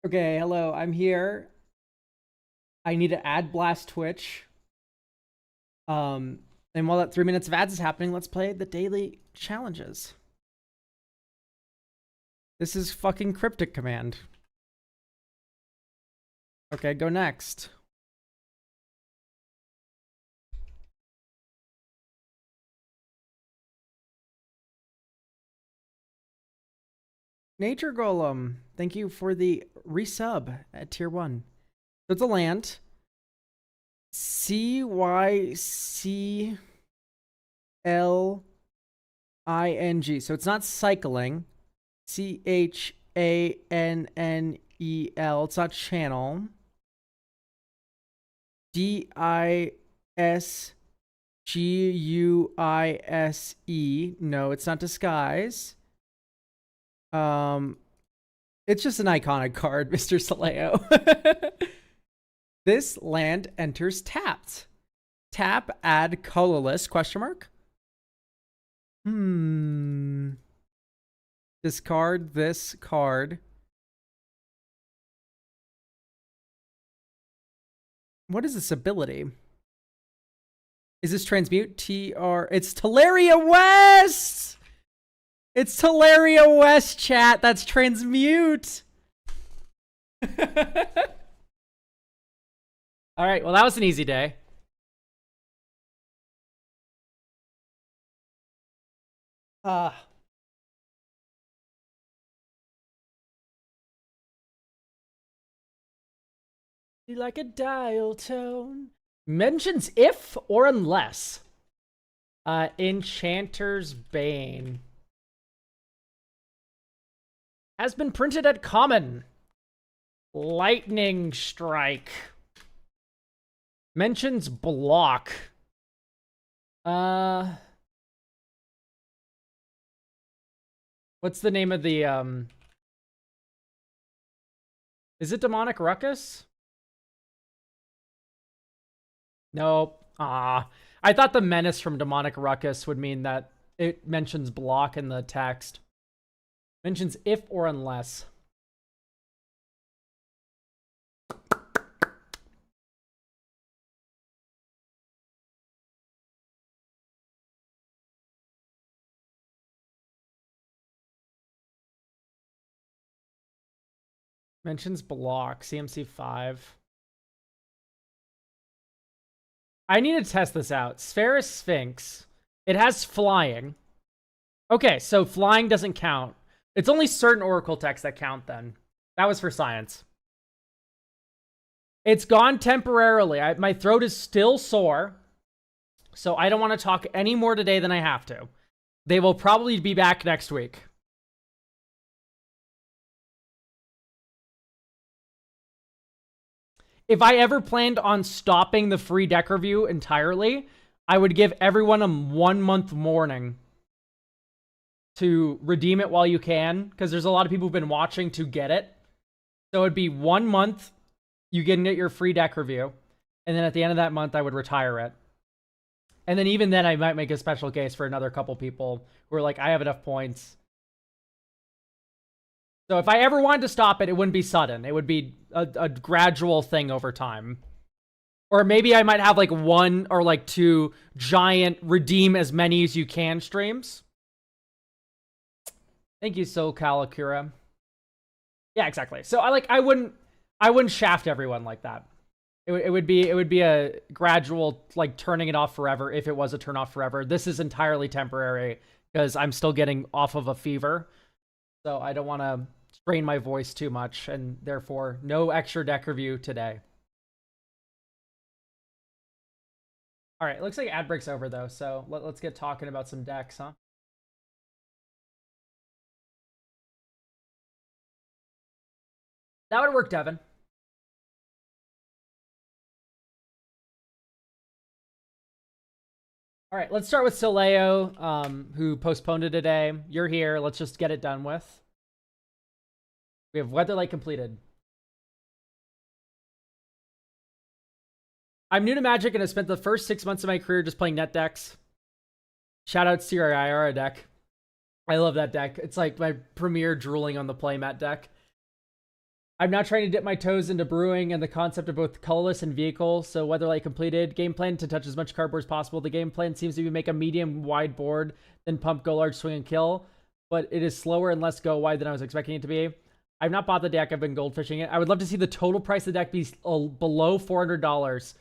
Okay, hello, I'm here. I need to add Blast Twitch. Um, and while that 3 minutes of ads is happening, let's play the daily challenges. This is fucking Cryptic Command. Okay, go next. Nature Golem, thank you for the resub at tier 1. So it's a land. CYCLING. So it's not cycling. CHANNEL. It's not channel. DISGUISE. No, it's not disguise. It's just an iconic card, Mr. Soleo. This land enters tapped. Tap, add colorless, question mark. Discard this card. What is this ability? Is this transmute? TR. It's Teleria West! It's Teleria West, chat. That's transmute. All right, well, that was an easy day. Like a dial tone. Mentions if or unless. Enchanter's Bane. Has been printed at common. Lightning Strike. Mentions block. What's the name of the, is it Demonic Ruckus? Nope. I thought the menace from Demonic Ruckus would mean that it mentions block in the text. Mentions if or unless. Mentions block. CMC 5. I need to test this out. Spherus Sphinx. It has flying. Okay, so flying doesn't count. It's only certain Oracle texts that count then. That was for science. It's gone temporarily. My throat is still sore. So I don't want to talk any more today than I have to. They will probably be back next week. If I ever planned on stopping the free deck review entirely, I would give everyone a 1 month warning to redeem it while you can, because there's a lot of people who've been watching to get it. So it'd be 1 month, you get your free deck review, and then at the end of that month, I would retire it. And then even then, I might make a special case for another couple people who are like, I have enough points. So if I ever wanted to stop it, it wouldn't be sudden. It would be a gradual thing over time. Or maybe I might have like 1 or like 2 giant redeem as many as you can streams. Thank you, SoCal Akira. Yeah, exactly. So I wouldn't shaft everyone like that. It would be a gradual, like, turning it off forever if it was a turn off forever. This is entirely temporary because I'm still getting off of a fever. So I don't want to strain my voice too much, and therefore no extra deck review today. All right, it looks like ad break's over though, so let's get talking about some decks, huh? That would work, Devin. All right, let's start with Soleo, who postponed it today. You're here. Let's just get it done with. We have Weatherlight completed. I'm new to Magic and have spent the first 6 months of my career just playing net decks. Shout out to your IRA deck. I love that deck. It's like my premier drooling on the playmat deck. I'm not trying to dip my toes into brewing and the concept of both colorless and vehicle, so Weatherlight completed. Game plan to touch as much cardboard as possible. The game plan seems to be make a medium wide board, then pump, go large, swing, and kill, but it is slower and less go wide than I was expecting it to be. I've not bought the deck. I've been goldfishing it. I would love to see the total price of the deck be below $400.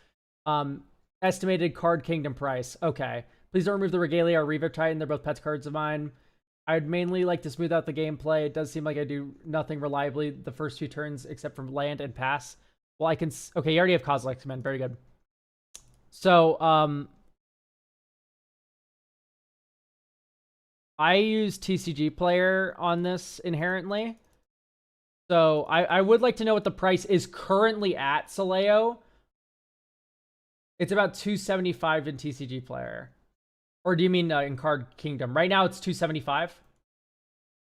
Estimated card kingdom price. Okay. Please don't remove the Regalia or Reaver Titan. They're both pets cards of mine. I'd mainly like to smooth out the gameplay. It does seem like I do nothing reliably the first 2 turns except for land and pass. Well, I can... Okay, you already have Kozilek's men. Very good. So, I use TCG Player on this inherently. So, I would like to know what the price is currently at, Soleo. It's about $275 in TCG Player. Or do you mean in Card Kingdom? Right now it's $275.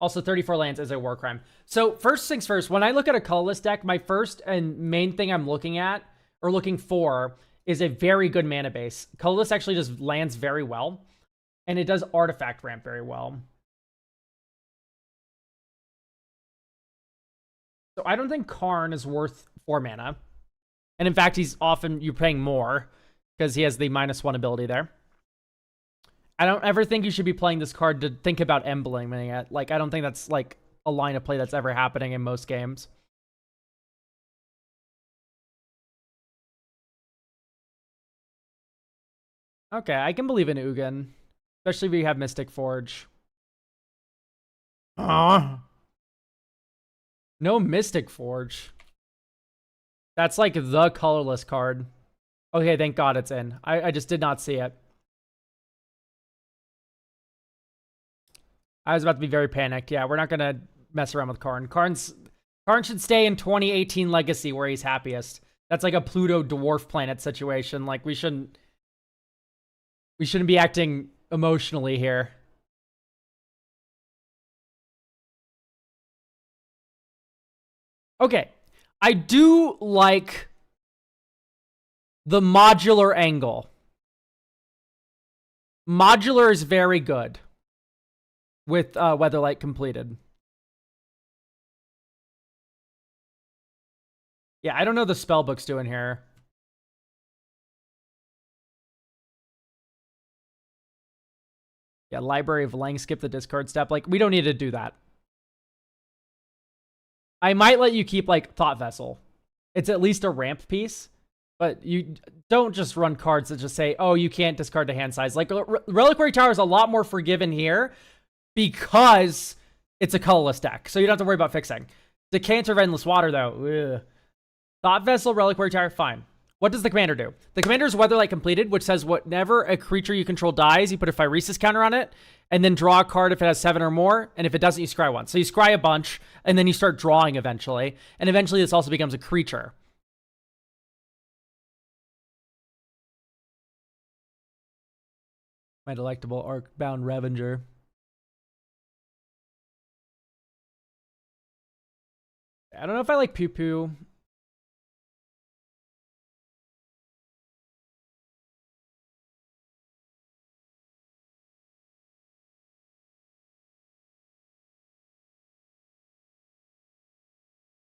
Also, 34 lands is a war crime. So, first things first, when I look at a colorless deck, my first and main thing I'm looking at, or looking for, is a very good mana base. Colorless actually just lands very well, and it does artifact ramp very well. So, I don't think Karn is worth 4 mana. And in fact, you're paying more, because he has the -1 ability there. I don't ever think you should be playing this card to think about embleming it. Like, I don't think that's, like, a line of play that's ever happening in most games. Okay, I can believe in Ugin. Especially if you have Mystic Forge. No Mystic Forge. That's, like, the colorless card. Okay, thank God it's in. I just did not see it. I was about to be very panicked. Yeah, we're not going to mess around with Karn. Karn should stay in 2018 Legacy where he's happiest. That's like a Pluto dwarf planet situation. Like, we shouldn't be acting emotionally here. Okay. I do like the modular angle. Modular is very good with Weatherlight completed. Yeah, I don't know the spellbook's doing here. Yeah, Library of Lang, skip the discard step. Like, we don't need to do that. I might let you keep, like, Thought Vessel. It's at least a ramp piece. But you don't just run cards that just say, oh, you can't discard to hand size. Like, Reliquary Tower is a lot more forgiven here because it's a colorless deck. So you don't have to worry about fixing. Decanter of Endless Water, though. Ugh. Thought Vessel, Reliquary Tower, fine. What does the commander do? The commander's Weatherlight completed, which says whenever a creature you control dies, you put a Phyresis counter on it, and then draw a card if it has 7 or more, and if it doesn't, you scry one. So you scry a bunch, and then you start drawing eventually, and eventually this also becomes a creature. My delectable Arcbound Revenger. I don't know if I like Pew Pew.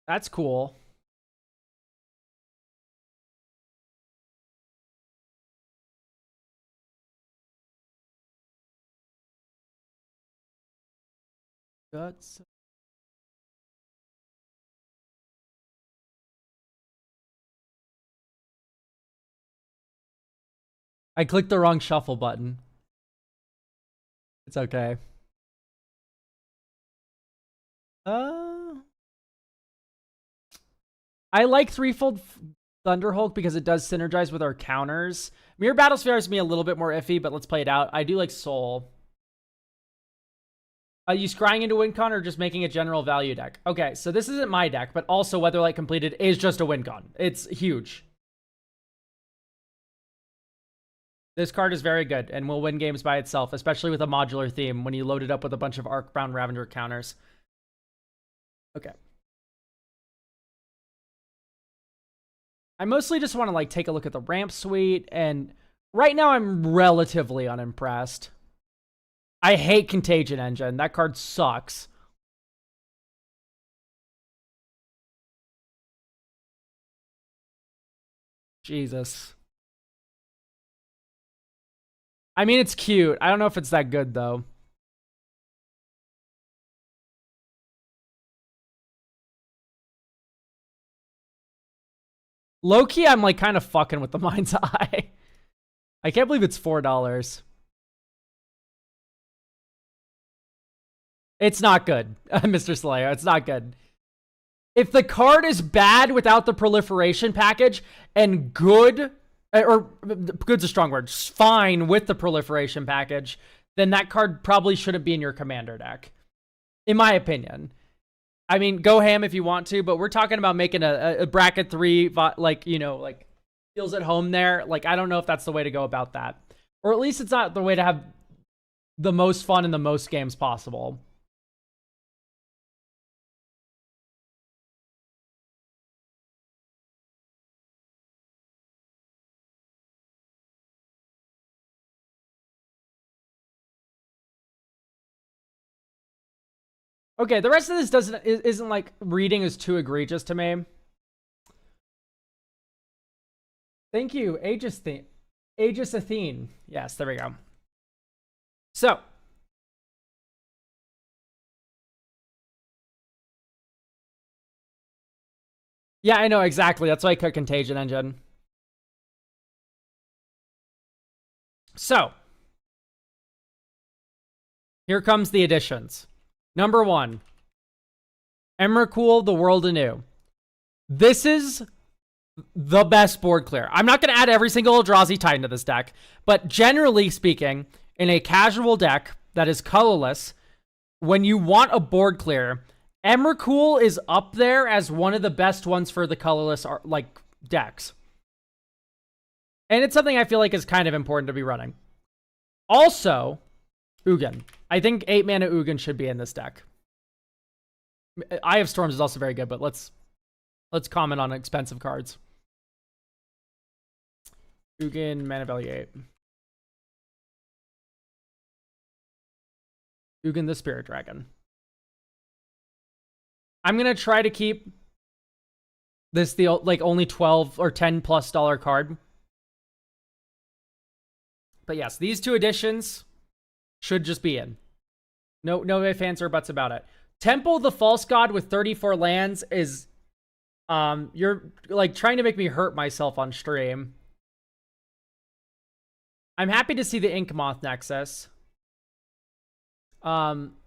That's cool. Guts. I clicked the wrong shuffle button. It's okay. I like Threefold Thunderhulk because it does synergize with our counters. Mirror Battlesphere is me a little bit more iffy, but let's play it out. I do like Soul. Are you scrying into WinCon or just making a general value deck? Okay, so this isn't my deck, but also Weatherlight completed is just a WinCon. It's huge. This card is very good and will win games by itself, especially with a modular theme when you load it up with a bunch of Arcbound Ravager counters. Okay. I mostly just want to, like, take a look at the ramp suite, and right now I'm relatively unimpressed. I hate Contagion Engine. That card sucks. Jesus. I mean, it's cute. I don't know if it's that good, though. Low-key, I'm like kind of fucking with the Mind's Eye. I can't believe it's $4. It's not good, Mr. Slayer. It's not good. If the card is bad without the proliferation package and good, or good's a strong word, fine with the proliferation package, then that card probably shouldn't be in your commander deck, in my opinion. I mean, go ham if you want to, but we're talking about making a bracket 3, like, you know, like, feels at home there. Like, I don't know if that's the way to go about that. Or at least it's not the way to have the most fun in the most games possible. Okay, the rest of this isn't like reading is too egregious to me. Thank you, Aegis Athene. Yes, there we go. So. Yeah, I know, exactly. That's why I cut Contagion Engine. So. Here comes the additions. Number 1. Emrakul, The World Anew. This is the best board clear. I'm not going to add every single Eldrazi Titan to this deck, but generally speaking, in a casual deck that is colorless, when you want a board clear, Emrakul is up there as one of the best ones for the colorless like decks. And it's something I feel like is kind of important to be running. Also, Ugin. I think 8 mana Ugin should be in this deck. Eye of Storms is also very good, but let's comment on expensive cards. Ugin, mana value 8. Ugin the Spirit Dragon. I'm gonna try to keep this the like only $12 or $10+ card. But yes, these two additions should just be in. No ifs, ands, or buts about it. Temple the False God with 34 lands is you're like trying to make me hurt myself on stream. I'm happy to see the Ink Moth Nexus. However,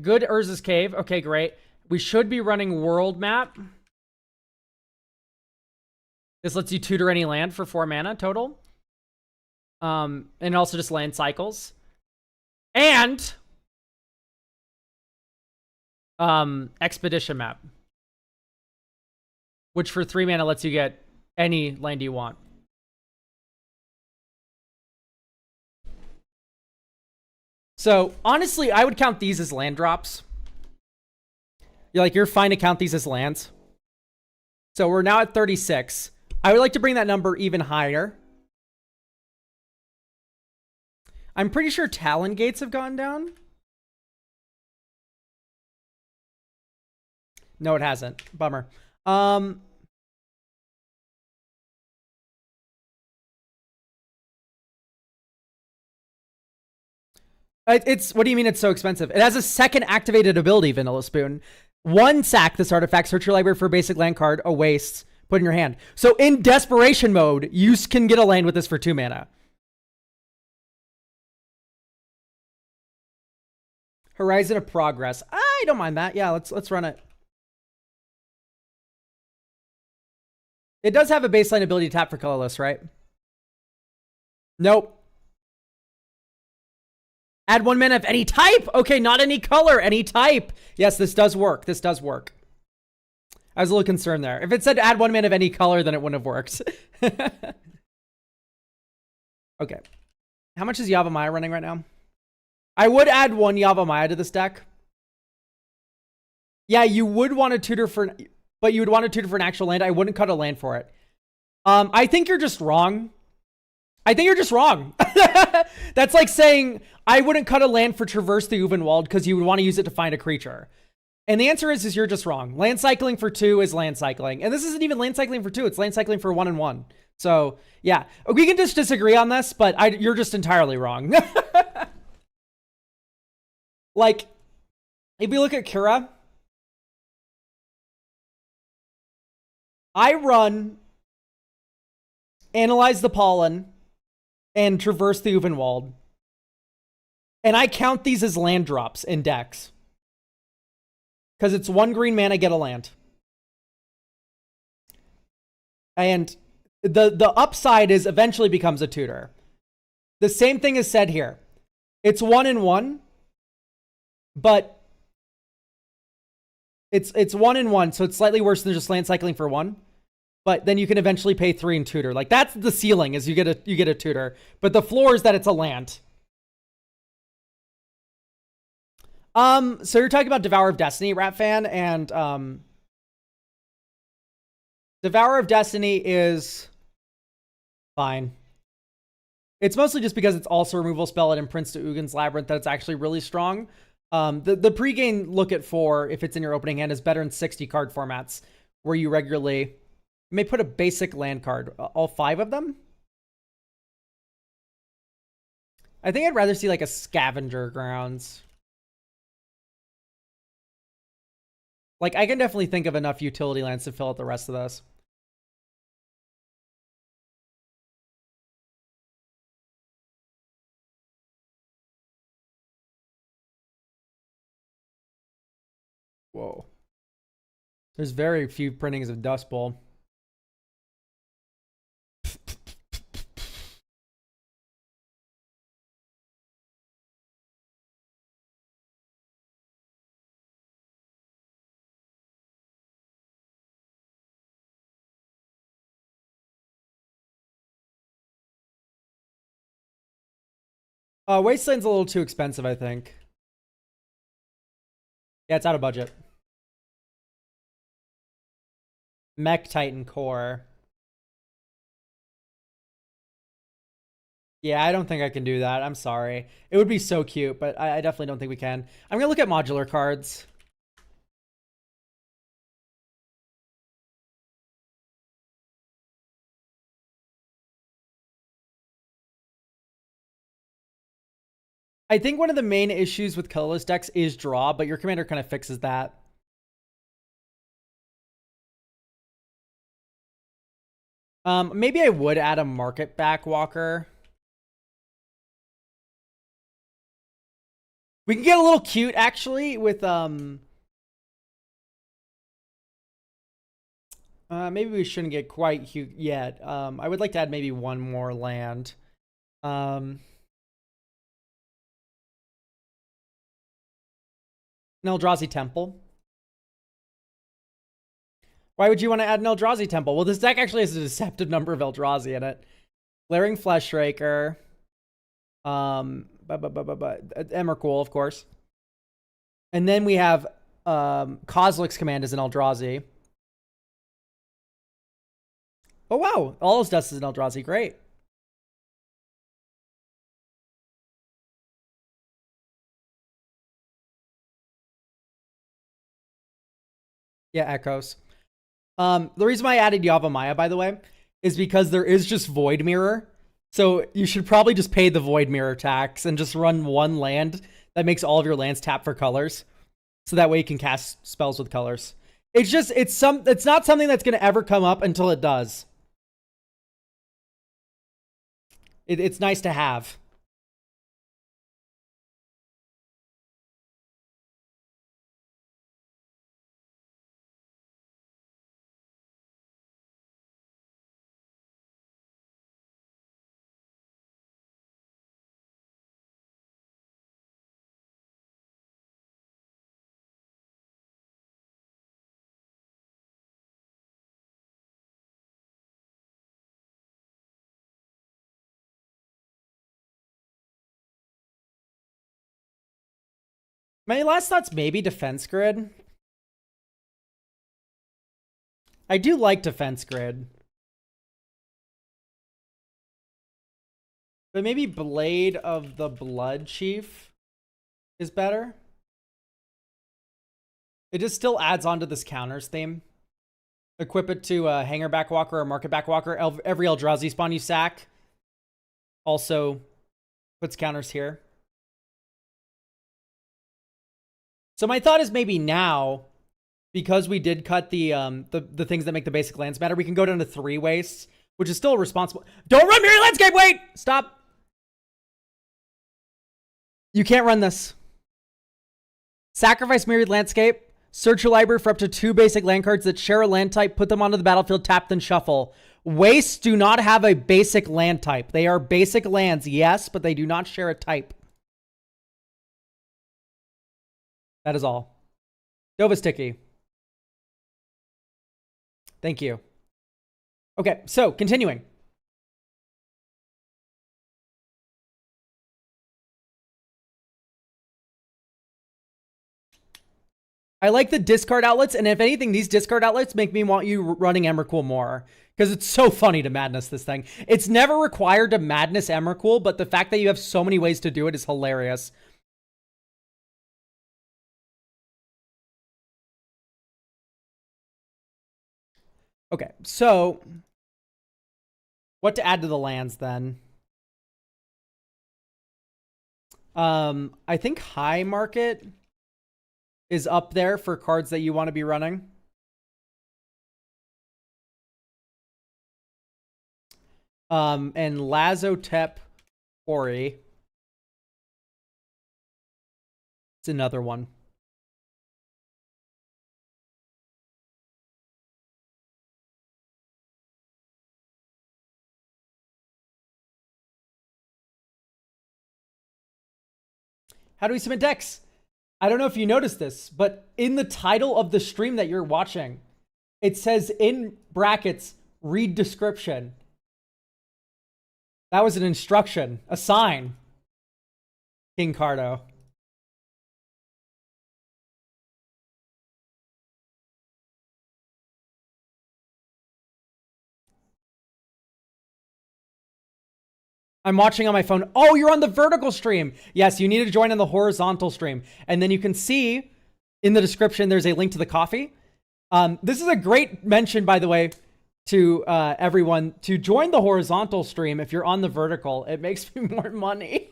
good Urza's Cave. Okay, great. We should be running World Map. This lets you tutor any land for 4 mana total. And also just land cycles. And Expedition Map, which for 3 mana lets you get any land you want. So honestly, I would count these as land drops. You're fine to count these as lands. So we're now at 36. I would like to bring that number even higher. I'm pretty sure Talon Gates have gone down. No, it hasn't. Bummer. It's what do you mean it's so expensive? It has a second activated ability, Vanilla Spoon. 1 sack this artifact, search your library for a basic land card, a waste, put in your hand. So in desperation mode, you can get a land with this for 2 mana. Horizon of Progress. I don't mind that. Yeah, let's run it. It does have a baseline ability to tap for colorless, right? Nope. Add 1 mana of any type. Okay, not any color, any type. Yes, this does work. This does work. I was a little concerned there. If it said add 1 mana of any color, then it wouldn't have worked. Okay. How much is Yavimaya running right now? I would add 1 Yavimaya to this deck. Yeah, you would want to tutor for... But you would want to tutor for an actual land. I wouldn't cut a land for it. I think you're just wrong. I think you're just wrong. That's like saying I wouldn't cut a land for Traverse the Uvenwald because you would want to use it to find a creature. And the answer is you're just wrong. Land cycling for 2 is land cycling. And this isn't even land cycling for 2. It's land cycling for 1 and 1. So, yeah. We can just disagree on this, but you're just entirely wrong. Like, if you look at Kura, I run, analyze the pollen, and traverse the Uvenwald. And I count these as land drops in decks. Because it's 1 green mana, get a land. And the upside is eventually becomes a tutor. The same thing is said here. It's 1 and 1, but it's 1 and 1, so it's slightly worse than just land cycling for 1. But then you can eventually pay 3 and tutor. Like, that's the ceiling, is you get a tutor. But the floor is that it's a land. So you're talking about Devourer of Destiny, Rat Fan, and Devourer of Destiny is fine. It's mostly just because it's also a removal spell and imprints to Ugin's Labyrinth that it's actually really strong. The pregame look at 4, if it's in your opening hand, is better in 60 card formats, where you regularly may put a basic land card. All 5 of them? I think I'd rather see like a Scavenger Grounds. Like, I can definitely think of enough utility lands to fill out the rest of this. Whoa. There's very few printings of Dust Bowl. Wasteland's a little too expensive, I think. Yeah, it's out of budget. Mech Titan Core. Yeah, I don't think I can do that. I'm sorry. It would be so cute, but I definitely don't think we can. I'm gonna look at modular cards. I think one of the main issues with colorless decks is draw, but your commander kind of fixes that. Maybe I would add a Market Backwalker. We can get a little cute, actually, with, maybe we shouldn't get quite cute yet. I would like to add maybe 1 more land. Eldrazi Temple. Why would you want to add an Eldrazi Temple? Well, this deck actually has a deceptive number of Eldrazi in it. Glaring Fleshraker. Emrakul, of course. And then we have Kozilek's Command as an Eldrazi. Oh, wow. All those dust is an Eldrazi. Great. Yeah, Echoes. The reason why I added Yavimaya, by the way, is because there is just Void Mirror. So you should probably just pay the Void Mirror tax and just run 1 land that makes all of your lands tap for colors. So that way you can cast spells with colors. It's just, it's not something that's going to ever come up until it does. It's nice to have. My last thought's maybe Defense Grid. I do like Defense Grid. But maybe Blade of the Blood Chief is better. It just still adds on to this counters theme. Equip it to a Hanger Backwalker or Market Backwalker. Every Eldrazi spawn you sack also puts counters here. So my thought is maybe now, because we did cut the things that make the basic lands matter, we can go down to 3 wastes, which is still responsible. Don't run Mirror Landscape! Wait! Stop! You can't run this. Sacrifice Mirrored Landscape. Search your library for up to 2 basic land cards that share a land type. Put them onto the battlefield, tap, then shuffle. Wastes do not have a basic land type. They are basic lands, yes, but they do not share a type. That is all. Dova Sticky. Thank you. Okay, so continuing. I like the discard outlets, and if anything, these discard outlets make me want you running Emrakul more. Because it's so funny to madness this thing. It's never required to madness Emrakul, but the fact that you have so many ways to do it is hilarious. Okay, so what to add to the lands then? I think High Market is up there for cards that you want to be running. And Lazotep Quarry. It's another one. How do we submit decks? I don't know if you noticed this, but in the title of the stream that you're watching, it says in brackets, read description. That was an instruction, a sign. King Cardo. I'm watching on my phone. Oh, you're on the vertical stream. Yes, you need to join on the horizontal stream. And then you can see in the description, there's a link to the coffee. This is a great mention, by the way, to everyone to join the horizontal stream. If you're on the vertical, it makes me more money.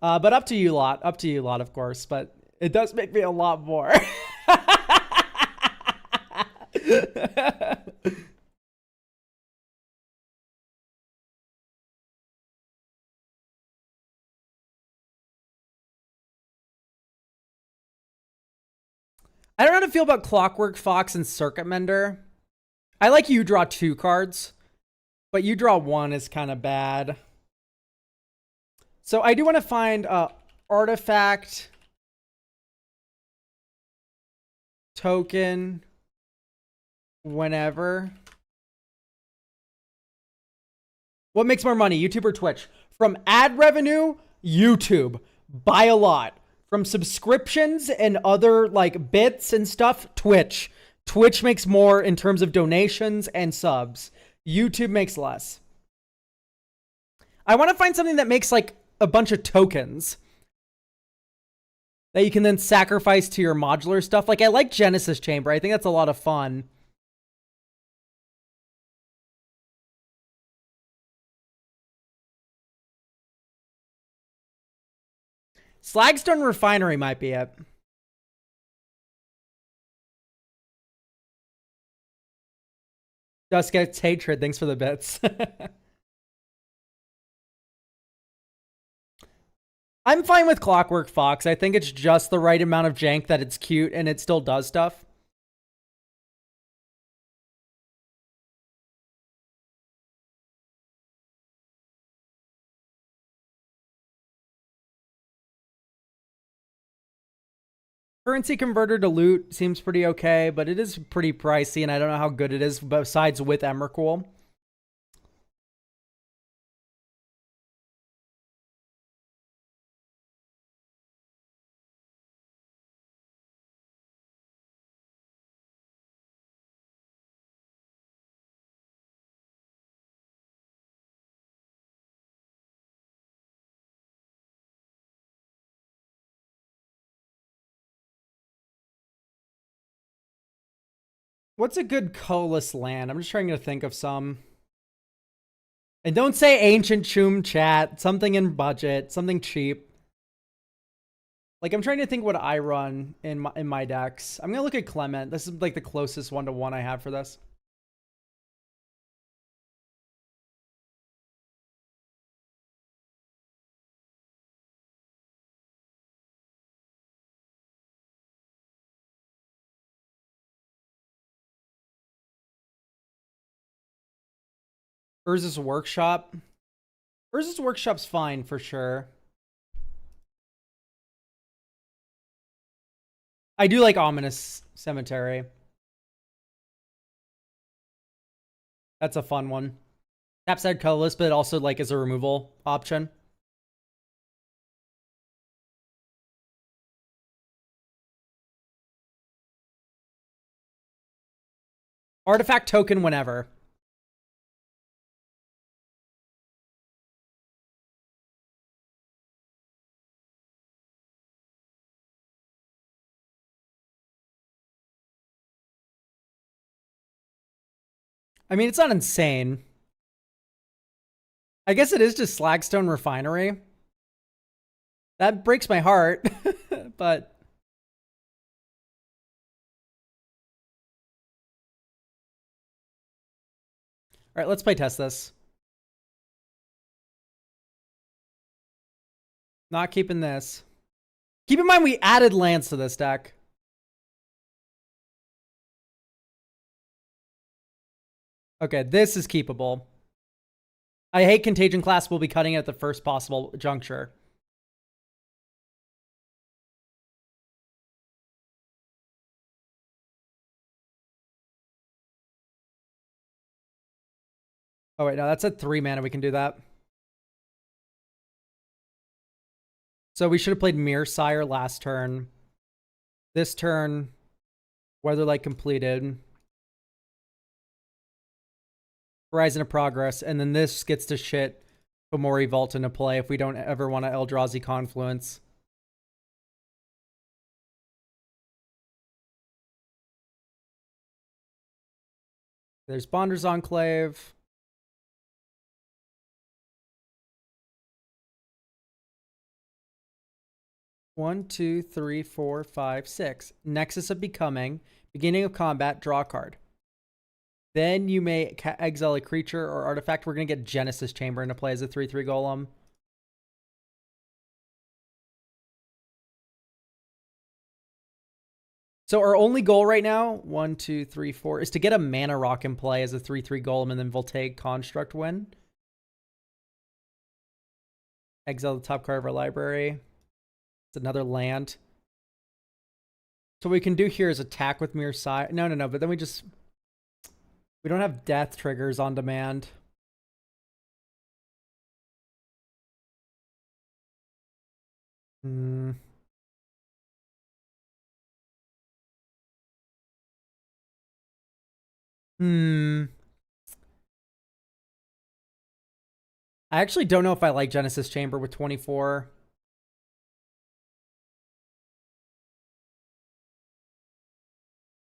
But up to you lot, of course. But it does make me a lot more. I don't know how to feel about Clockwork Fox and Circuit Mender. I like you draw 2 cards, but you draw 1 is kind of bad. So I do want to find artifact, token, whenever. What makes more money, YouTube or Twitch? From ad revenue, YouTube, by a lot. From subscriptions and other like bits and stuff, Twitch. Twitch makes more in terms of donations and subs. YouTube makes less. I want to find something that makes like a bunch of tokens that you can then sacrifice to your modular stuff. Like I like Genesis Chamber. I think that's a lot of fun. Slagstone Refinery might be it. Just gets hatred. Thanks for the bits. I'm fine with Clockwork Fox. I think it's just the right amount of jank that it's cute and it still does stuff. Currency converter to loot seems pretty okay, but it is pretty pricey, and I don't know how good it is besides with Emrakul. What's a good colorless land? I'm just trying to think of some. And don't say Ancient Tomb, chat. Something in budget. Something cheap. Like, I'm trying to think what I run in my decks. I'm gonna look at Clement. This is like the closest 1-to-1 I have for this. Urza's Workshop. Urza's Workshop's fine for sure. I do like Ominous Cemetery. That's a fun one. Tapside colorless, but it also like is a removal option. Artifact token whenever. I mean, it's not insane. I guess it is just Slagstone Refinery. That breaks my heart, but... Alright, let's play test this. Not keeping this. Keep in mind we added lands to this deck. Okay, this is keepable. I hate Contagion Class. We'll be cutting it at the first possible juncture. Oh, wait, no, that's at 3 mana. We can do that. So we should have played Mirror Sire last turn. This turn, Weatherlight completed. Horizon of Progress, and then this gets to shit Fomori Vault into play if we don't ever want to Eldrazi Confluence. There's Bonder's Enclave. One, two, three, four, five, six. Nexus of Becoming. Beginning of combat, draw a card. Then you may exile a creature or artifact. We're going to get Genesis Chamber into play as a 3/3 golem. So our only goal right now, 1, 2, 3, 4, is to get a Mana Rock in play as a 3/3 golem and then Voltaic Construct win. Exile the top card of our library. It's another land. So what we can do here is attack with Mirror Sire. No, but then we don't have death triggers on demand. I actually don't know if I like Genesis Chamber with 24.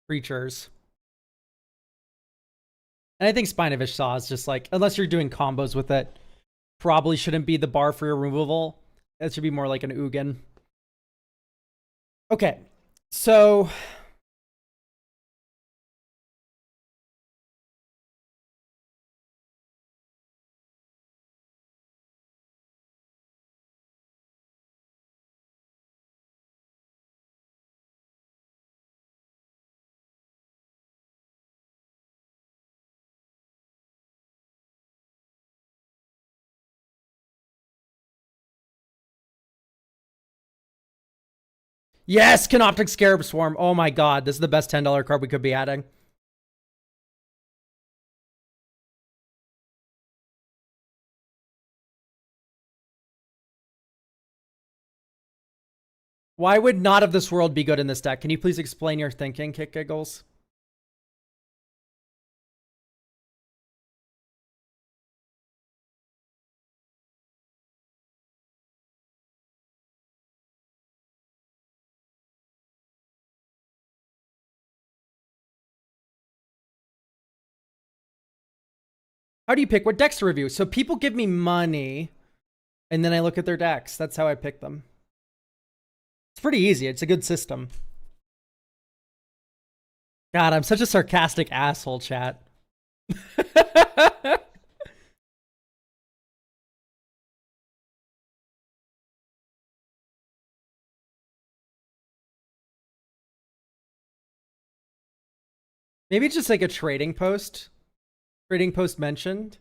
Creatures. And I think Spine of Ish Saw is just like, unless you're doing combos with it, probably shouldn't be the bar for your removal. It should be more like an Ugin. Okay, so... Yes, Canoptek Scarab Swarm. Oh my god, this is the best $10 card we could be adding. Why would Not of This World be good in this deck? Can you please explain your thinking, Kick Giggles? How do you pick what decks to review? So people give me money, and then I look at their decks. That's how I pick them. It's pretty easy. It's a good system. God, I'm such a sarcastic asshole, chat. Maybe it's just like a trading post. Trading post mentioned.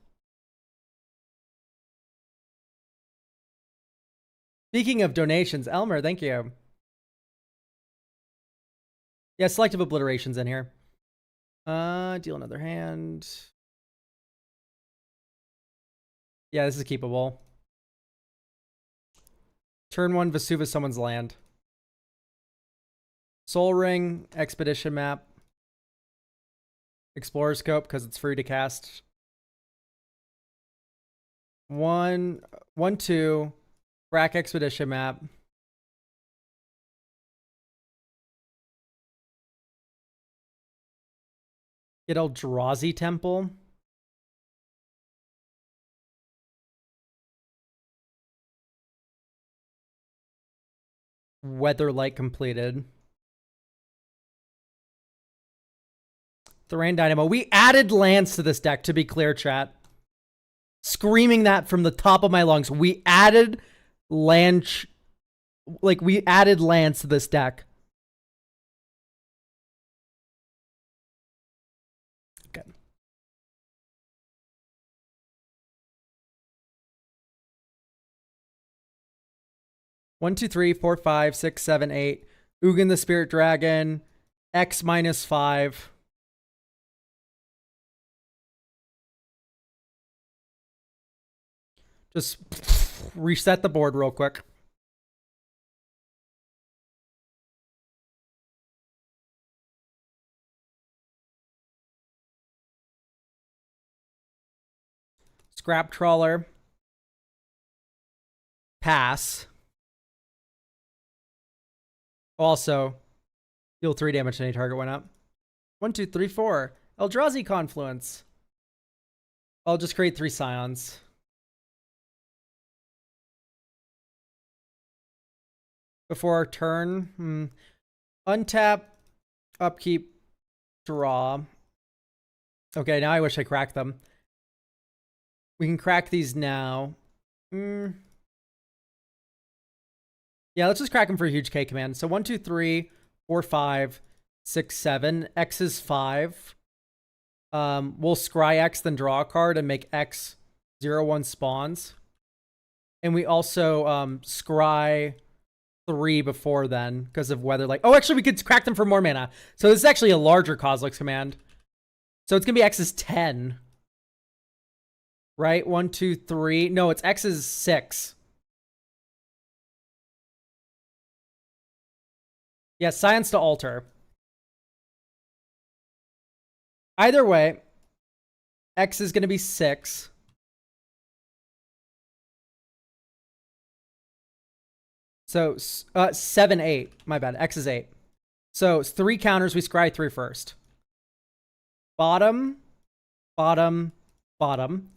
Speaking of donations, Elmer, thank you. Yeah, selective obliteration's in here. Deal another hand. Yeah, this is keepable. Turn 1, Vesuva someone's land. Soul Ring, Expedition Map. Explorer Scope, because it's free to cast. 1, 2. Rack Expedition Map. Get Eldrazi Temple. Weatherlight completed. Thrain Dynamo. We added lands to this deck, to be clear, chat. Screaming that from the top of my lungs. We added land... we added lands to this deck. Okay. One, two, three, 4, 5, 6, 7, 8. Ugin the Spirit Dragon. X -5. Just reset the board real quick. Scrap Trawler. Pass. Also, deal 3 damage to any target went up. 1, 2, 3, 4. Eldrazi Confluence. I'll just create 3 Scions. Before our turn. Untap. Upkeep. Draw. Okay, now I wish I cracked them. We can crack these now. Yeah, let's just crack them for a huge K command. So 1, 2, 3, 4, 5, 6, 7. X is 5. We'll scry X, then draw a card and make X 0/1 spawns. And we also scry 3 before then because of Weatherlight. Oh, actually, we could crack them for more mana. So this is actually a larger Kozilek's command. So it's going to be X is 10. Right? 1, 2, 3. No, it's X is 6. Yeah, Science to alter. Either way, X is going to be 6. So 7, 8. My bad. X is 8. So it's 3 counters. We scry 3 first. Bottom, bottom, bottom.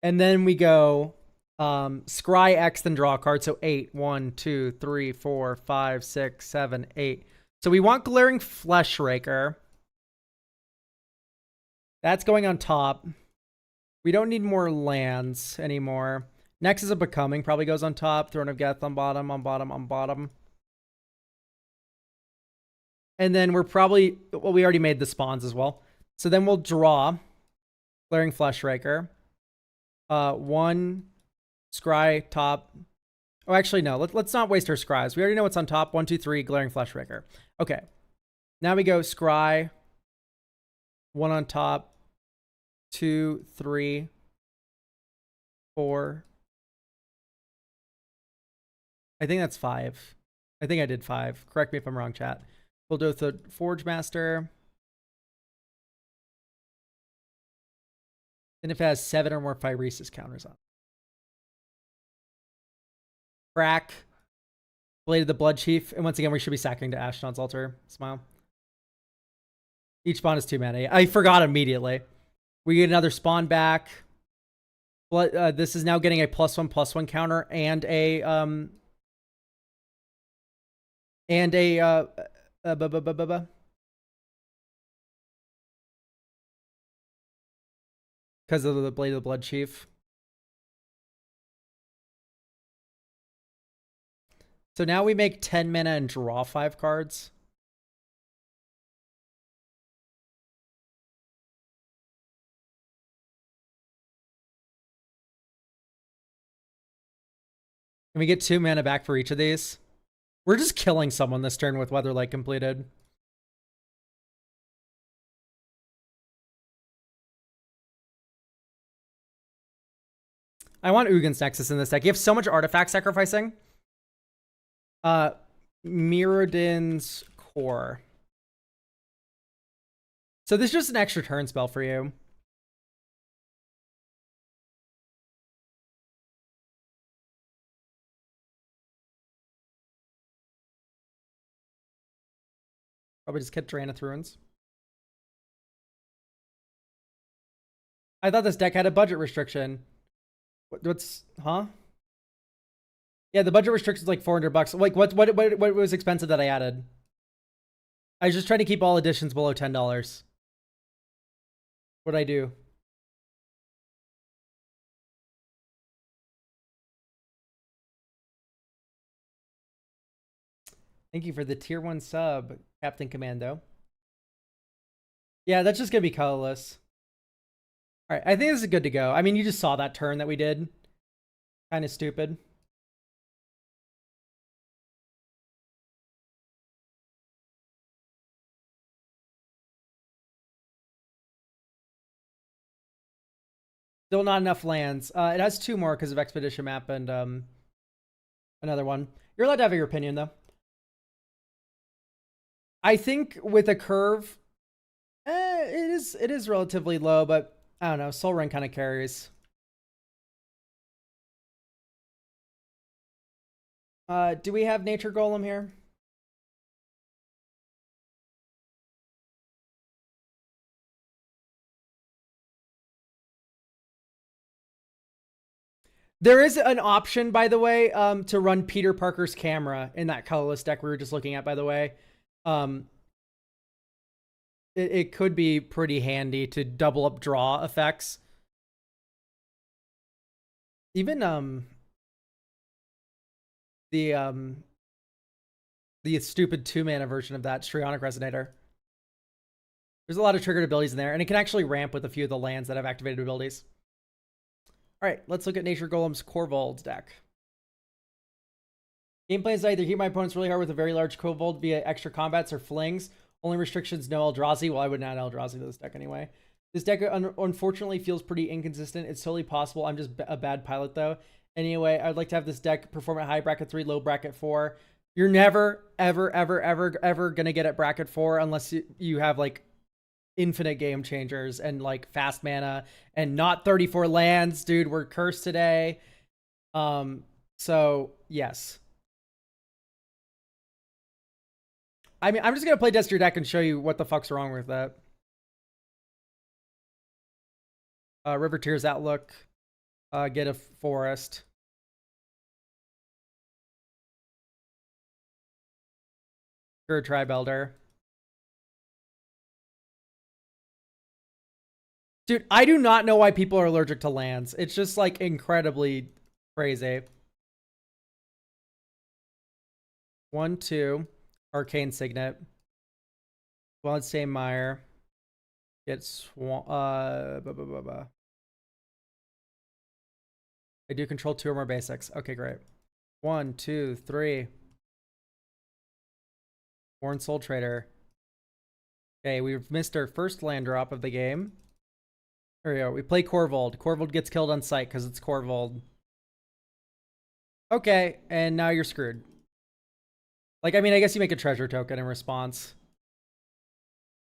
And then we go scry X, then draw a card. So 8. 1, 2, 3, 4, 5, 6, 7, 8. So we want Glaring Fleshraker. That's going on top. We don't need more lands anymore. Next is a Becoming. Probably goes on top. Throne of Geth on bottom, on bottom, on bottom. And then we're probably... Well, we already made the spawns as well. So then we'll draw Glaring Fleshraker. 1, scry, top. Oh, actually, no. Let's not waste our scries. We already know what's on top. 1, 2, 3, Glaring Fleshraker. Okay. Now we go scry. 1 on top. 2, 3, 4. I think that's 5. I think I did 5. Correct me if I'm wrong, chat. We'll do the Forge Master. And if it has 7 or more Phyresis counters on. Crack. Blade of the Blood Chief. And once again, we should be sacking to Ashnod's Altar. Smile. Each spawn is 2 mana. I forgot immediately. We get another spawn back. This is now getting a +1/+1 counter and a because of the Blade of the Blood Chief. So now we make 10 mana and draw 5 cards. And we get 2 mana back for each of these. We're just killing someone this turn with Weatherlight completed. I want Ugin's Nexus in this deck. You have so much artifact sacrificing. Mirrodin's Core. So this is just an extra turn spell for you. Probably just get Drannith Ruins. I thought this deck had a budget restriction. What's, huh? Yeah, the budget restriction is like $400. Like, what was expensive that I added? I was just trying to keep all editions below $10. What'd I do? Thank you for the tier 1 sub, Captain Commando. Yeah, that's just gonna be colorless. All right, I think this is good to go. I mean, you just saw that turn that we did. Kind of stupid. Still not enough lands. It has 2 more because of Expedition Map and another one. You're allowed to have your opinion, though. I think with a curve, it is relatively low, but I don't know. Soul Ring kind of carries. Do we have Nature Golem here? There is an option, by the way, to run Peter Parker's camera in that colorless deck we were just looking at, by the way. It could be pretty handy to double up draw effects. Even the stupid 2-mana version of that, Strionic Resonator. There's a lot of triggered abilities in there, and it can actually ramp with a few of the lands that have activated abilities. All right, let's look at Nature Golem's Korvold deck. Gameplay is either hit my opponents really hard with a very large Korvold via extra combats or flings. Only restrictions, no Eldrazi. Well, I would not Eldrazi to this deck anyway. This deck unfortunately feels pretty inconsistent. It's totally possible I'm just a bad pilot, though. Anyway, I'd like to have this deck perform at high bracket 3, low bracket 4. You're never, ever, ever, ever, ever going to get at bracket 4 unless you have, like, infinite game changers and like fast mana and not 34 lands. Dude, we're cursed today. So yes, I mean, I'm just gonna play test your deck and show you what the fuck's wrong with that. River Tears Outlook, get a forest. Or a Tribe Elder. Dude, I do not know why people are allergic to lands. It's just, like, incredibly crazy. 1, 2. Arcane Signet. Bloodstain Mire. Get I do control 2 or more basics. Okay, great. 1, 2, 3. Born Soul Trader. Okay, we've missed our first land drop of the game. There we go. We play Korvold. Korvold gets killed on sight because it's Korvold. Okay, and now you're screwed. Like, I mean, I guess you make a treasure token in response.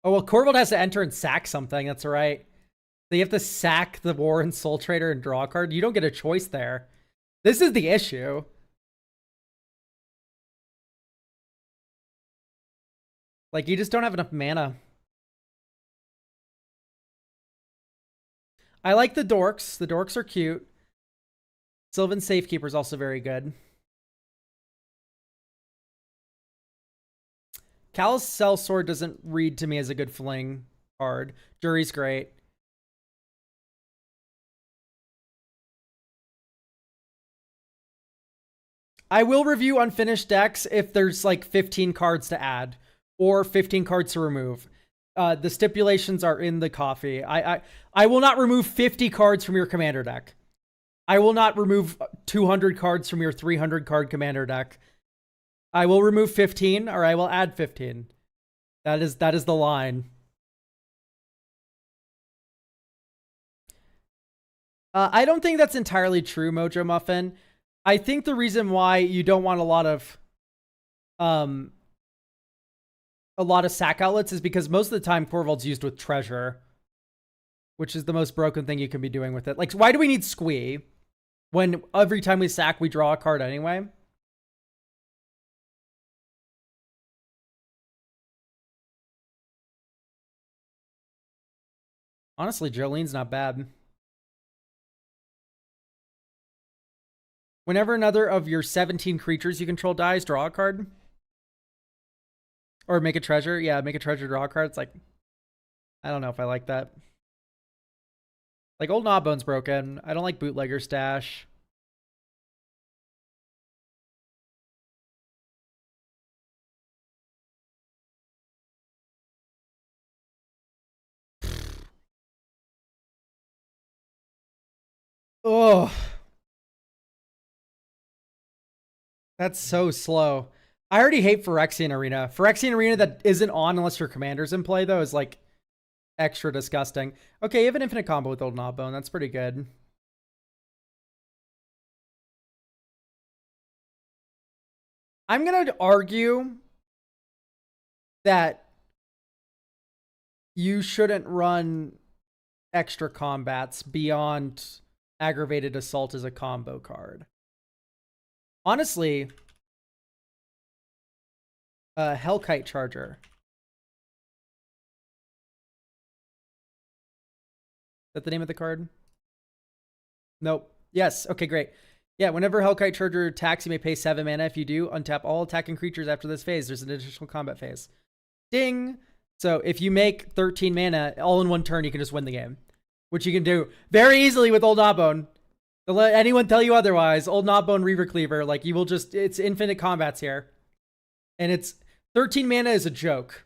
Oh, well, Korvold has to enter and sack something. That's right. So you have to sack the Warren Soul Trader and draw a card. You don't get a choice there. This is the issue. Like, you just don't have enough mana. I like the dorks. The dorks are cute. Sylvan Safekeeper is also very good. Callous Sellsword doesn't read to me as a good fling card. Jury's great. I will review unfinished decks if there's like 15 cards to add or 15 cards to remove. The stipulations are in the coffee. I will not remove 50 cards from your commander deck. I will not remove 200 cards from your 300 card commander deck. I will remove 15 or I will add 15. That is the line. I don't think that's entirely true, Mojo Muffin. I think the reason why you don't want a lot of sack outlets is because most of the time Korvold's used with treasure, which is the most broken thing you can be doing with it. Like, why do we need Squee when every time we sack we draw a card anyway? Honestly, Jolene's not bad. Whenever another of your 17 creatures you control dies, draw a card. Or make a treasure. Yeah, make a treasure, draw a card. It's like, I don't know if I like that. Like, Old Gnawbone's broken. I don't like Bootlegger Stash. Oh. That's so slow. I already hate Phyrexian Arena. Phyrexian Arena that isn't on unless your commander's in play, though, is like extra disgusting. Okay, you have an infinite combo with Old Gnawbone. That's pretty good. I'm going to argue that you shouldn't run extra combats beyond Aggravated Assault as a combo card. Honestly, Hellkite Charger. Is that the name of the card? Nope. Yes. Okay, great. Yeah, whenever Hellkite Charger attacks, you may pay 7 mana. If you do, untap all attacking creatures after this phase. There's an additional combat phase. Ding! So if you make 13 mana all in one turn, you can just win the game. Which you can do very easily with Old Gnawbone. Don't let anyone tell you otherwise. Old Gnawbone Reaver Cleaver. Like, you will just... It's infinite combats here. And it's... 13 mana is a joke.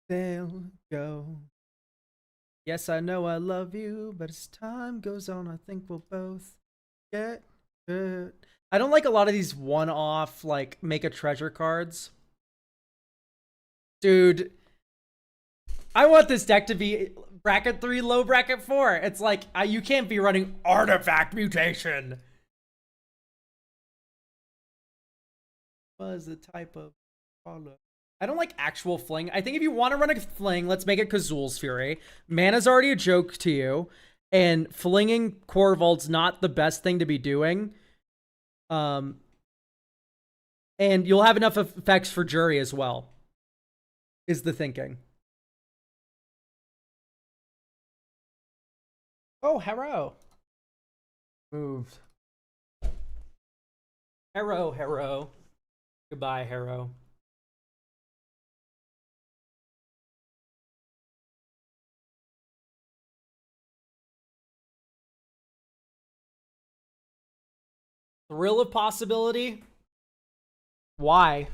They'll go. Yes, I know I love you, but as time goes on, I think we'll both get hurt. I don't like a lot of these one-off, like, make a treasure cards. Dude, I want this deck to be bracket 3, low bracket 4. It's like, you can't be running Artifact Mutation. Was the type of follow. I don't like actual fling. I think if you want to run a fling, let's make it Kazul's Fury. Mana's already a joke to you, and flinging Korvold's not the best thing to be doing. And you'll have enough effects for Jury as well, is the thinking. Oh, Harrow. Moved. Harrow. Goodbye, Harrow. Thrill of Possibility? Why?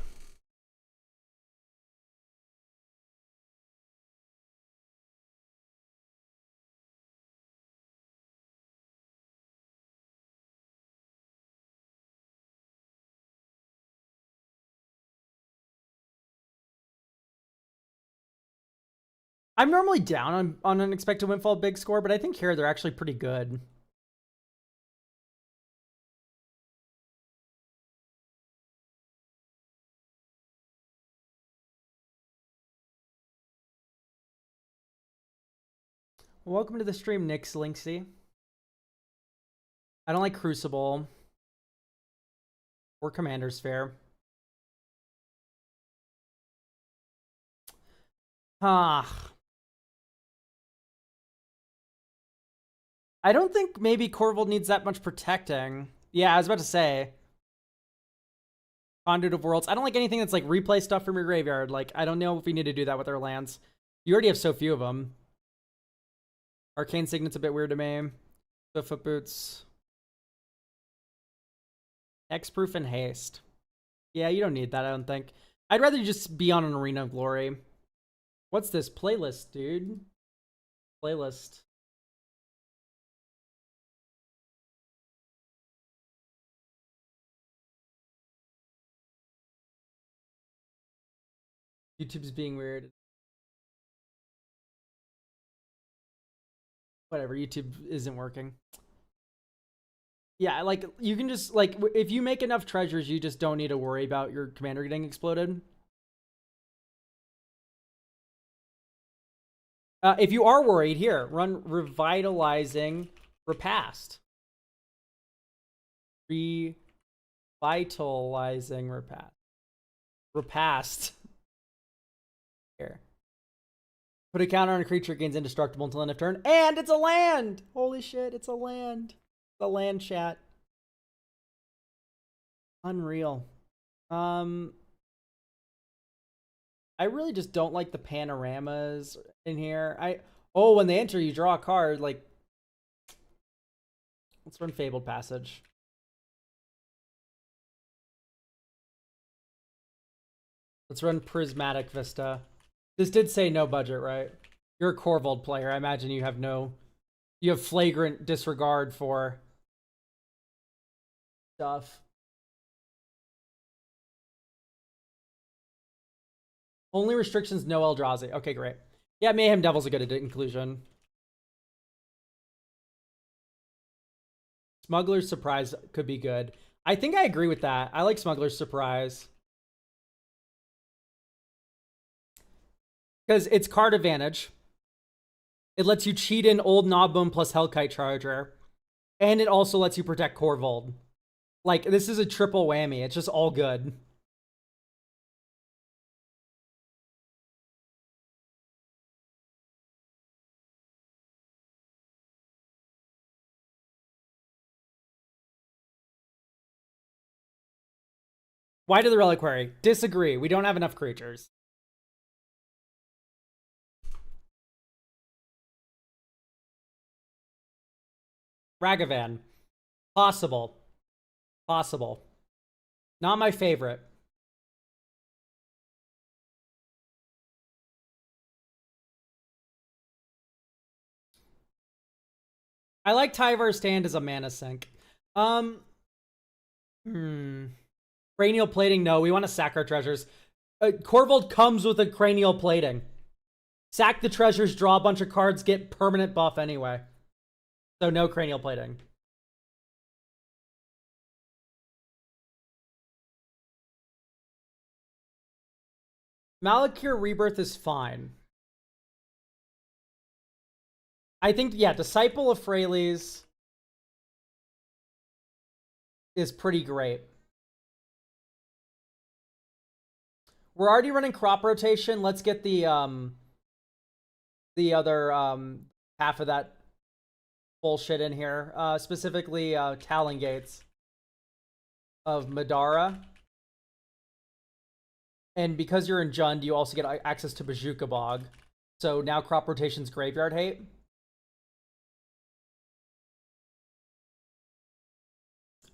I'm normally down on Unexpected Windfall big score, but I think here they're actually pretty good. Welcome to the stream, Nick Slinksy. I don't like Crucible or Commander's Fair. Ah. I don't think maybe Korvold needs that much protecting. Yeah, I was about to say. Conduit of Worlds. I don't like anything that's like replay stuff from your graveyard. Like, I don't know if we need to do that with our lands. You already have so few of them. Arcane Signet's a bit weird to me. The Foot Boots. Hexproof and Haste. Yeah, you don't need that, I don't think. I'd rather just be on an Arena of Glory. What's this? Playlist, dude. Playlist. YouTube's being weird. Whatever, YouTube isn't working. Yeah, like, you can just, like, if you make enough treasures, you just don't need to worry about your commander getting exploded. If you are worried, here, run Revitalizing Repast. Revitalizing Repast. Repast. Here. Put a counter on a creature, gains indestructible until end of turn, and it's a land! Holy shit, it's a land. It's a land, chat. Unreal. I really just don't like the panoramas in here. Oh, when they enter, you draw a card. Like, let's run Fabled Passage. Let's run Prismatic Vista. This did say no budget, right? You're a Korvold player. I imagine you have flagrant disregard for stuff. Only restrictions, no Eldrazi. Okay, great. Yeah, Mayhem Devil's a good inclusion. Smuggler's Surprise could be good. I think I agree with that. I like Smuggler's Surprise. Because it's card advantage. It lets you cheat in Old Knobbone plus Hellkite Charger. And it also lets you protect Korvold. Like, this is a triple whammy. It's just all good. Why do the Reliquary? Disagree. We don't have enough creatures. Ragavan. Possible. Possible. Not my favorite. I like Tyvar's Stand as a mana sink. Cranial Plating, no. We want to sack our treasures. Korvold comes with a Cranial Plating. Sack the treasures, draw a bunch of cards, get permanent buff anyway. So no Cranial Plating. Malakir Rebirth is fine. I think, yeah, Disciple of Freyles is pretty great. We're already running crop rotation. Let's get the other half of that bullshit in here. Specifically Talon Gates of Madara. And because you're in Jund, you also get access to Bajuka Bog. So now crop rotation's Graveyard Hate.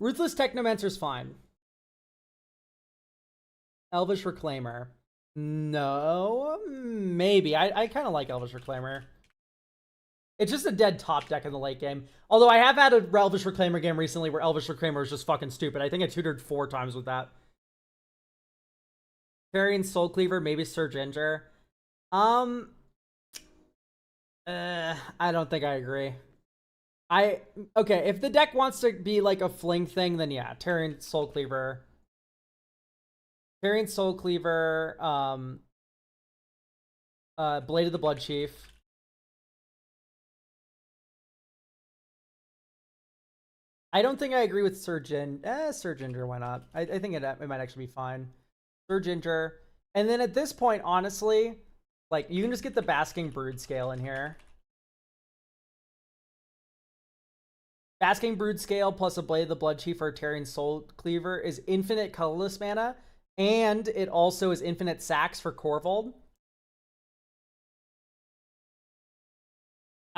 Ruthless Technomancer's fine. Elvish Reclaimer. No, maybe. I kind of like Elvish Reclaimer. It's just a dead top deck in the late game. Although I have had a Elvish Reclaimer game recently where Elvish Reclaimer is just fucking stupid. I think I tutored 4 times with that. Carrion Soul Cleaver, maybe Surge Injure. I don't think I agree. Okay, if the deck wants to be like a fling thing, then yeah, Tarion Soul Cleaver. Tarion Soul Cleaver, Blade of the Blood Chief. I don't think I agree with Surge Injure, why not? I think it might actually be fine. Surge Injure. And then at this point, honestly, Like, you can just get the Basking Brood scale in here. Basking Brood scale plus a Blade of the Blood Chief or Terran Soul Cleaver is infinite colorless mana, and it also is infinite sacks for Korvold.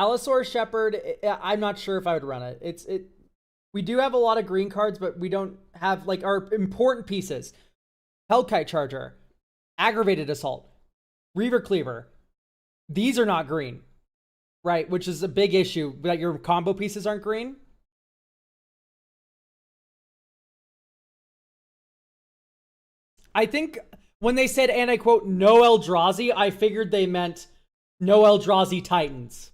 Allosaur Shepherd, I'm not sure if I would run it. We do have a lot of green cards, but we don't have, like, our important pieces. Hellkite Charger, Aggravated Assault, Reaver Cleaver. These are not green, right? Which is a big issue, that your combo pieces aren't green. I think when they said, and I quote, no Eldrazi, I figured they meant no Eldrazi Titans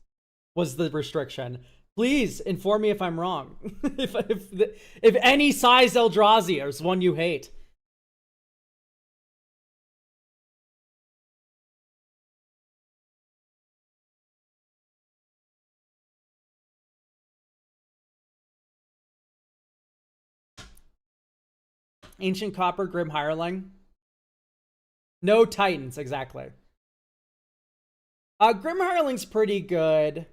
was the restriction. Please inform me if I'm wrong. if any size Eldrazi is one you hate. Ancient Copper, Grim Hireling. No Titans, exactly. Grim Hireling's pretty good.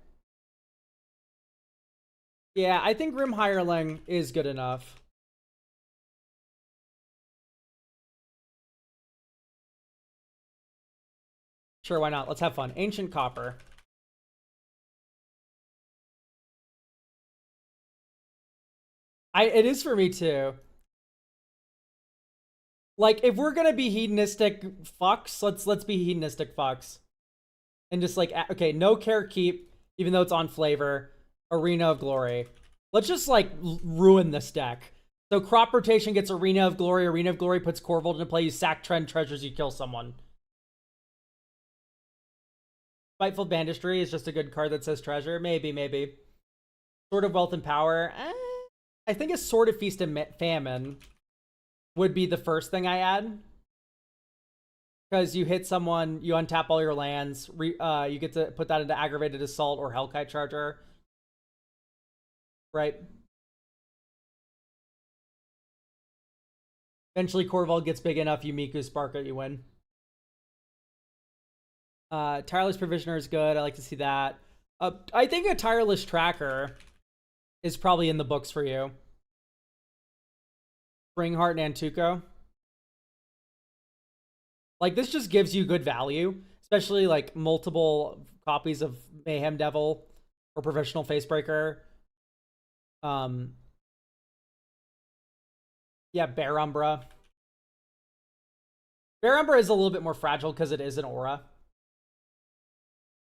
Yeah, I think Grim Hireling is good enough. Sure, why not? Let's have fun. Ancient Copper. It is for me too. Like, if we're gonna be hedonistic fucks, let's be hedonistic fucks. And just like, okay, no care keep, even though it's on flavor. Arena of Glory. Let's just like ruin this deck. So crop rotation gets Arena of Glory. Arena of Glory puts Korvold into play. You sack trend treasures, you kill someone. Spiteful Banditry is just a good card that says treasure. Maybe. Sword of Wealth and Power. I think a Sword of Feast and Famine would be the first thing I add. Because you hit someone, you untap all your lands. You get to put that into Aggravated Assault or Hellkite Charger. Right? Eventually Korvold gets big enough, you Miku Spark it, you win. Tireless Provisioner is good. I like to see that. I think a Tireless Tracker is probably in the books for you. Springheart and Antuco. Like, this just gives you good value, especially like multiple copies of Mayhem Devil or Professional Facebreaker. Yeah, Bear Umbra. Bear Umbra is a little bit more fragile because it is an aura.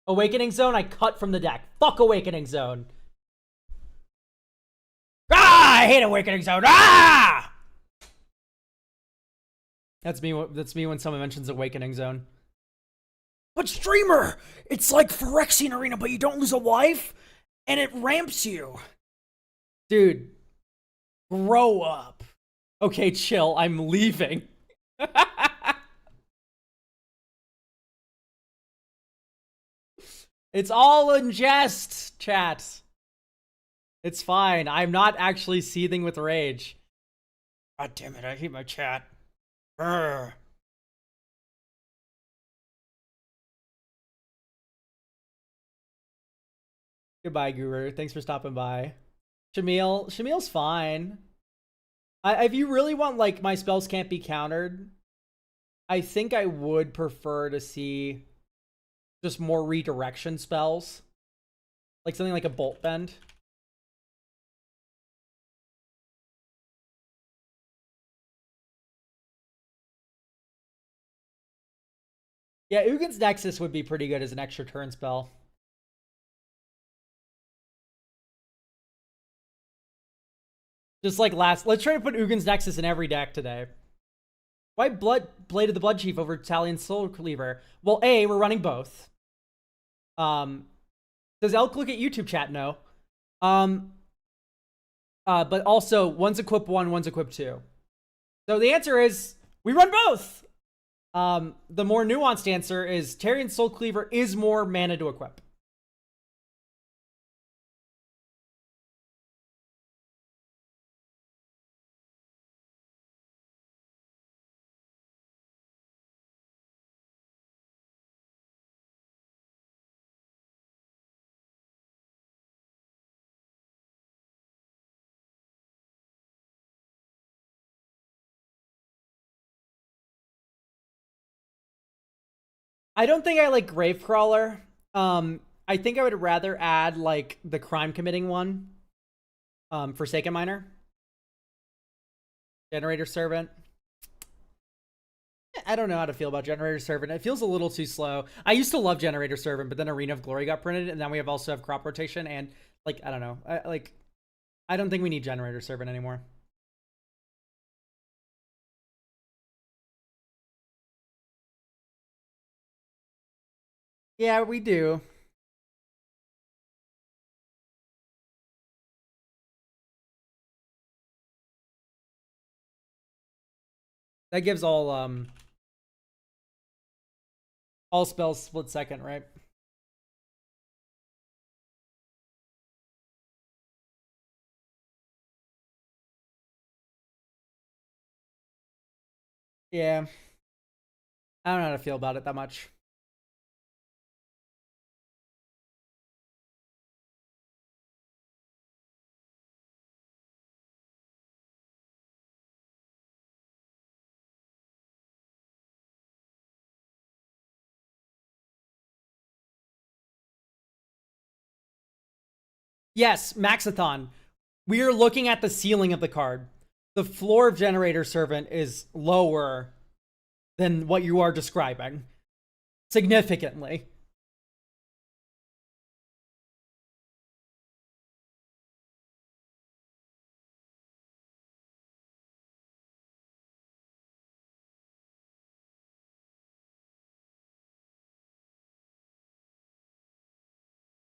Awakening Zone, I cut from the deck. Fuck Awakening Zone. Ah, I hate Awakening Zone. Ah! That's me when someone mentions Awakening Zone. But streamer, it's like Phyrexian Arena, but you don't lose a life, and it ramps you. Dude, grow up. Okay, chill. I'm leaving. It's all in jest, chat. It's fine. I'm not actually seething with rage. God damn it, I hate my chat. Urgh. Goodbye, Guru. Thanks for stopping by. Shamil's fine. If you really want, like, my spells can't be countered, I think I would prefer to see just more redirection spells. Like something like a Bolt Bend. Yeah, Ugin's Nexus would be pretty good as an extra turn spell. Just like let's try to put Ugin's Nexus in every deck today. Why Blade of the Blood Chief over Italian Soul Cleaver? Well, A, we're running both. Does Elk look at YouTube chat? No. But also, one's equip 1, one's equip 2. So the answer is, we run both! The more nuanced answer is, Tarian Soul Cleaver is more mana to equip. I don't think I like Gravecrawler. I think I would rather add like the crime committing one. Forsaken Miner. Generator Servant. I don't know how to feel about Generator Servant. It feels a little too slow. I used to love Generator Servant, but then Arena of Glory got printed, and then we also have crop rotation, and like I don't know. I don't think we need Generator Servant anymore. Yeah, we do. That gives all spells split second, right? Yeah. I don't know how to feel about it that much. Yes, Maxathon. We are looking at the ceiling of the card. The floor of Generator Servant is lower than what you are describing. Significantly.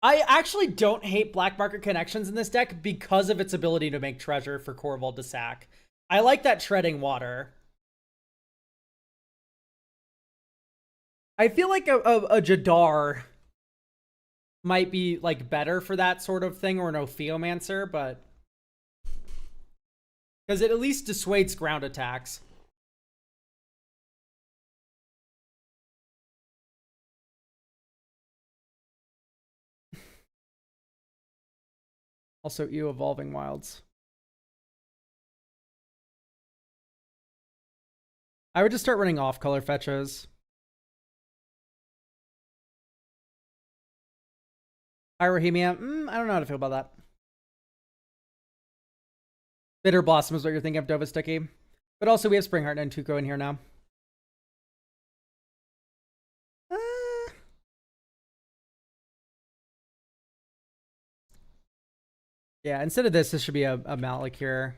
I actually don't hate Black Market Connections in this deck because of its ability to make treasure for Korvold to sack. I like that treading water. I feel like a Jadar might be like better for that sort of thing, or an Ophiomancer, but because it at least dissuades ground attacks. Also, Evolving Wilds. I would just start running off color fetches. Irahemia, I don't know how to feel about that. Bitter Blossom is what you're thinking of, Dova Sticky. But also, we have Springheart and Tuco in here now. Yeah, instead of this should be a Malik here.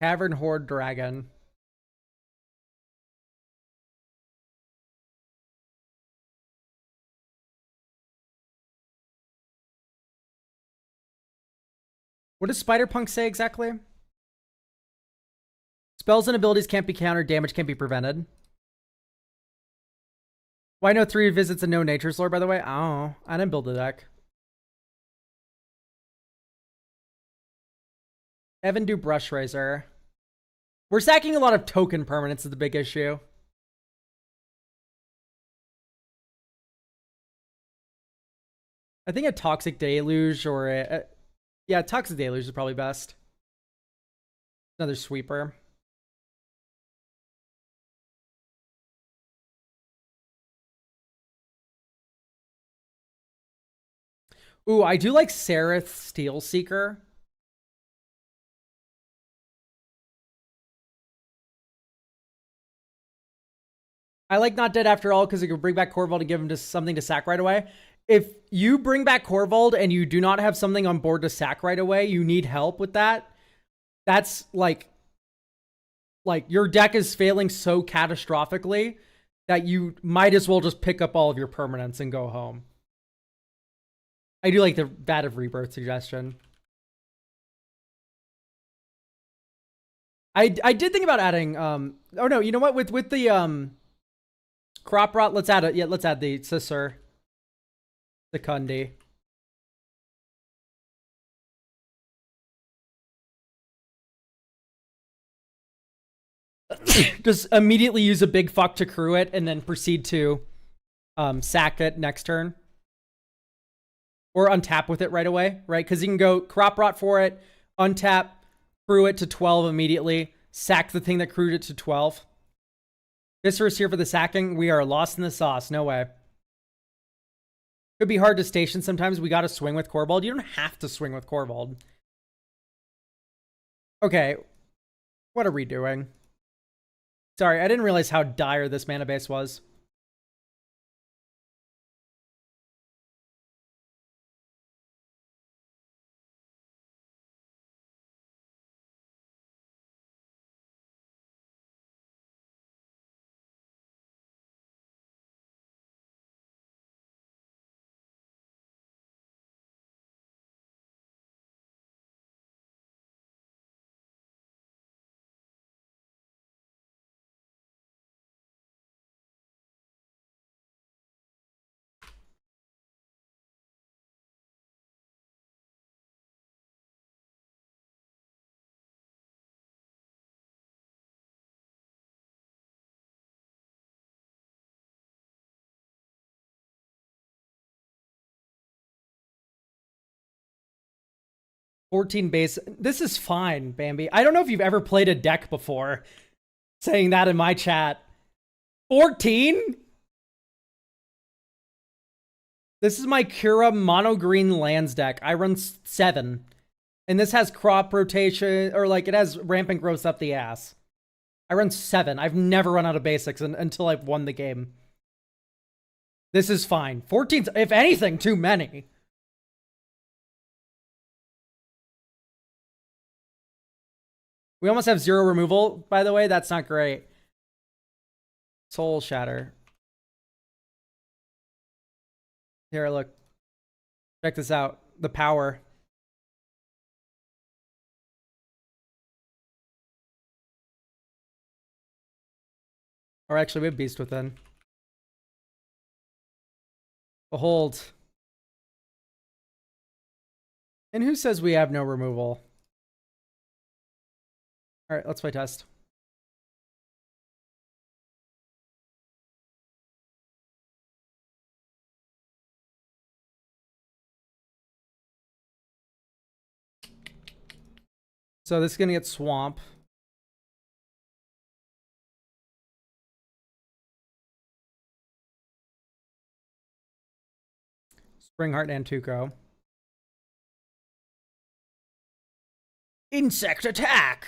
Cavern Horde Dragon. What does Spider-Punk say exactly? Spells and abilities can't be countered, damage can't be prevented. Why no 3 visits and no Nature's Lore, by the way? Oh, I didn't build the deck. Evan do Brush Razor. We're sacking a lot of token permanents is the big issue. I think a Toxic Deluge or yeah, Toxic Deluge is probably best. Another sweeper. Ooh, I do like Sereth Steel Seeker. I like Not Dead After All because it can bring back Korvold and give him just something to sack right away. If you bring back Korvold and you do not have something on board to sack right away, you need help with that. That's like your deck is failing so catastrophically that you might as well just pick up all of your permanents and go home. I do like the Vat of Rebirth suggestion. I did think about adding oh no, you know what, with the Crop Rot, let's add it. Yeah, let's add the Sisser. The Kundi. Just immediately use a big fuck to crew it and then proceed to sack it next turn. Or untap with it right away, right? Because you can go Crop Rot for it, untap, crew it to 12 immediately, Sack the thing that crewed it to 12. Viscerous here for the sacking. We are lost in the sauce. No way. Could be hard to station sometimes. We got to swing with Korvold. You don't have to swing with Korvold. Okay. What are we doing? Sorry, I didn't realize how dire this mana base was. $14 base. This is fine, Bambi. I don't know if you've ever played a deck before. Saying that in my chat. 14? This is my Cura mono green lands deck. I run 7. And this has crop rotation, or like it has rampant growth up the ass. I run 7. I've never run out of basics until I've won the game. This is fine. 14's, if anything, too many. We almost have 0 removal, by the way. That's not great. Soul Shatter. Here, look. Check this out. The power. Or actually, we have Beast Within. Behold. And who says we have no removal? All right, let's play test. So this is going to get Swamp. Springheart and Tuco. Insect attack!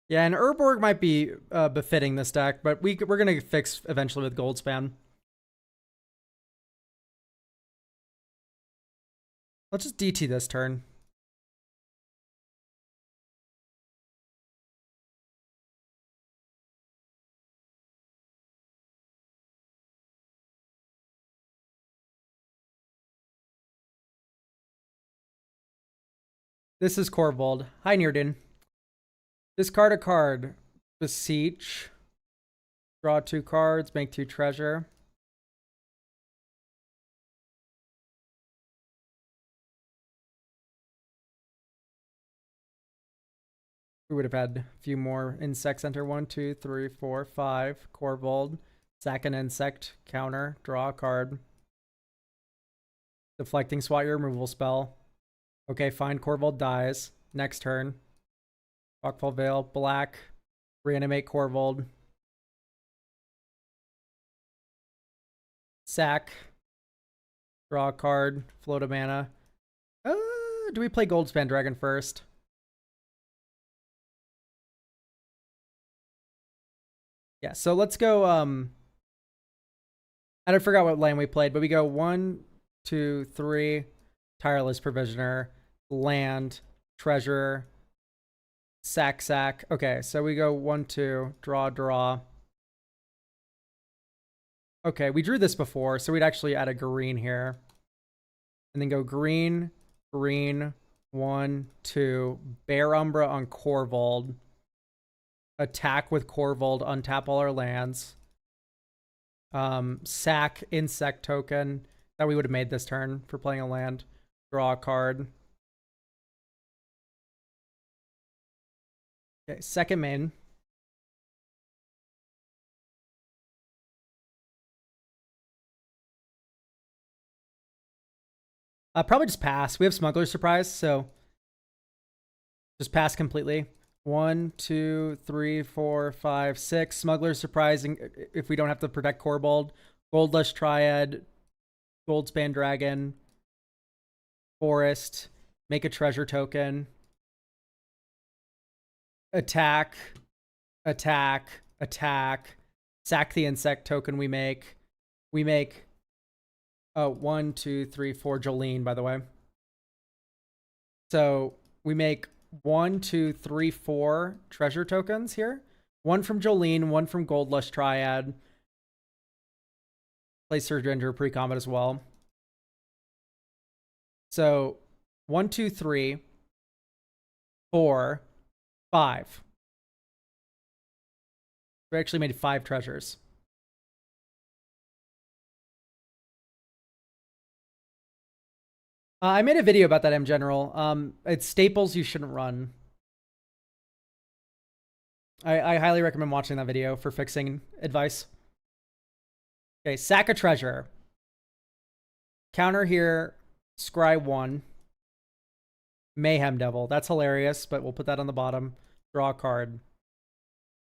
Yeah, and Urborg might be befitting this deck, but we're going to fix eventually with Goldspan. Let's just DT this turn. This is Korvold. Hi, Nearden. Discard a card. Beseech. Draw 2 cards. Make 2 treasure. We would have had a few more insects enter. 1, 2, 3, 4, 5. Korvold. Sack an insect. Counter. Draw a card. Deflecting swat your removal spell. Okay, fine. Korvold dies. Next turn. Rockfall Veil. Black. Reanimate Korvold. Sack. Draw a card. Float a mana. Do we play Goldspan Dragon first? Yeah, so let's go, I forgot what land we played, but we go 1, 2, 3, Tireless Provisioner, land, treasure, sack. Okay, so we go 1, 2, draw. Okay, we drew this before, so we'd actually add a green here. And then go green, 1, 2, Bear Umbra on Korvold. Attack with Korvold, untap all our lands. Sack insect token that we would have made this turn for playing a land. Draw a card. Okay, second main. Probably just pass. We have Smuggler Surprise, so just pass completely. 1, 2, 3, 4, 5, 6. Smuggler Surprise if we don't have to protect Korvold. Goldlush Triad. Goldspan Dragon. Forest. Make a treasure token. Attack. Attack. Attack. Sack the insect token we make. We make 1, 2, 3, 4 Jolene, by the way. So we make 1, 2, 3, 4 treasure tokens here. 1 from Jolene, 1 from Goldlush Triad. Play Surge Ranger pre-combat as well. So 1, 2, 3, 4, 5. We actually made 5 treasures. I made a video about that in general. It's staples you shouldn't run. I highly recommend watching that video for fixing advice. Okay, sack a treasure. Counter here, scry 1. Mayhem Devil. That's hilarious, but we'll put that on the bottom. Draw a card.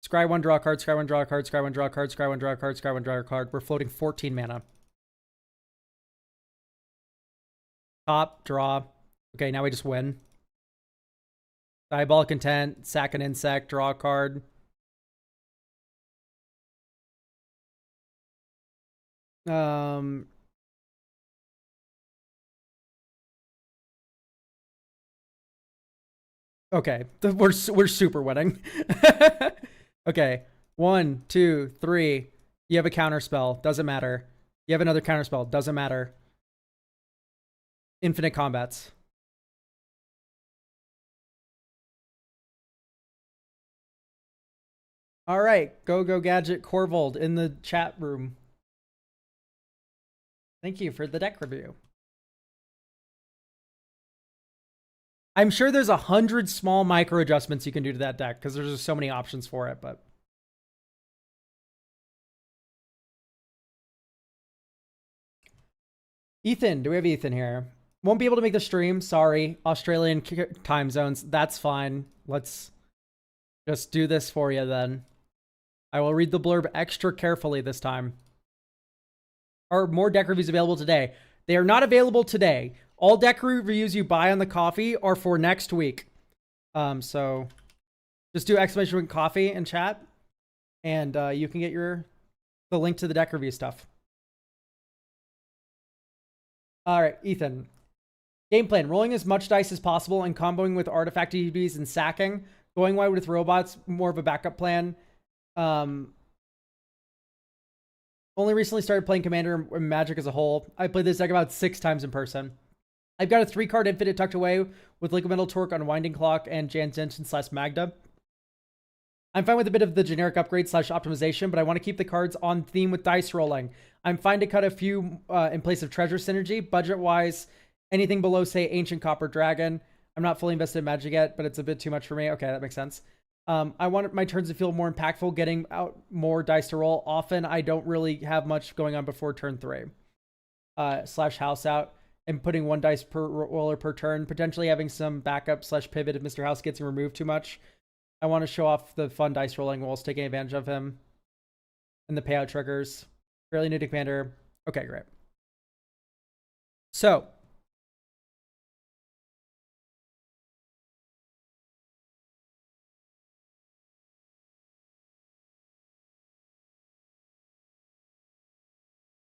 Scry 1, draw a card, scry 1, draw a card, scry 1, draw a card, scry 1, draw a card, scry 1, draw a card. We're floating 14 mana. Top, draw. Okay, now we just win. Diabolic Intent, sack an insect, draw a card. Okay, we're super winning. Okay, 1, 2, 3. You have a counter spell, doesn't matter. You have another counter spell, doesn't matter. Infinite combats. All right, go gadget Korvold in the chat room. Thank you for the deck review. I'm sure there's 100 small micro adjustments you can do to that deck because there's just so many options for it, but Ethan, do we have Ethan here? Won't be able to make the stream. Sorry. Australian time zones. That's fine. Let's just do this for you then. I will read the blurb extra carefully this time. Are more deck reviews available today? They are not available today. All deck reviews you buy on the coffee are for next week. So just do exclamation point coffee in chat and you can get the link to the deck review stuff. All right, Ethan. Game plan, rolling as much dice as possible and comboing with artifact EVs and sacking. Going wide with robots, more of a backup plan. Only recently started playing Commander and Magic as a whole. I played this deck about 6 times in person. I've got a 3-card Infinite tucked away with Liquid Metal Torque, Unwinding Clock, and Jan's Engine / Magda. I'm fine with a bit of the generic upgrade / optimization, but I want to keep the cards on theme with dice rolling. I'm fine to cut a few in place of Treasure Synergy. Budget-wise, anything below, say, Ancient Copper Dragon. I'm not fully invested in Magic yet, but it's a bit too much for me. Okay, that makes sense. I want my turns to feel more impactful, getting out more dice to roll. Often, I don't really have much going on before turn 3. / house out and putting 1 dice per roller per turn. Potentially having some backup / pivot if Mr. House gets removed too much. I want to show off the fun dice rolling whilst taking advantage of him. And the payout triggers. Fairly new to Commander. Okay, great. So.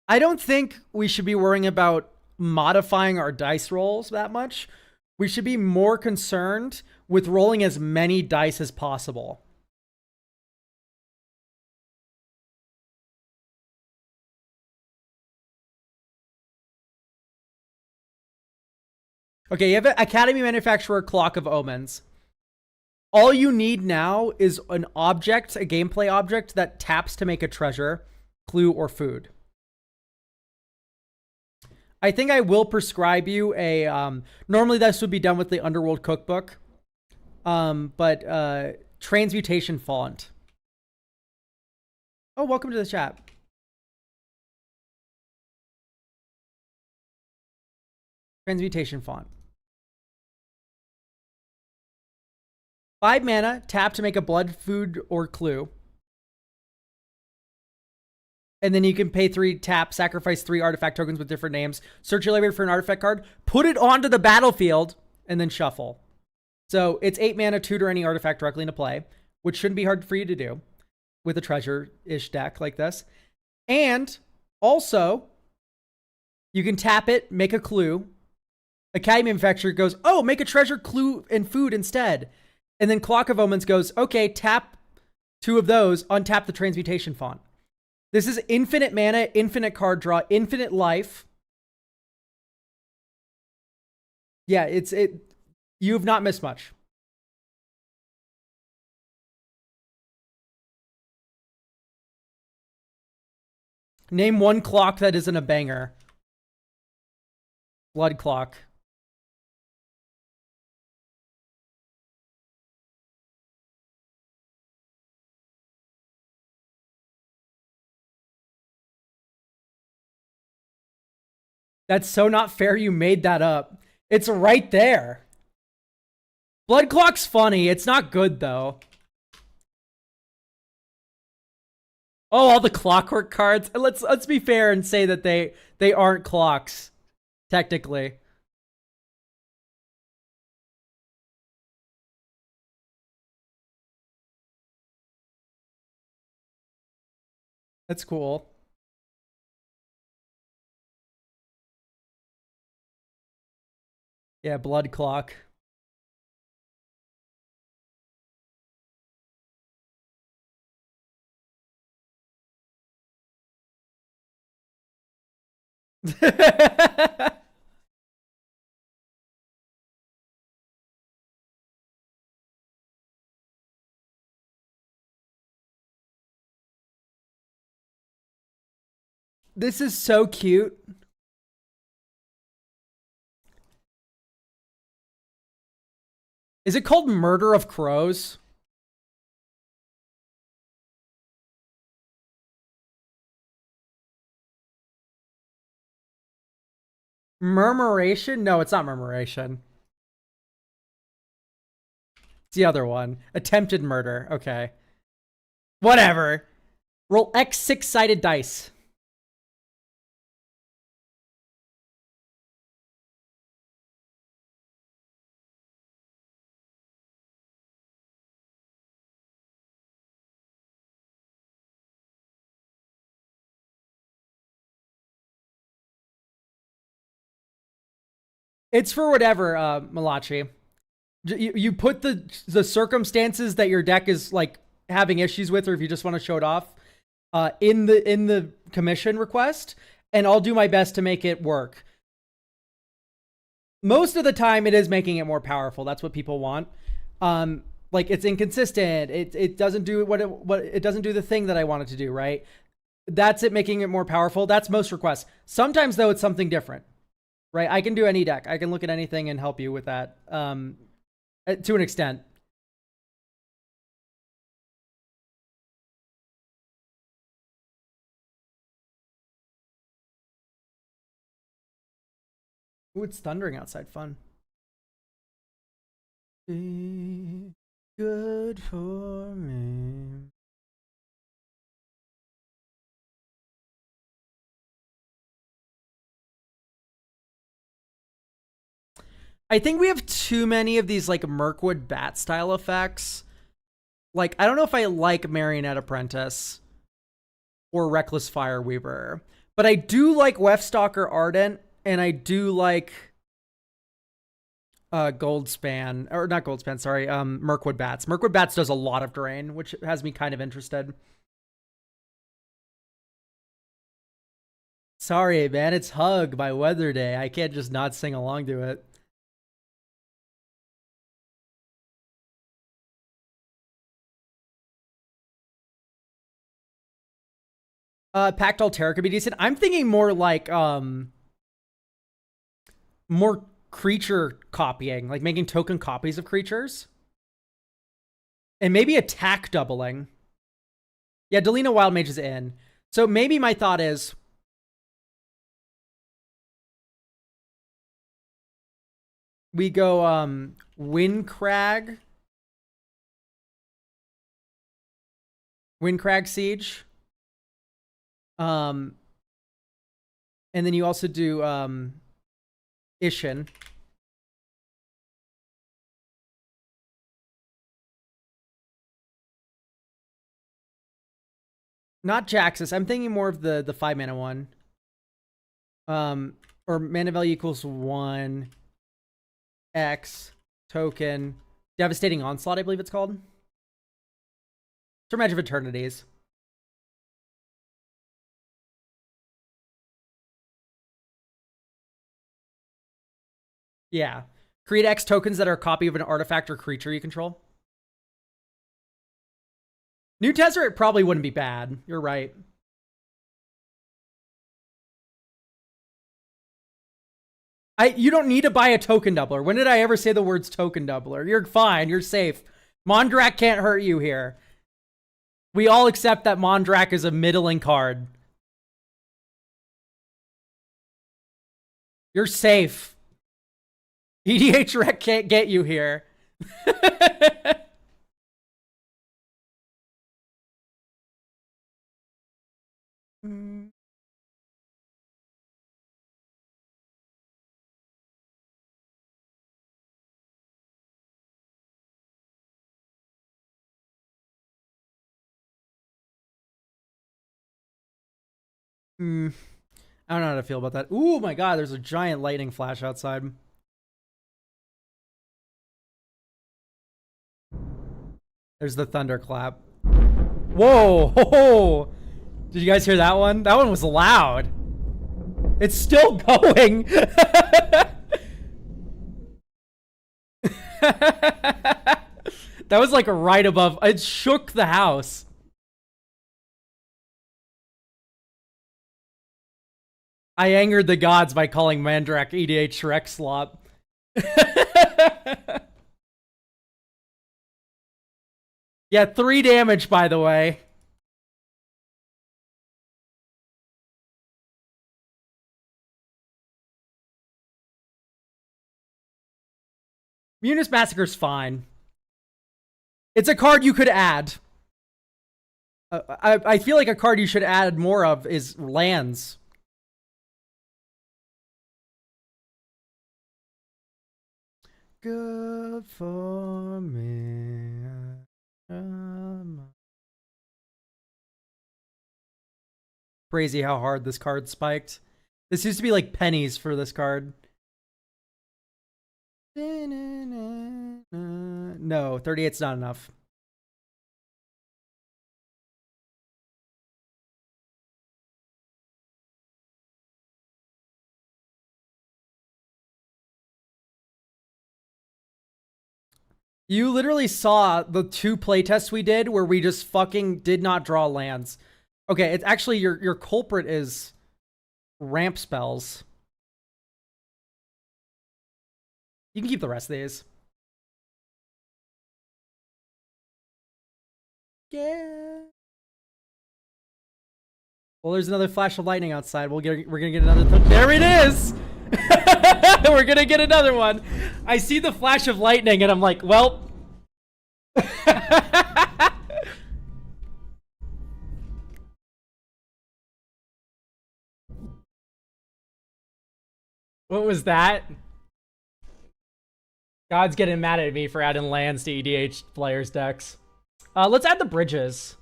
I don't think we should be worrying about modifying our dice rolls that much. We should be more concerned with rolling as many dice as possible. Okay, you have an Academy Manufacturer Clock of Omens. All you need now is an object, a gameplay object that taps to make a treasure, clue, or food. I think I will prescribe you a, normally this would be done with the Underworld Cookbook, but Transmutation Font. Oh, welcome to the chat. Transmutation font. 5 mana, tap to make a blood, food, or clue. And then you can pay 3, tap, sacrifice 3 artifact tokens with different names, search your library for an artifact card, put it onto the battlefield, and then shuffle. So it's 8 mana, tutor any artifact directly into play, which shouldn't be hard for you to do with a treasure-ish deck like this. And also, you can tap it, make a clue. Academy Manufacturer goes, oh, make a treasure, clue, and food instead. And then Clock of Omens goes, okay, tap 2 of those, untap the transmutation font. This is infinite mana, infinite card draw, infinite life. Yeah, you've not missed much. Name one clock that isn't a banger. Blood clock. That's so not fair you made that up. It's right there. Blood Clock's funny. It's not good, though. Oh, all the clockwork cards. Let's be fair and say that they aren't clocks, technically. That's cool. Yeah, Blood Clock. This is so cute. Is it called Murder of Crows? Murmuration? No, it's not Murmuration. It's the other one. Attempted murder. Okay. Whatever. Roll X 6-sided dice. It's for whatever, Malachi. You put the circumstances that your deck is like having issues with, or if you just want to show it off, in the commission request, and I'll do my best to make it work. Most of the time, it is making it more powerful. That's what people want. Like it's inconsistent. It doesn't do what it doesn't do the thing that I want it to do. Right. That's it, making it more powerful. That's most requests. Sometimes though, it's something different. Right, I can do any deck. I can look at anything and help you with that, to an extent. Ooh, it's thundering outside. Fun. Be good for me. I think we have too many of these like Mirkwood Bat style effects. Like, I don't know if I like Marionette Apprentice or Reckless Fireweaver, but I do like Weftstalker Ardent, and I do like Goldspan, or not Goldspan, sorry, Mirkwood Bats. Mirkwood Bats does a lot of drain, which has me kind of interested. Sorry, man, it's Hug by Weather Day. I can't just not sing along to it. Pact Altera could be decent. I'm thinking more like more creature copying, like making token copies of creatures. And maybe attack doubling. Yeah, Delina Wildmage is in. So maybe my thought is We go Windcrag Siege. And then you also do Ishin. Not Jaxus. I'm thinking more of the 5 mana one. Or mana value equals 1 X token. Devastating Onslaught, I believe it's called. Storm Edge of Eternities. Yeah. Create X tokens that are a copy of an artifact or creature you control. New Tezzeret probably wouldn't be bad. You're right. You don't need to buy a token doubler. When did I ever say the words token doubler? You're fine. You're safe. Mondrak can't hurt you here. We all accept that Mondrak is a middling card. You're safe. EDH Rec can't get you here. I don't know how to feel about that. Ooh, my God, there's a giant lightning flash outside. There's the thunderclap. Whoa! Ho-ho! Did you guys hear that one? That one was loud. It's still going. That was like right above. It shook the house. I angered the gods by calling Mandrak EDH Shrek slop. Yeah, 3 damage, by the way. Munis Massacre's fine. It's a card you could add. I feel like a card you should add more of is lands. Good for me. Crazy how hard this card spiked. This used to be like pennies for this card. No, 38's not enough. You literally saw the 2 playtests we did where we just fucking did not draw lands. Okay, it's actually your culprit is ramp spells. You can keep the rest of these. Yeah. Well, there's another flash of lightning outside. We're gonna get another. There it is. We're gonna get another one. I see the flash of lightning and I'm like, well. What was that? God's getting mad at me for adding lands to EDH players' decks. Let's add the bridges.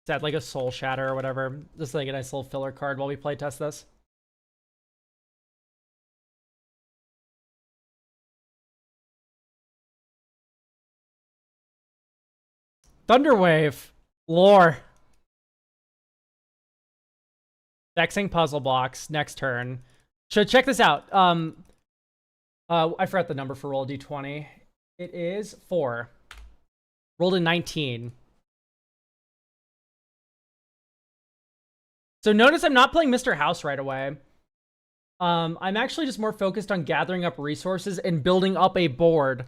Let's add like a Soul Shatter or whatever. Just like a nice little filler card while we playtest this. Thunderwave. Lore. Vexing puzzle blocks. Next turn. Should check this out. I forgot the number for roll d20. It is 4. Rolled a 19. So notice I'm not playing Mr. House right away. I'm actually just more focused on gathering up resources and building up a board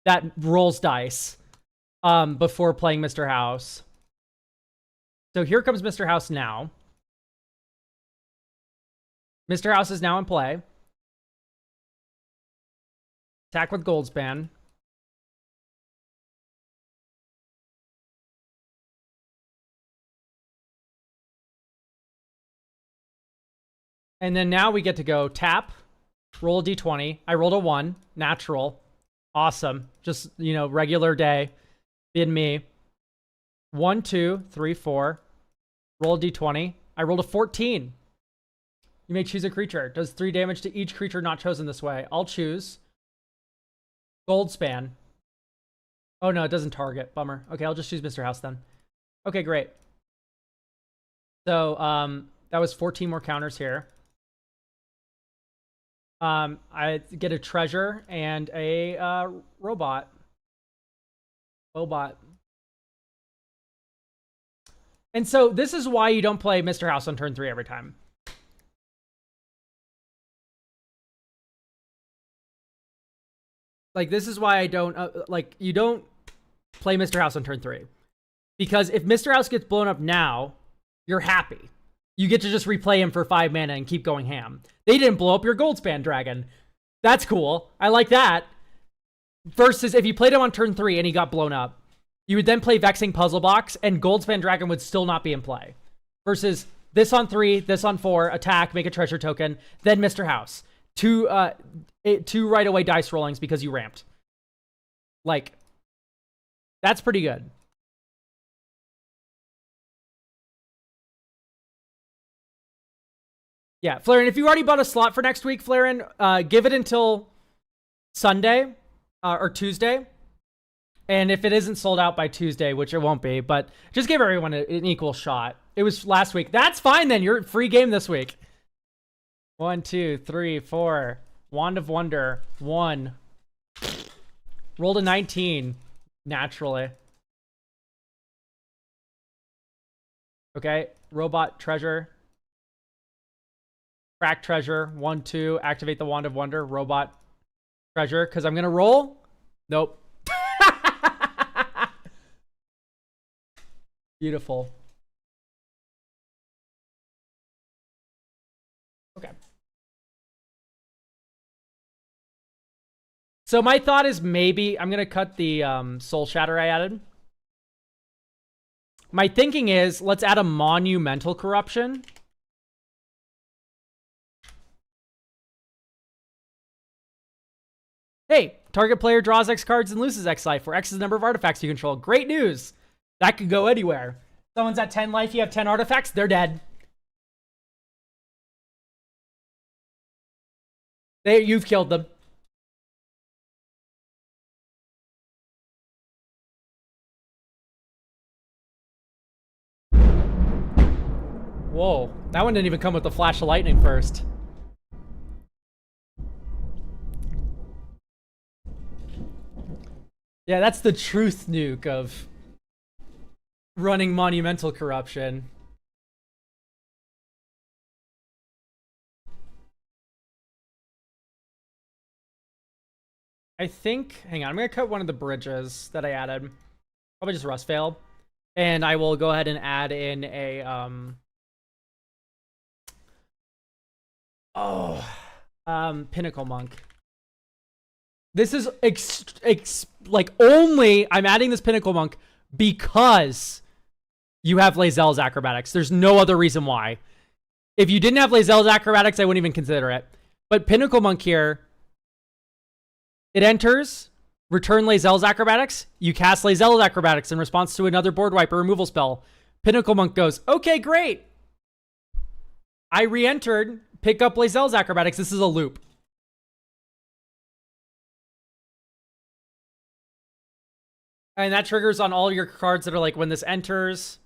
that rolls dice before playing Mr. House. So here comes Mr. House now. Mr. House is now in play. Attack with Goldspan. And then now we get to go tap, roll a d20. I rolled a 1, natural. Awesome. Just, you know, regular day. Being me. 1, 2, 3, 4. Roll a d20. I rolled a 14. You may choose a creature. Does 3 damage to each creature not chosen this way. I'll choose Goldspan. Oh no, it doesn't target. Bummer. Okay, I'll just choose Mr. House then. Okay, great. So, that was 14 more counters here. I get a treasure and a robot. Robot. And so this is why you don't play Mr. House on turn 3 every time. Like, this is why I don't, you don't play Mr. House on turn 3. Because if Mr. House gets blown up now, you're happy. You get to just replay him for 5 mana and keep going ham. They didn't blow up your Goldspan Dragon. That's cool. I like that. Versus if you played him on turn 3 and he got blown up, you would then play Vexing Puzzle Box and Goldspan Dragon would still not be in play. Versus this on 3, this on 4, attack, make a treasure token, then Mr. House. Two right away dice rollings because you ramped. Like, that's pretty good. Yeah, Flaren, if you already bought a slot for next week, Flaren, give it until Sunday or Tuesday. And if it isn't sold out by Tuesday, which it won't be, but just give everyone an equal shot. It was last week. That's fine then. You're free game this week. 1, 2, 3, 4. Wand of Wonder. 1. Rolled a 19. Naturally. Okay. Robot treasure. Crack treasure. 1, 2. Activate the Wand of Wonder. Robot treasure. Because I'm going to roll. Nope. Beautiful. Okay. So my thought is maybe I'm going to cut the Soul Shatter I added. My thinking is let's add a Monumental Corruption. Hey, target player draws X cards and loses X life, where X is the number of artifacts you control. Great news. That could go anywhere. Someone's at 10 life, you have 10 artifacts, they're dead. You've killed them. Whoa, that one didn't even come with the flash of lightning first. Yeah, that's the truth nuke of running Monumental Corruption. I think, hang on, I'm going to cut one of the bridges that I added. Probably just Rust Veil. And I will go ahead and add in a, Pinnacle Monk. This is like only I'm adding this Pinnacle Monk because you have Lae'zel's Acrobatics. There's no other reason why. If you didn't have Lae'zel's Acrobatics, I wouldn't even consider it. But Pinnacle Monk here, it enters, return Lae'zel's Acrobatics. You cast Lae'zel's Acrobatics in response to another board wipe or removal spell. Pinnacle Monk goes, okay, great. I re-entered, pick up Lae'zel's Acrobatics. This is a loop. And that triggers on all your cards that are like, when this enters,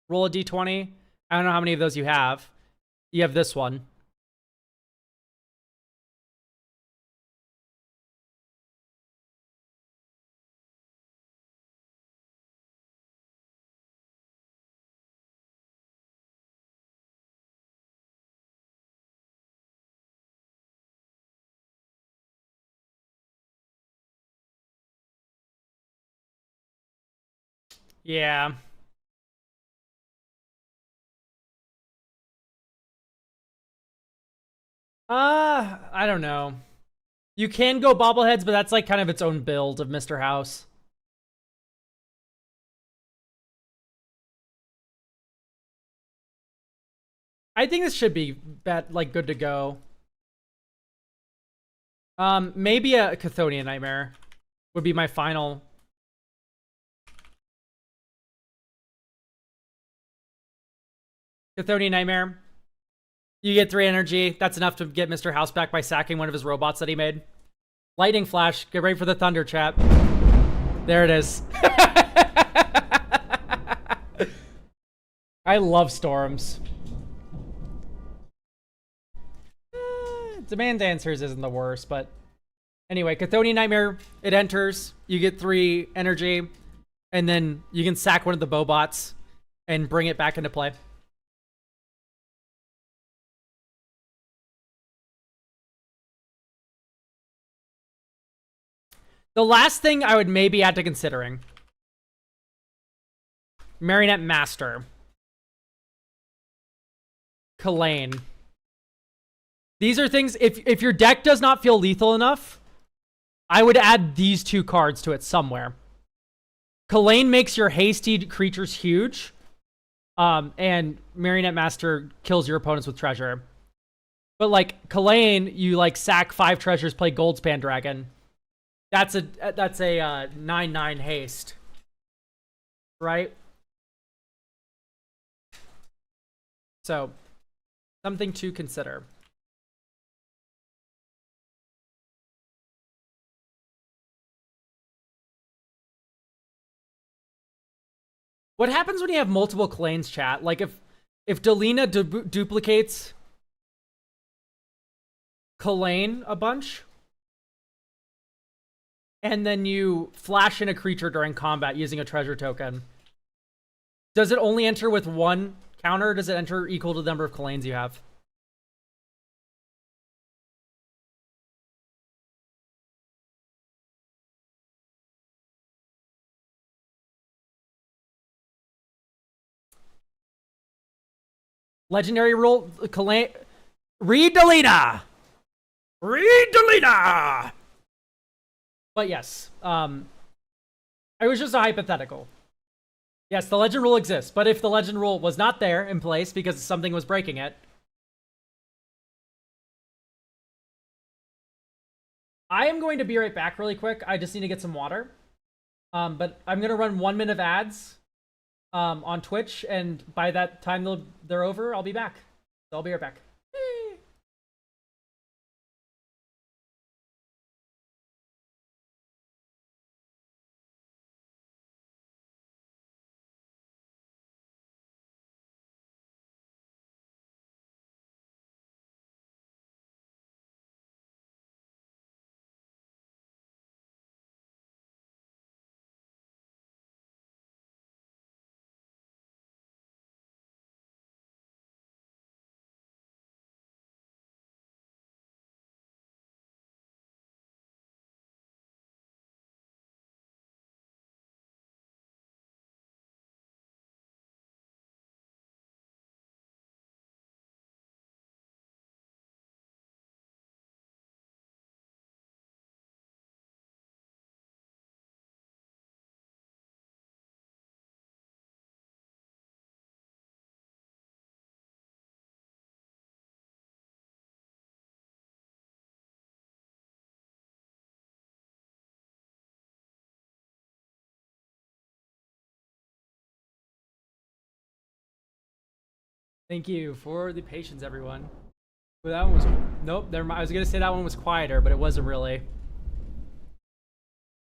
roll a d20. I don't know how many of those you have. You have this one. Yeah. I don't know. You can go bobbleheads, but that's like kind of its own build of Mr. House. I think this should be like good to go. Maybe a Chthonian Nightmare would be my final. Chthonian Nightmare. You get 3 energy. That's enough to get Mr. House back by sacking one of his robots that he made. Lightning Flash. Get ready for the thunder, chat. There it is. I love storms. Demand Answers isn't the worst, but anyway, Chthonian Nightmare, it enters, you get 3 energy, and then you can sack one of the Bobots and bring it back into play. The last thing I would maybe add to considering. Marionette Master. Kalane. These are things, if your deck does not feel lethal enough, I would add these 2 cards to it somewhere. Kalane makes your hasty creatures huge. And Marionette Master kills your opponents with treasure. But like Kalane, you like sack 5 treasures, play Goldspan Dragon. That's a 9/9 haste. Right? So, something to consider. What happens when you have multiple Kalanes, chat? Like if Delina duplicates Kalane a bunch, and then you flash in a creature during combat using a treasure token, does it only enter with 1 counter, or does it enter equal to the number of Kalanes you have? Legendary rule, Kalane. Read Delina! Read Delina! But yes, it was just a hypothetical. Yes, the legend rule exists, but if the legend rule was not there in place because something was breaking it, I am going to be right back really quick. I just need to get some water. But I'm going to run 1 minute of ads on Twitch, and by that time they're over, I'll be back. So I'll be right back. Thank you for the patience, everyone. Well, that one was... Nope, I was going to say that one was quieter, but it wasn't really.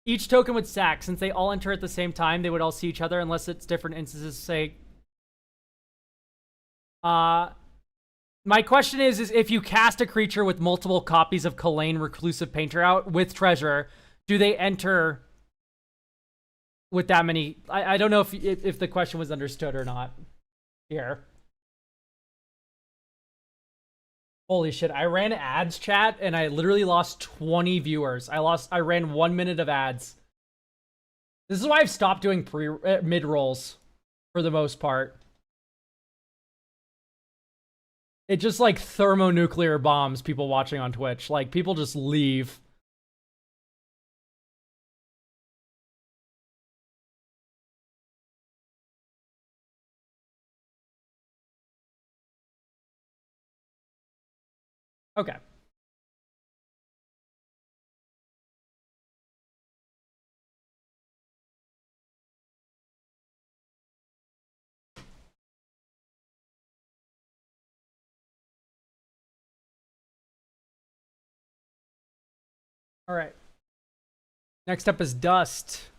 Each token would sack. Since they all enter at the same time, they would all see each other unless it's different instances, say... My question is if you cast a creature with multiple copies of Kalane Reclusive Painter out with treasure, do they enter with that many? I don't know if the question was understood or not here. Holy shit, I ran ads, chat, and I literally lost 20 viewers. I ran 1 minute of ads. This is why I've stopped doing mid rolls for the most part. It just like thermonuclear bombs people watching on Twitch. Like people just leave. Okay. All right. Next up is Dust.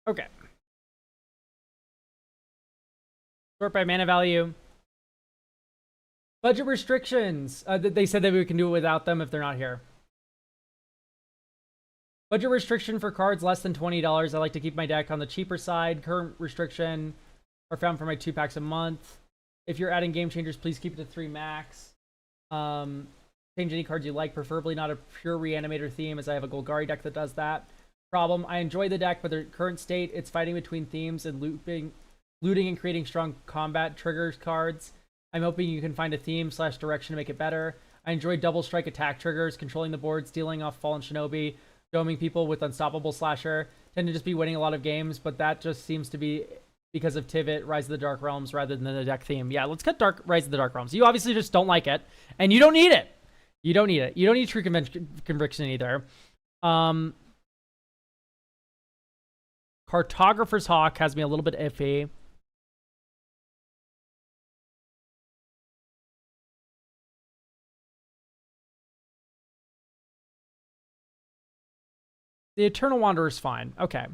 Okay. Sort by mana value. Budget restrictions. They said that we can do it without them if they're not here. Budget restriction for cards less than $20. I like to keep my deck on the cheaper side. Current restriction are found for my 2 packs a month. If you're adding game changers, please keep it to 3 max. Change any cards you like, preferably not a pure reanimator theme, as I have a Golgari deck that does that. Problem, I enjoy the deck, but the current state, it's fighting between themes and looting and creating strong combat triggers cards. I'm hoping you can find a theme / direction to make it better. I enjoy double strike attack triggers, controlling the board, stealing off Fallen Shinobi, doming people with Unstoppable Slasher. Tend to just be winning a lot of games, but that just seems to be because of Tivit, Rise of the Dark Realms, rather than the deck theme. Yeah, let's cut Rise of the Dark Realms. You obviously just don't like it, and you don't need it. You don't need it. You don't need True Conviction either. Cartographer's Hawk has me a little bit iffy. The Eternal Wanderer is fine. Okay.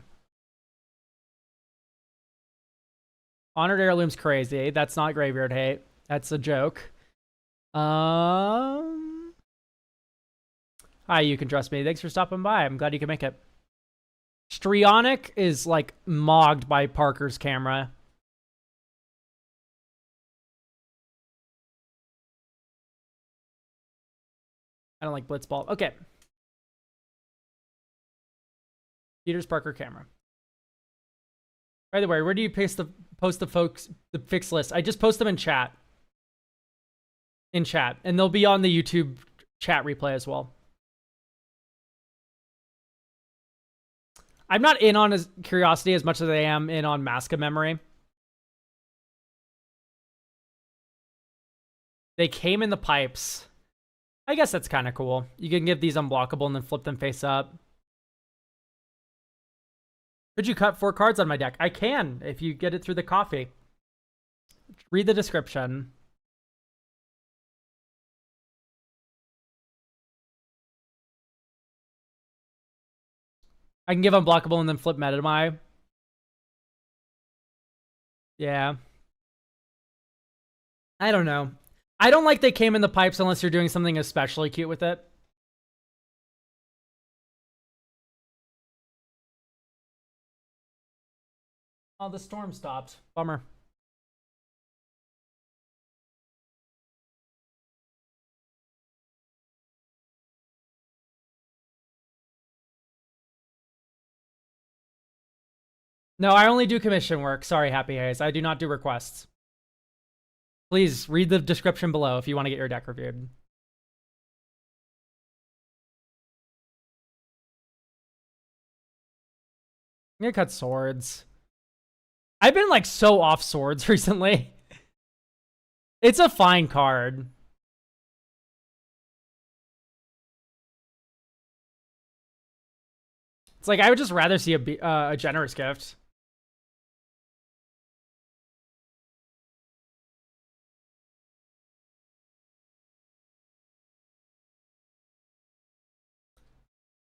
Honored Heirloom's crazy. That's not Graveyard Hate. That's a joke. Hi, you can trust me. Thanks for stopping by. I'm glad you can make it. Strionic is like mogged by Parker's camera. I don't like Blitzball. Okay. Peter's Parker camera. By the way, where do you post the fix list? I just post them in chat. In chat. And they'll be on the YouTube chat replay as well. I'm not in on Curiosity as much as I am in on Mask of Memory. They came in the pipes. I guess that's kind of cool. You can give these unblockable and then flip them face up. Could you cut 4 cards on my deck? I can, if you get it through the coffee. Read the description. I can give unblockable and then flip Metami. Yeah. I don't know. I don't like they came in the pipes unless you're doing something especially cute with it. Oh, the storm stopped. Bummer. No, I only do commission work. Sorry, Happy Haze. I do not do requests. Please read the description below if you want to get your deck reviewed. I'm gonna cut swords. I've been like so off swords recently. It's a fine card. It's like I would just rather see a generous gift.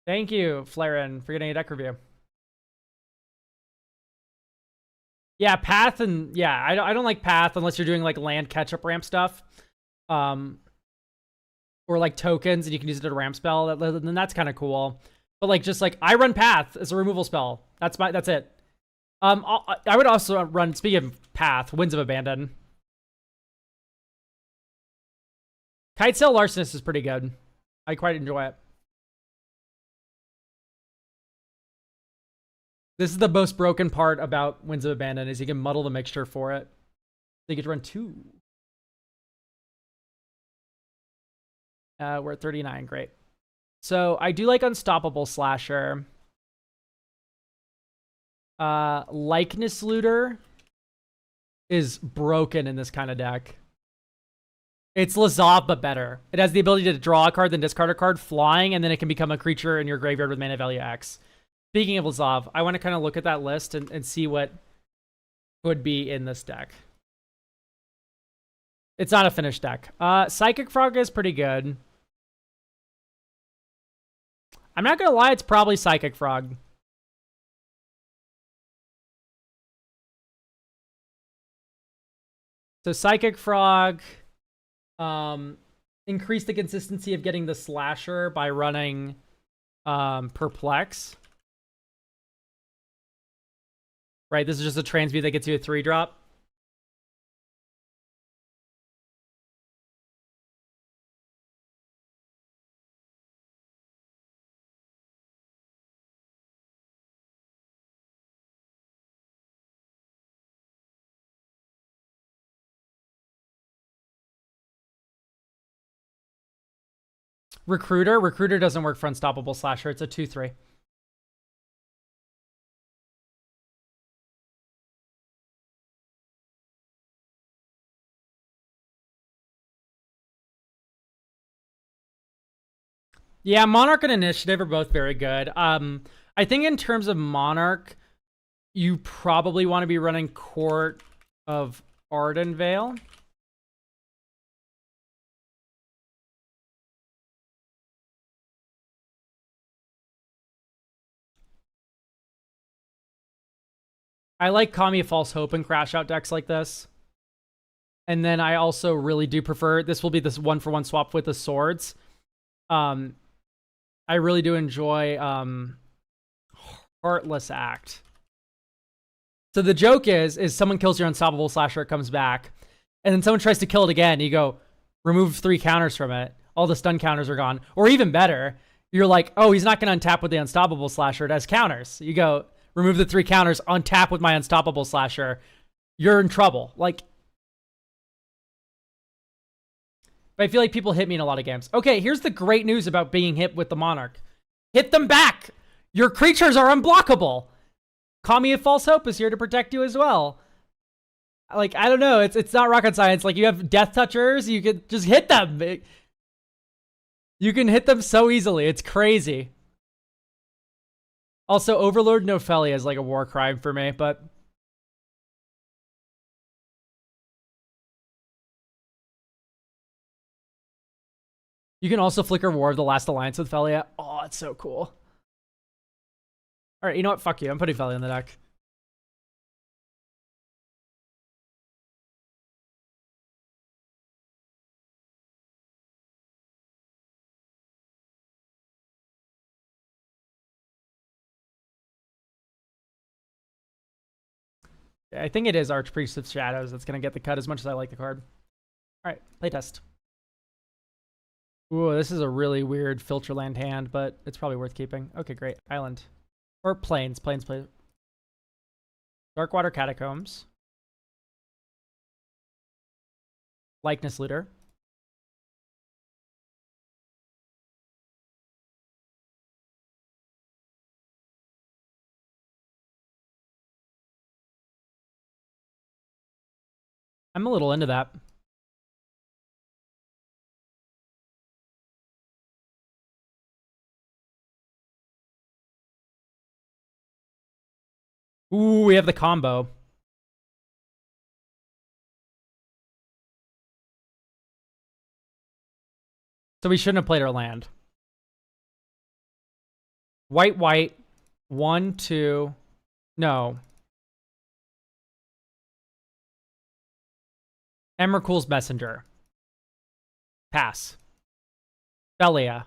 Thank you, Flaren, for getting a deck review. Yeah, Path and yeah, I don't like Path unless you're doing like land catch-up ramp stuff. Or like tokens and you can use it as a ramp spell. Then that's kind of cool. But like just like I run Path as a removal spell. That's it. I would also run, speaking of path, Winds of Abandon. Kitesail Larcenist is pretty good. I quite enjoy it. This is the most broken part about Winds of Abandon, is you can muddle the mixture for it. So you get to run 2. We're at 39, great. So I do like Unstoppable Slasher. Likeness Looter is broken in this kind of deck. It's Lazav, but better. It has the ability to draw a card, then discard a card, flying, and then it can become a creature in your graveyard with mana value X. Speaking of Lazav, I want to kind of look at that list and see what could be in this deck. It's not a finished deck. Psychic Frog is pretty good. I'm not going to lie, it's probably Psychic Frog. So Psychic Frog, increase the consistency of getting the Slasher by running Perplex. Right, this is just a transmute that gets you a 3-drop. Recruiter doesn't work for Unstoppable Slasher. It's a 2/3. Yeah, Monarch and Initiative are both very good. I think in terms of Monarch, you probably want to be running Court of Ardenvale. I like Kami of False Hope and Crash Out decks like this. And then I also really do prefer, this will be this 1-for-1 swap with the swords. I really do enjoy Heartless Act. So the joke is someone kills your Unstoppable Slasher, it comes back, and then someone tries to kill it again. You go, remove 3 counters from it. All the stun counters are gone. Or even better, you're like, oh, he's not going to untap with the Unstoppable Slasher. It has counters. You go, remove the 3 counters, untap with my Unstoppable Slasher. You're in trouble. Like, but I feel like people hit me in a lot of games. Okay, here's the great news about being hit with the Monarch. Hit them back! Your creatures are unblockable! Kami of False Hope is here to protect you as well. Like, I don't know, it's not rocket science. Like, you have Death Touchers, you can just hit them. You can hit them so easily, it's crazy. Also, Overlord Nophelia is like a war crime for me, but... You can also flicker War of the Last Alliance with Felia. Oh, it's so cool. Alright, you know what? Fuck you. I'm putting Felia in the deck. Yeah, I think it is Archpriest of Shadows that's going to get the cut as much as I like the card. Alright, playtest. Ooh, this is a really weird filter land hand, but it's probably worth keeping. Okay, great. Island. Or Plains. Plains. Darkwater Catacombs. Likeness Looter. I'm a little into that. Ooh, we have the combo. So we shouldn't have played our land. White, white. 1, 2. No. Emrakul's Messenger. Pass. Felia.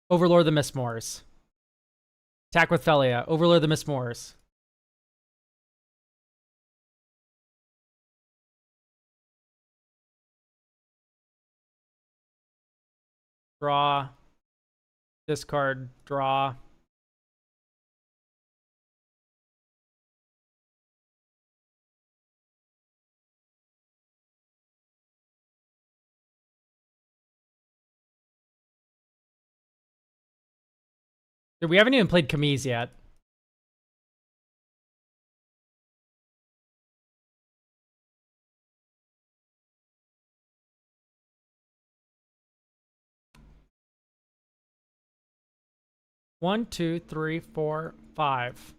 Overlord the Mistmoors. Attack with Felia. Overlord the Mistmoors. Draw. Discard. Draw. Dude, we haven't even played Kamiz yet. One, two, three, four, five.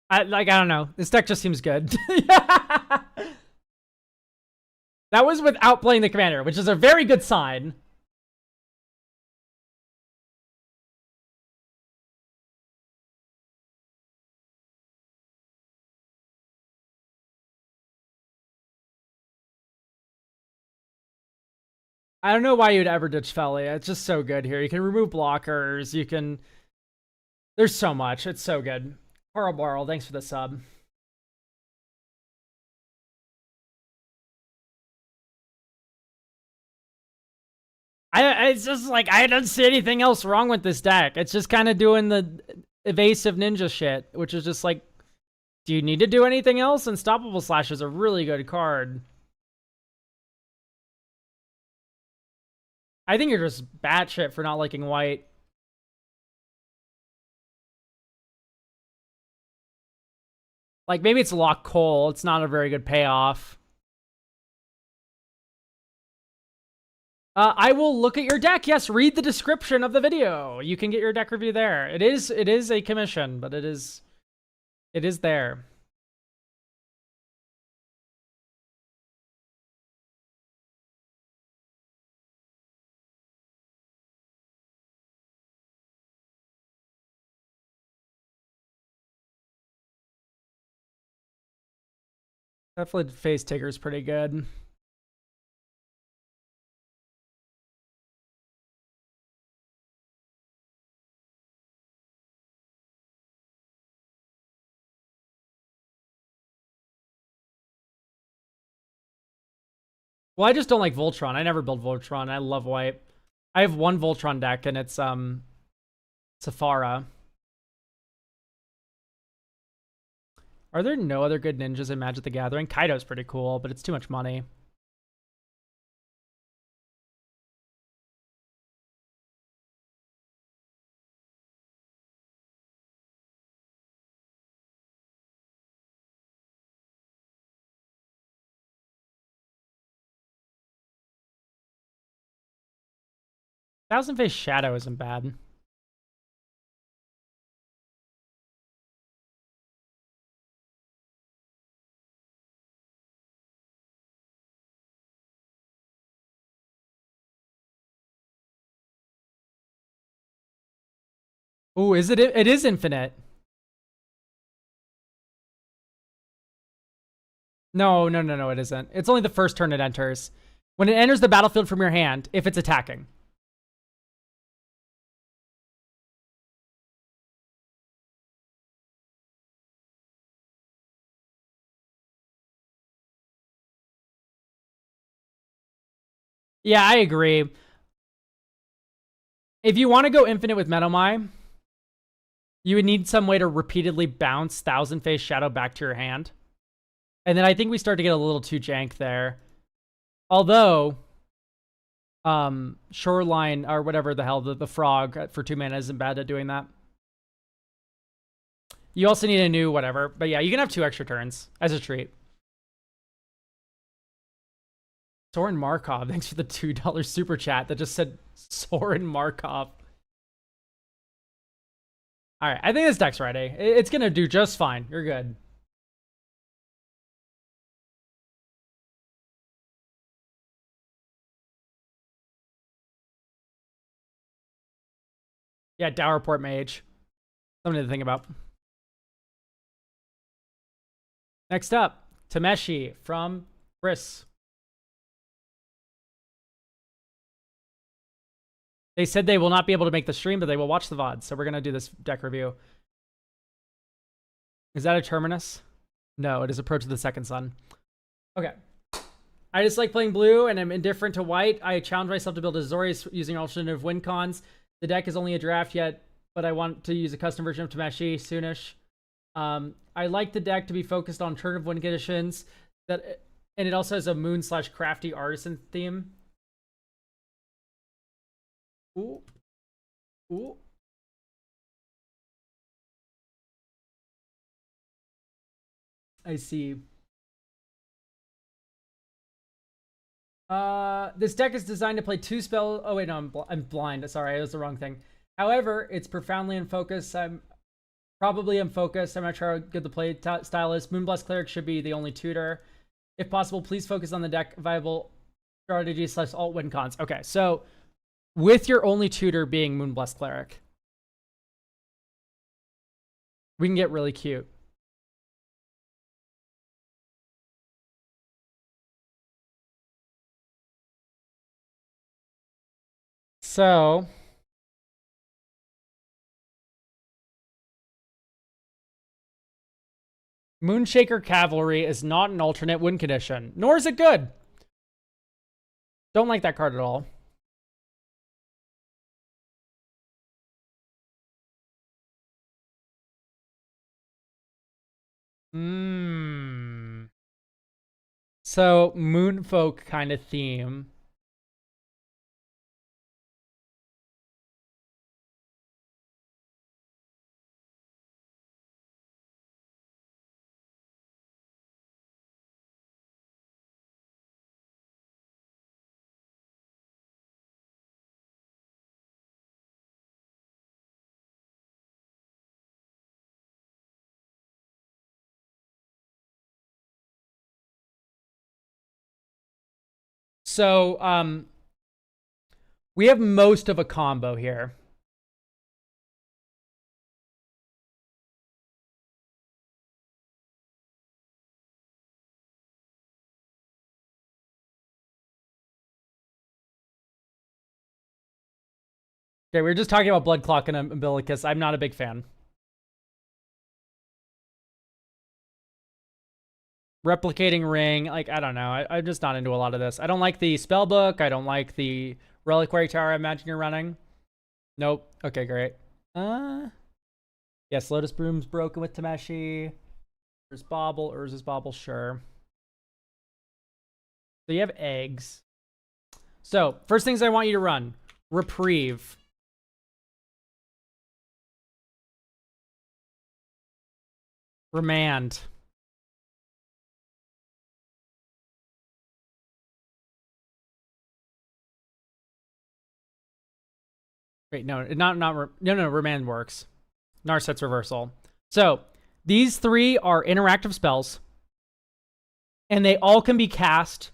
I don't know. This deck just seems good. That was without playing the commander, which is a very good sign. I don't know why you'd ever ditch Felia. It's just so good here. You can remove blockers. You can... There's so much. It's so good. Carl Barrel, thanks for the sub. It's just like, I don't see anything else wrong with this deck. It's just kind of doing the evasive ninja shit, which is just like, do you need to do anything else? Unstoppable Slash is a really good card. I think you're just batshit for not liking white. Like, maybe it's Lock Coal. It's not a very good payoff. I will look at your deck. Yes, read the description of the video. You can get your deck review there. It is a commission, but it is there. Definitely Phase Tigger's pretty good. Well, I just don't like Voltron. I never build Voltron. I love white. I have one Voltron deck, and it's Safara. Are there no other good ninjas in Magic the Gathering? Kaido's pretty cool, but it's too much money. Thousand Face Shadow isn't bad. Ooh, is it? It is infinite. No, it isn't. It's only the first turn it enters. When it enters the battlefield from your hand, if it's attacking. Yeah, I agree. If you want to go infinite with Menomai, you would need some way to repeatedly bounce Thousand Face Shadow back to your hand. And then I think we start to get a little too jank there. Although, Shoreline, or whatever the hell, the frog for 2 mana isn't bad at doing that. You also need a new whatever. But yeah, you can have 2 extra turns as a treat. Soren Markov, thanks for the $2 super chat that just said Soren Markov. All right, I think this deck's ready. It's going to do just fine. You're good. Yeah, Dowerport Mage. Something to think about. Next up, Tameshi from Chris. They said they will not be able to make the stream, but they will watch the VOD. So we're going to do this deck review. Is that a Terminus? No, it is Approach of the Second Sun. Okay. I just like playing blue, and I'm indifferent to white. I challenge myself to build a Azorius using alternative win cons. The deck is only a draft yet, but I want to use a custom version of Tameshi soonish. I like the deck to be focused on alternative win conditions, and it also has a moon/crafty artisan theme. Ooh. Ooh. I see. This deck is designed to play 2 spells. Oh wait, no, I'm blind. Sorry, it was the wrong thing. However, it's profoundly unfocused. I'm probably unfocused. I'm not sure how good the play style is. Moonblast Cleric should be the only tutor. If possible, please focus on the deck viable strategy/alt win cons. Okay, so with your only tutor being Moonblast Cleric, we can get really cute. So Moonshaker Cavalry is not an alternate win condition, nor is it good. Don't like that card at all. So Moonfolk kind of theme. So, we have most of a combo here. Okay, we were just talking about Blood Clock and Umbilicus. I'm not a big fan. Replicating Ring, like, I don't know. I'm just not into a lot of this. I don't like the spellbook. I don't like the Reliquary Tower I imagine you're running. Nope. Okay, great. Yes, Lotus Broom's broken with Tameshi. There's Bauble, Urza's Bauble, sure. So you have eggs. So, first things I want you to run. Reprieve. Remand. Wait, no, no, remand works. Narset's Reversal. So, these 3 are interactive spells, and they all can be cast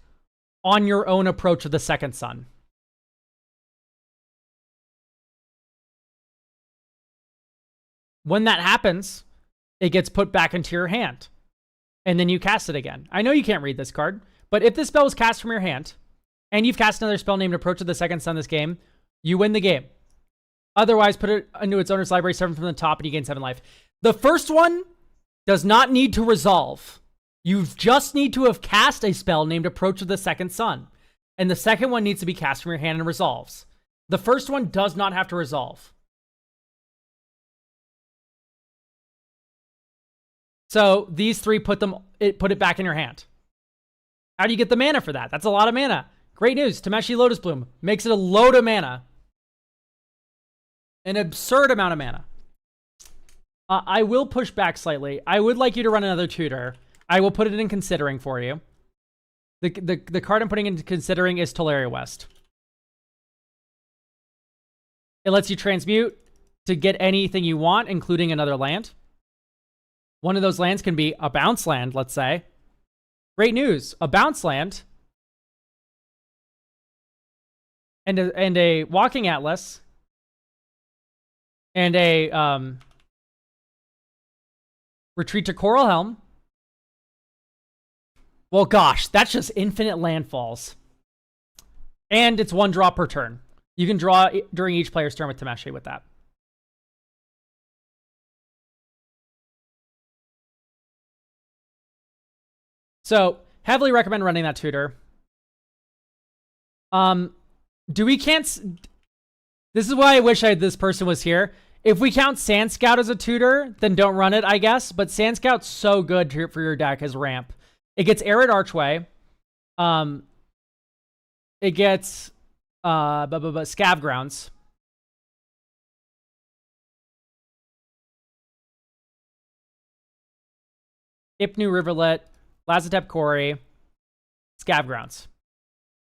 on your own Approach of the Second Sun. When that happens, it gets put back into your hand, and then you cast it again. I know you can't read this card, but if this spell was cast from your hand, and you've cast another spell named Approach of the Second Sun this game, you win the game. Otherwise, put it into its owner's library, 7 from the top, and you gain 7 life. The first one does not need to resolve. You just need to have cast a spell named Approach of the Second Sun. And the second one needs to be cast from your hand and resolves. The first one does not have to resolve. So these 3 put it back in your hand. How do you get the mana for that? That's a lot of mana. Great news. Tameshi Lotus Bloom makes it a load of mana. An absurd amount of mana. I will push back slightly. I would like you to run another tutor. I will put it in considering for you. The card I'm putting into considering is Tolaria West. It lets you transmute to get anything you want, including another land. One of those lands can be a bounce land, let's say. Great news. A bounce land and a Walking Atlas and a Retreat to Coral Helm Well, gosh, that's just infinite landfalls. And it's 1 draw per turn. You can draw during each player's turn with Tameshi with that. So, heavily recommend running that tutor. Do we can't... This is why I wish this person was here. If we count Sand Scout as a tutor, then don't run it, I guess. But Sand Scout's so good for your deck as ramp. It gets Arid Archway. It gets Scav Grounds. Ipnu Riverlet, Lazatep Quarry, Scav Grounds,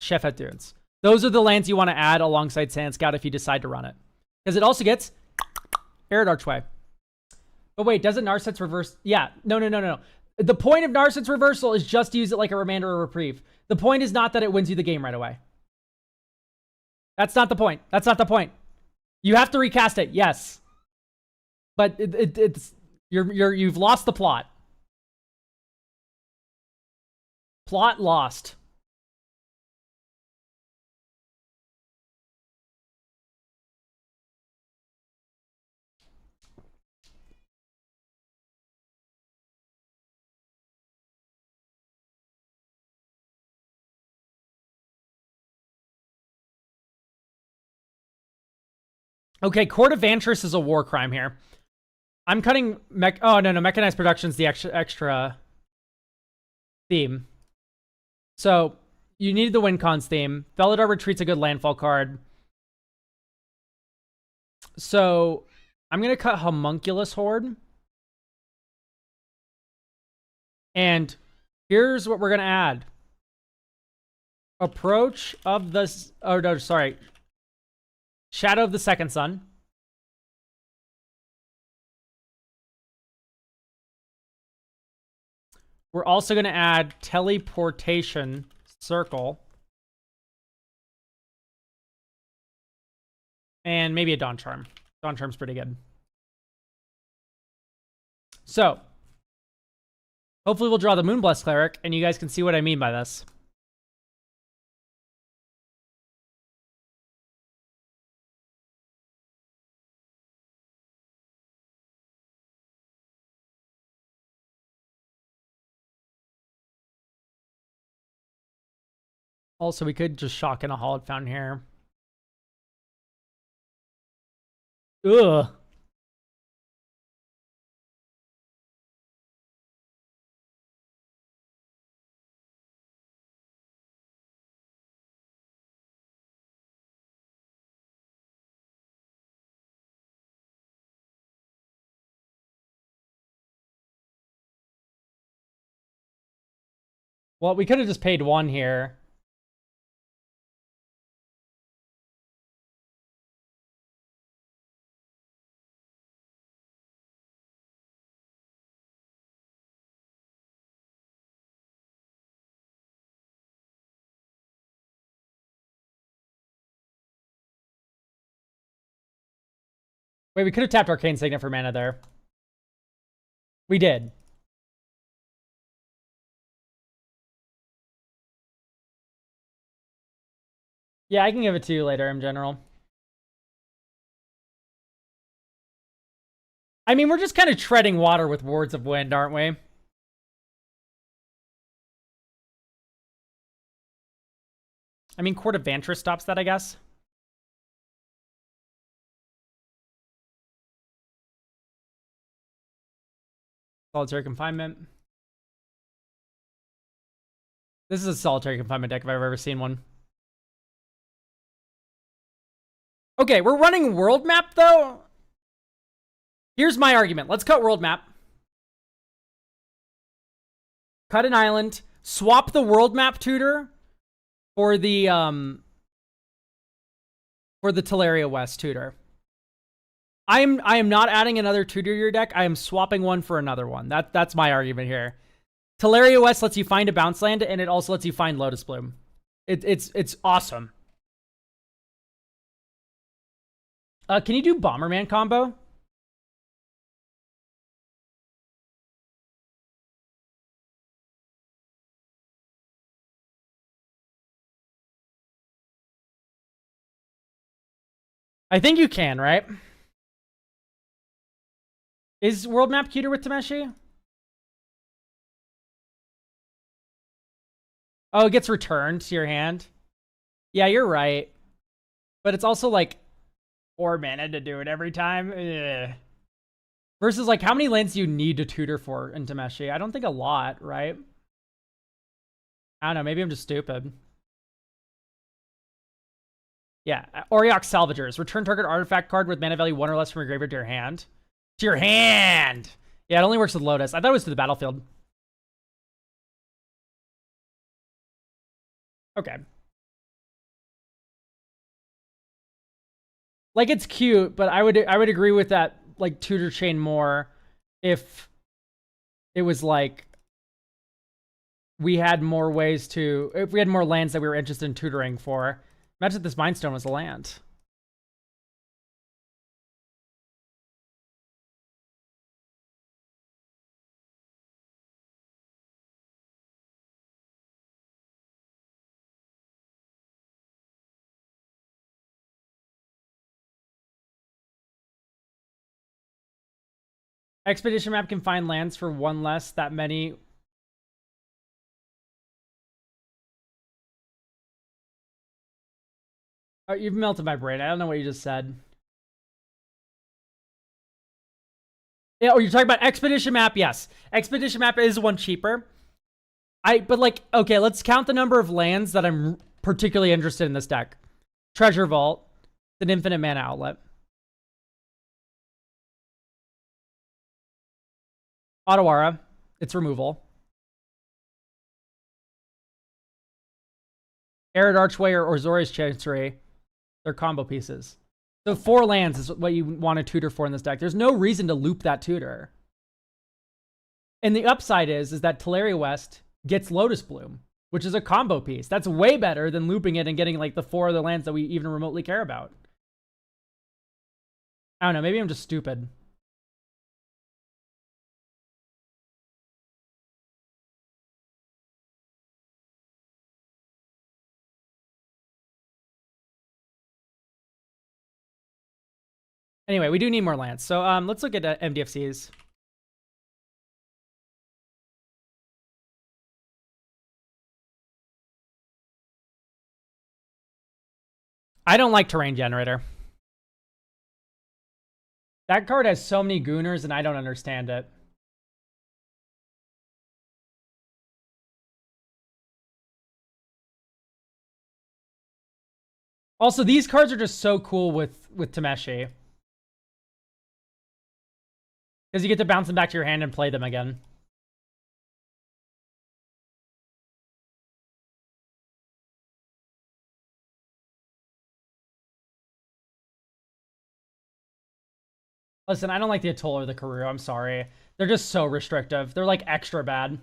Shefet Dunes. Those are the lands you want to add alongside Sand Scout if you decide to run it. Because it also gets Arid Archway. But wait, doesn't Narset's reverse? Yeah, no. The point of Narset's reversal is just to use it like a Remander or Reprieve. The point is not that it wins you the game right away. That's not the point. That's not the point. You have to recast it, yes. But you've lost the plot. Plot lost. Okay, Court of Vantress is a war crime here. I'm cutting oh, no, Mechanized Production's the extra theme. So, you need the WinCons theme. Felidar Retreat's a good landfall card. So, I'm going to cut Homunculus Horde. And here's what we're going to add. Approach of the... Oh, no, sorry. Shadow of the Second Sun. We're also going to add Teleportation Circle. And maybe a Dawn Charm. Dawn Charm's pretty good. So, hopefully we'll draw the Moonblessed Cleric, and you guys can see what I mean by this. Also, we could just shock in a Hallowed Fountain here. Ugh. Well, we could have just paid 1 here. Wait, we could have tapped Arcane Signet for mana there. We did. Yeah, I can give it to you later in general. I mean, we're just kind of treading water with Wards of Wind, aren't we? I mean, Court of Vantress stops that, I guess. Solitary Confinement. This is a Solitary Confinement deck if I've ever seen one. Okay, we're running World Map, though. Here's my argument. Let's cut World Map. Cut an island. Swap the World Map tutor for the Teleria West tutor. I am not adding another tutor to your deck. I am swapping one for another one. That's my argument here. Teleria West lets you find a bounce land, and it also lets you find Lotus Bloom. It's awesome. Can you do Bomberman combo? I think you can, right? Is world map cuter with Tameshi? Oh, it gets returned to your hand. Yeah, you're right. But it's also like 4 mana to do it every time. Ugh. Versus like how many lands do you need to tutor for in Tameshi? I don't think a lot, right? I don't know, maybe I'm just stupid. Yeah, Oriok Salvagers. Return target artifact card with mana value 1 or less from your graveyard to your hand. To your hand! Yeah, it only works with Lotus. I thought it was to the battlefield. Okay. Like, it's cute, but I would agree with that, like, tutor chain more if it was like we had more ways to, if we had more lands that we were interested in tutoring for. Imagine if this Mindstone was a land. Expedition map can find lands for 1 less that many. Oh, you've melted my brain. I don't know what you just said. Yeah, oh, you're talking about Expedition map? Yes. Expedition map is 1 cheaper. But like, okay, let's count the number of lands that I'm particularly interested in this deck. Treasure Vault, an infinite mana outlet. Otawara, its removal. Arid Archway or Zori's Chancery, they're combo pieces. So 4 lands is what you want to tutor for in this deck. There's no reason to loop that tutor. And the upside is that Teleria West gets Lotus Bloom, which is a combo piece. That's way better than looping it and getting like the 4 other lands that we even remotely care about. I don't know, maybe I'm just stupid. Anyway, we do need more lands. So let's look at MDFCs. I don't like Terrain Generator. That card has so many Gooners, and I don't understand it. Also, these cards are just so cool with Tameshi. Because you get to bounce them back to your hand and play them again. Listen, I don't like the Atoll or the Karoo. I'm sorry. They're just so restrictive. They're like extra bad.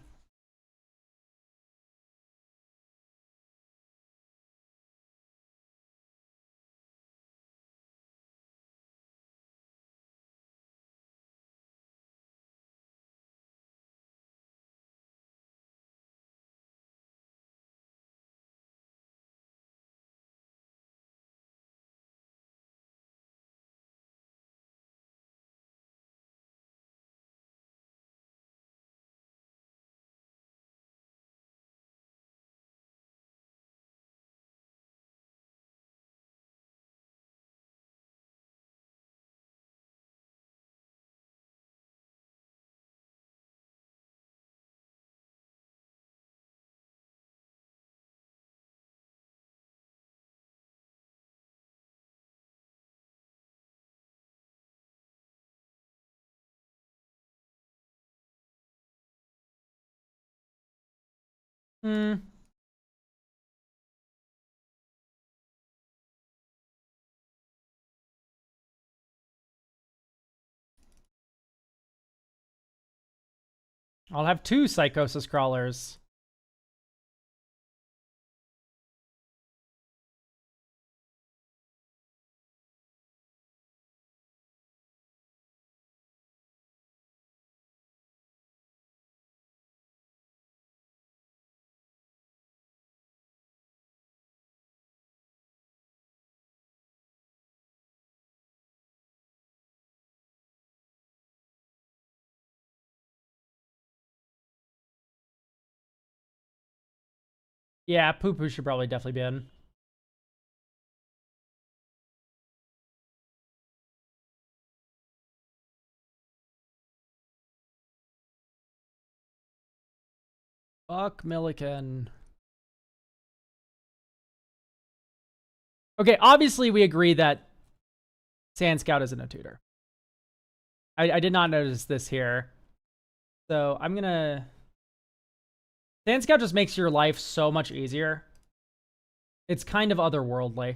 Hmm. I'll have 2 Psychosis Crawlers. Yeah, Poo Poo should probably definitely be in. Fuck Milliken. Okay, obviously we agree that Sand Scout isn't a tutor. I did not notice this here. So I'm gonna... Sand Scout just makes your life so much easier. It's kind of otherworldly.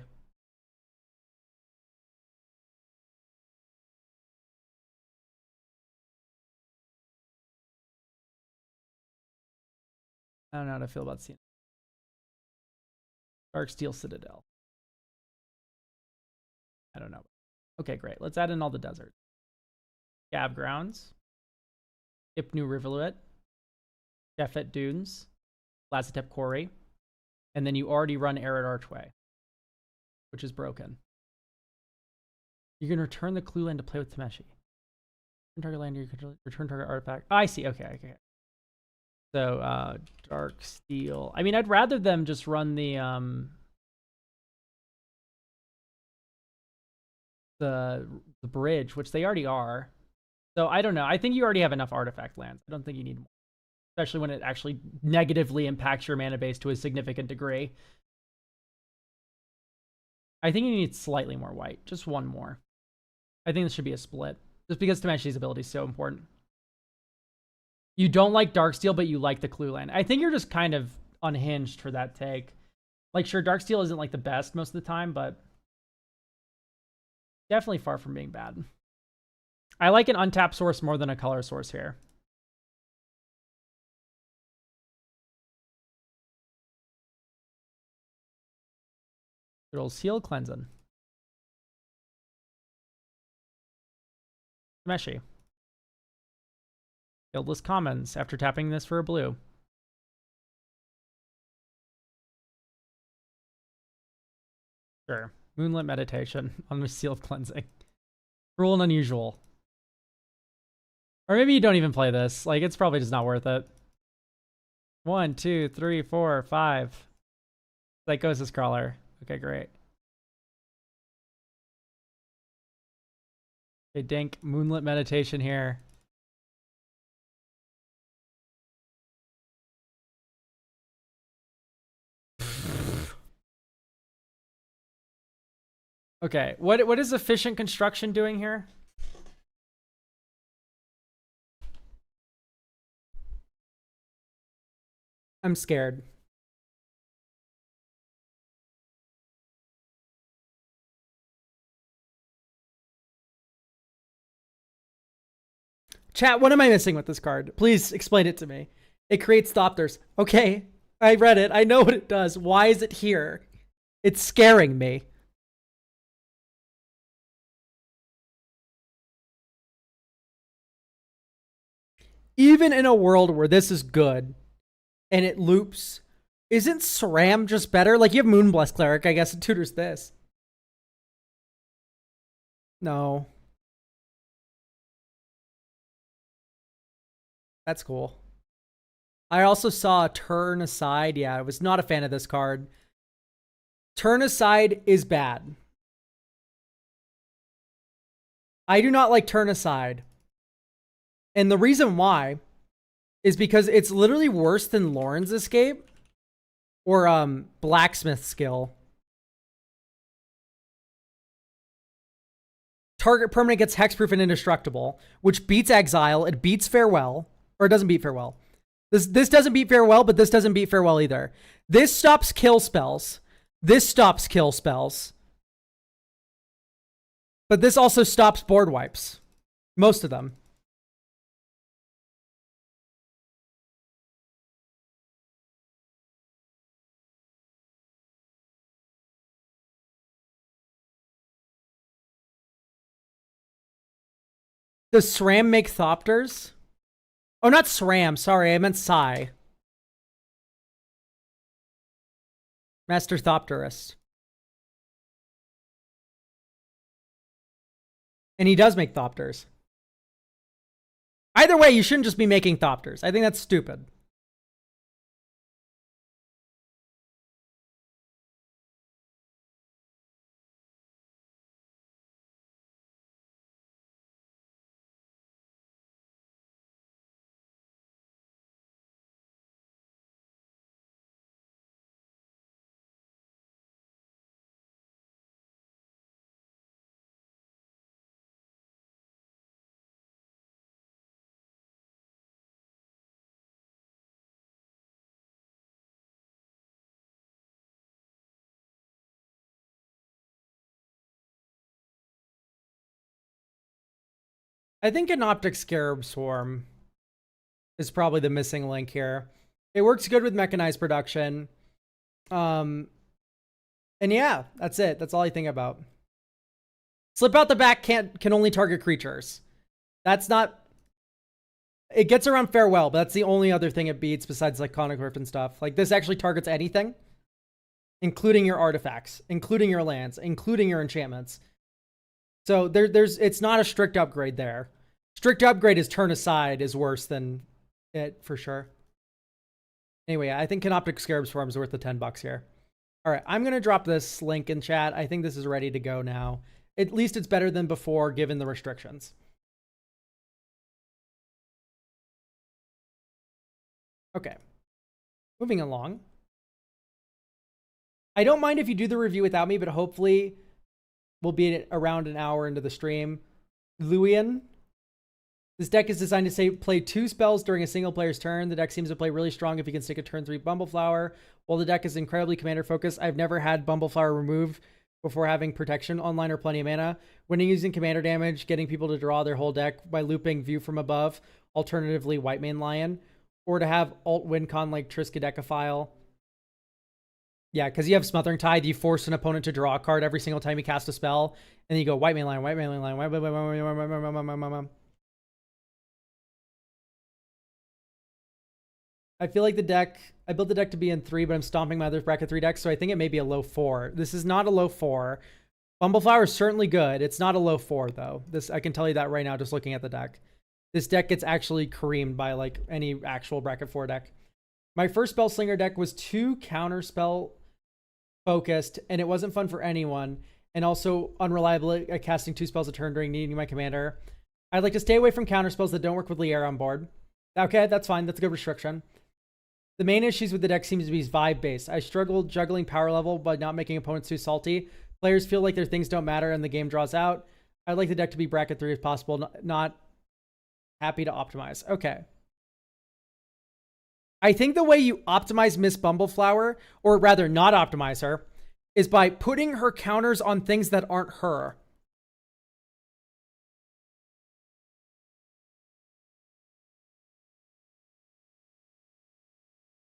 I don't know how to feel about seeing Dark Steel Citadel. I don't know. Okay, great. Let's add in all the deserts. Gab Grounds. Ipnu Rivulet. Jeffet Dunes. Lazatep Quarry. And then you already run Arid Archway, which is broken. You can return the clue land to play with Tameshi. Return target land, you can return target artifact. Oh, I see. Okay. So, Dark Steel. I mean, I'd rather them just run the bridge, which they already are. So I don't know. I think you already have enough artifact lands. I don't think you need more, especially when it actually negatively impacts your mana base to a significant degree. I think you need slightly more white, just one more. I think this should be a split, just because Tameshi's ability is so important. You don't like Darksteel, but you like the clue land. I think you're just kind of unhinged for that take. Like, sure, Darksteel isn't like the best most of the time, but definitely far from being bad. I like an untapped source more than a color source here. Good old Seal Cleansing. Tameshi. Guildless Commons after tapping this for a blue. Sure. Moonlit Meditation on the Seal of Cleansing. Cruel and unusual. Or maybe you don't even play this. Like, it's probably just not worth it. 1, 2, 3, 4, 5. Psychosis Crawler. Okay, great. Okay, Dink. Moonlit Meditation here. Okay, what is efficient construction doing here? I'm scared. Chat, what am I missing with this card? Please explain it to me. It creates Thopters. Okay, I read it. I know what it does. Why is it here? It's scaring me. Even in a world where this is good and it loops, isn't SRAM just better? Like, you have Moonblessed Cleric, I guess it tutors this. No. That's cool. I also saw Turn Aside. Yeah, I was not a fan of this card. Turn Aside is bad. I do not like Turn Aside. And the reason why is because it's literally worse than Lauren's Escape or Blacksmith Skill. Target permanent gets hexproof and indestructible, which beats Exile. It beats Farewell. Or it doesn't beat Farewell. This doesn't beat Farewell, but this doesn't beat Farewell either. This stops kill spells. This stops kill spells. But this also stops board wipes. Most of them. Does SRAM make Thopters? Oh, not SRAM. Sorry, I meant Psy. Master Thopterist. And he does make Thopters. Either way, you shouldn't just be making Thopters. I think that's stupid. I think Canoptek Scarab Swarm is probably the missing link here. It works good with mechanized production. And yeah, that's it. That's all I think about. Slip out the back can only target creatures. That's not... It gets around Farewell, but that's the only other thing it beats besides like Conocrypt and stuff. Like this actually targets anything, including your artifacts, including your lands, including your enchantments. So it's not a strict upgrade there. Strict upgrade is turn aside is worse than it for sure. Anyway, I think Canoptek Scarab Swarm is worth the $10 here. All right, I'm going to drop this link in chat. I think this is ready to go now. At least it's better than before, given the restrictions. Okay. Moving along. I don't mind if you do the review without me, but hopefully we'll be around an hour into the stream. Luian. This deck is designed to play 2 spells during a single player's turn. The deck seems to play really strong if you can stick a turn 3 Bumbleflower. While the deck is incredibly commander focused, I've never had Bumbleflower removed before having protection online or plenty of mana. When using commander damage, getting people to draw their whole deck by looping View from Above, alternatively White Mane Lion, or to have alt wincon like Triskaidekaphile. Yeah, because you have Smothering Tide, you force an opponent to draw a card every single time you cast a spell, and then you go White Mane Lion, White Mane Lion, White Mane Lion. I feel like I built the deck to be in 3, but I'm stomping my other bracket 3 decks, so I think it may be a low 4. This is not a low 4. Bumbleflower is certainly good. It's not a low 4, though. I can tell you that right now, just looking at the deck. This deck gets actually creamed by, like, any actual bracket 4 deck. My first Spellslinger deck was 2 counterspell focused, and it wasn't fun for anyone, and also unreliable at casting 2 spells a turn during needing my commander. I'd like to stay away from counterspells that don't work with Liera on board. Okay, that's fine. That's a good restriction. The main issues with the deck seems to be vibe-based. I struggle juggling power level by not making opponents too salty. Players feel like their things don't matter and the game draws out. I'd like the deck to be bracket 3 if possible, not happy to optimize. Okay. I think the way you optimize Miss Bumbleflower, or rather not optimize her, is by putting her counters on things that aren't her.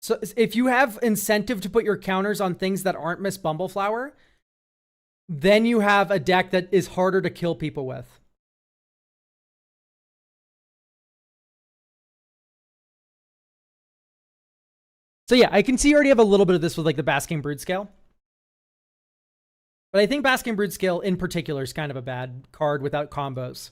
So if you have incentive to put your counters on things that aren't Miss Bumbleflower, then you have a deck that is harder to kill people with. So yeah, I can see you already have a little bit of this with like the Basking Broodscale. But I think Basking Broodscale in particular is kind of a bad card without combos.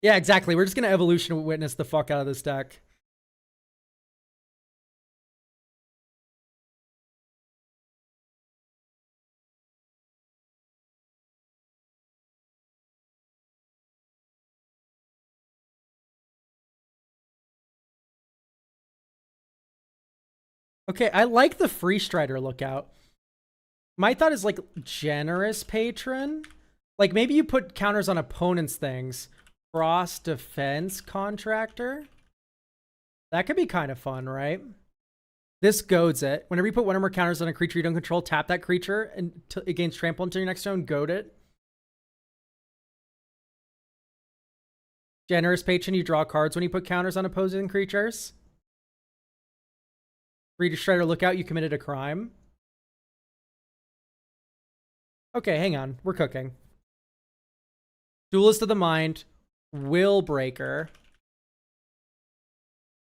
Yeah, exactly. We're just going to evolution witness the fuck out of this deck. Okay, I like the Free Strider lookout. My thought is like Generous Patron. Like maybe you put counters on opponents' things. Frost Defense Contractor. That could be kind of fun, right? This goads it. Whenever you put one or more counters on a creature you don't control, tap that creature and it gains trample until your next turn. Goad it. Generous Patron, you draw cards when you put counters on opposing creatures. Free Strider Lookout, you committed a crime. Okay, hang on. We're cooking. Duelist of the Mind. Will Breaker.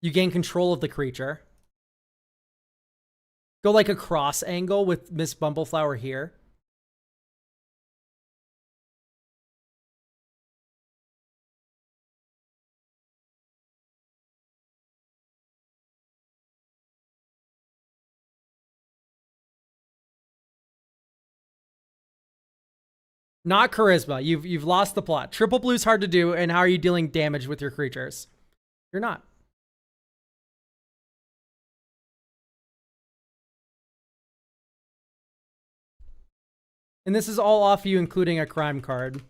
You gain control of the creature. Go like a cross angle with Miss Bumbleflower here. Not charisma. You've lost the plot. Triple blue's hard to do, and how are you dealing damage with your creatures? You're not. And this is all off you, including a crime card.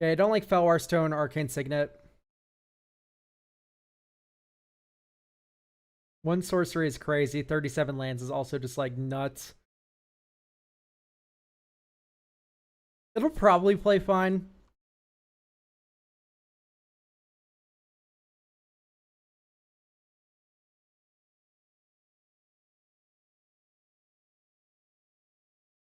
Yeah, I don't like Felwar Stone, Arcane Signet. One sorcery is crazy. 37 lands is also just like nuts. It'll probably play fine.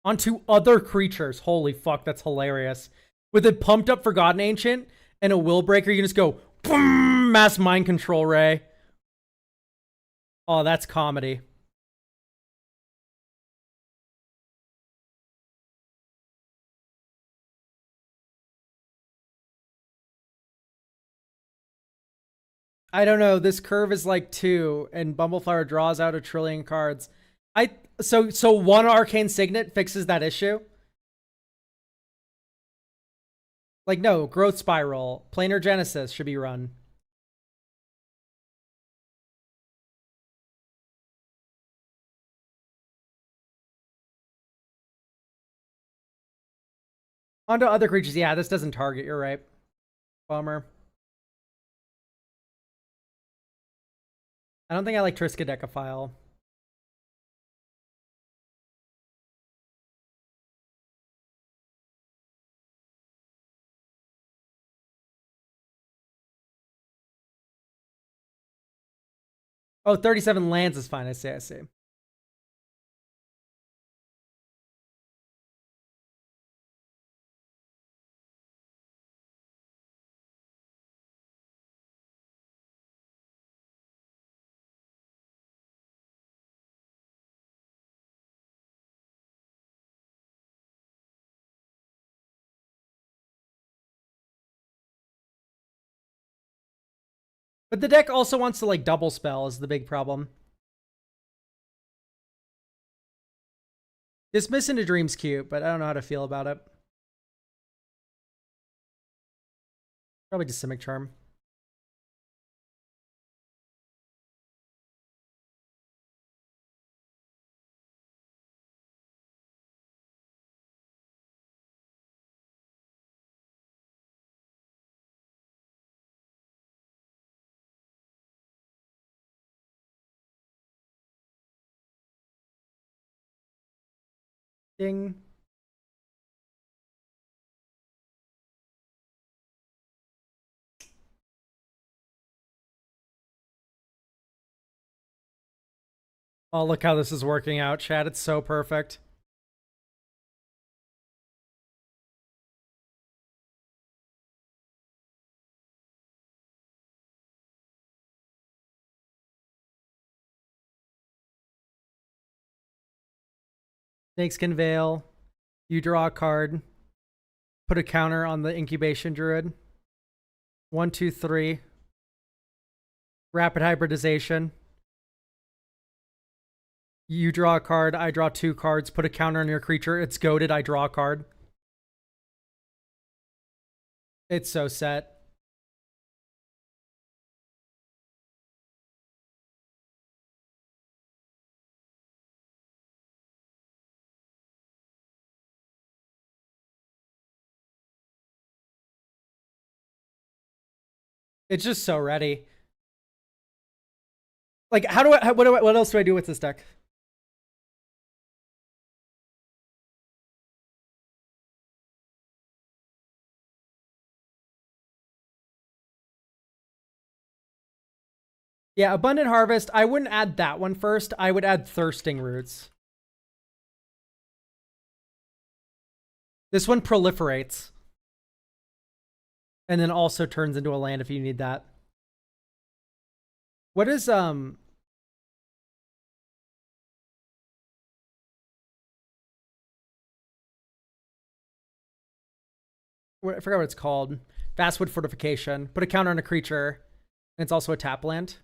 Onto other creatures. Holy fuck, that's hilarious. With a pumped up Forgotten Ancient and a Will Breaker, you can just go boom, mass mind control ray. Oh, that's comedy. I don't know. This curve is like 2, and Bumbleflower draws out a trillion cards. So one Arcane Signet fixes that issue. Like, no, Growth Spiral, Planar Genesis should be run. Onto other creatures. Yeah, this doesn't target. You're right. Bummer. I don't think I like Triskaidekaphile. Oh, 37 lands is fine. I see. But the deck also wants to like double spell is the big problem. Dismiss into Dream's cute, but I don't know how to feel about it. Probably just Simic Charm. Ding. Oh, look how this is working out, chat. It's so perfect. Snakeskin Veil. You draw a card. Put a counter on the Incubation Druid. 1, 2, 3. Rapid Hybridization. You draw a card. I draw 2 cards. Put a counter on your creature. It's goated. I draw a card. It's so set. It's just so ready. Like, what else do I do with this deck? Yeah, Abundant Harvest. I wouldn't add that one first. I would add Thirsting Roots. This one proliferates. And then also turns into a land if you need that. What is, I forgot what it's called. Vastwood Fortification. Put a counter on a creature. And it's also a tap land.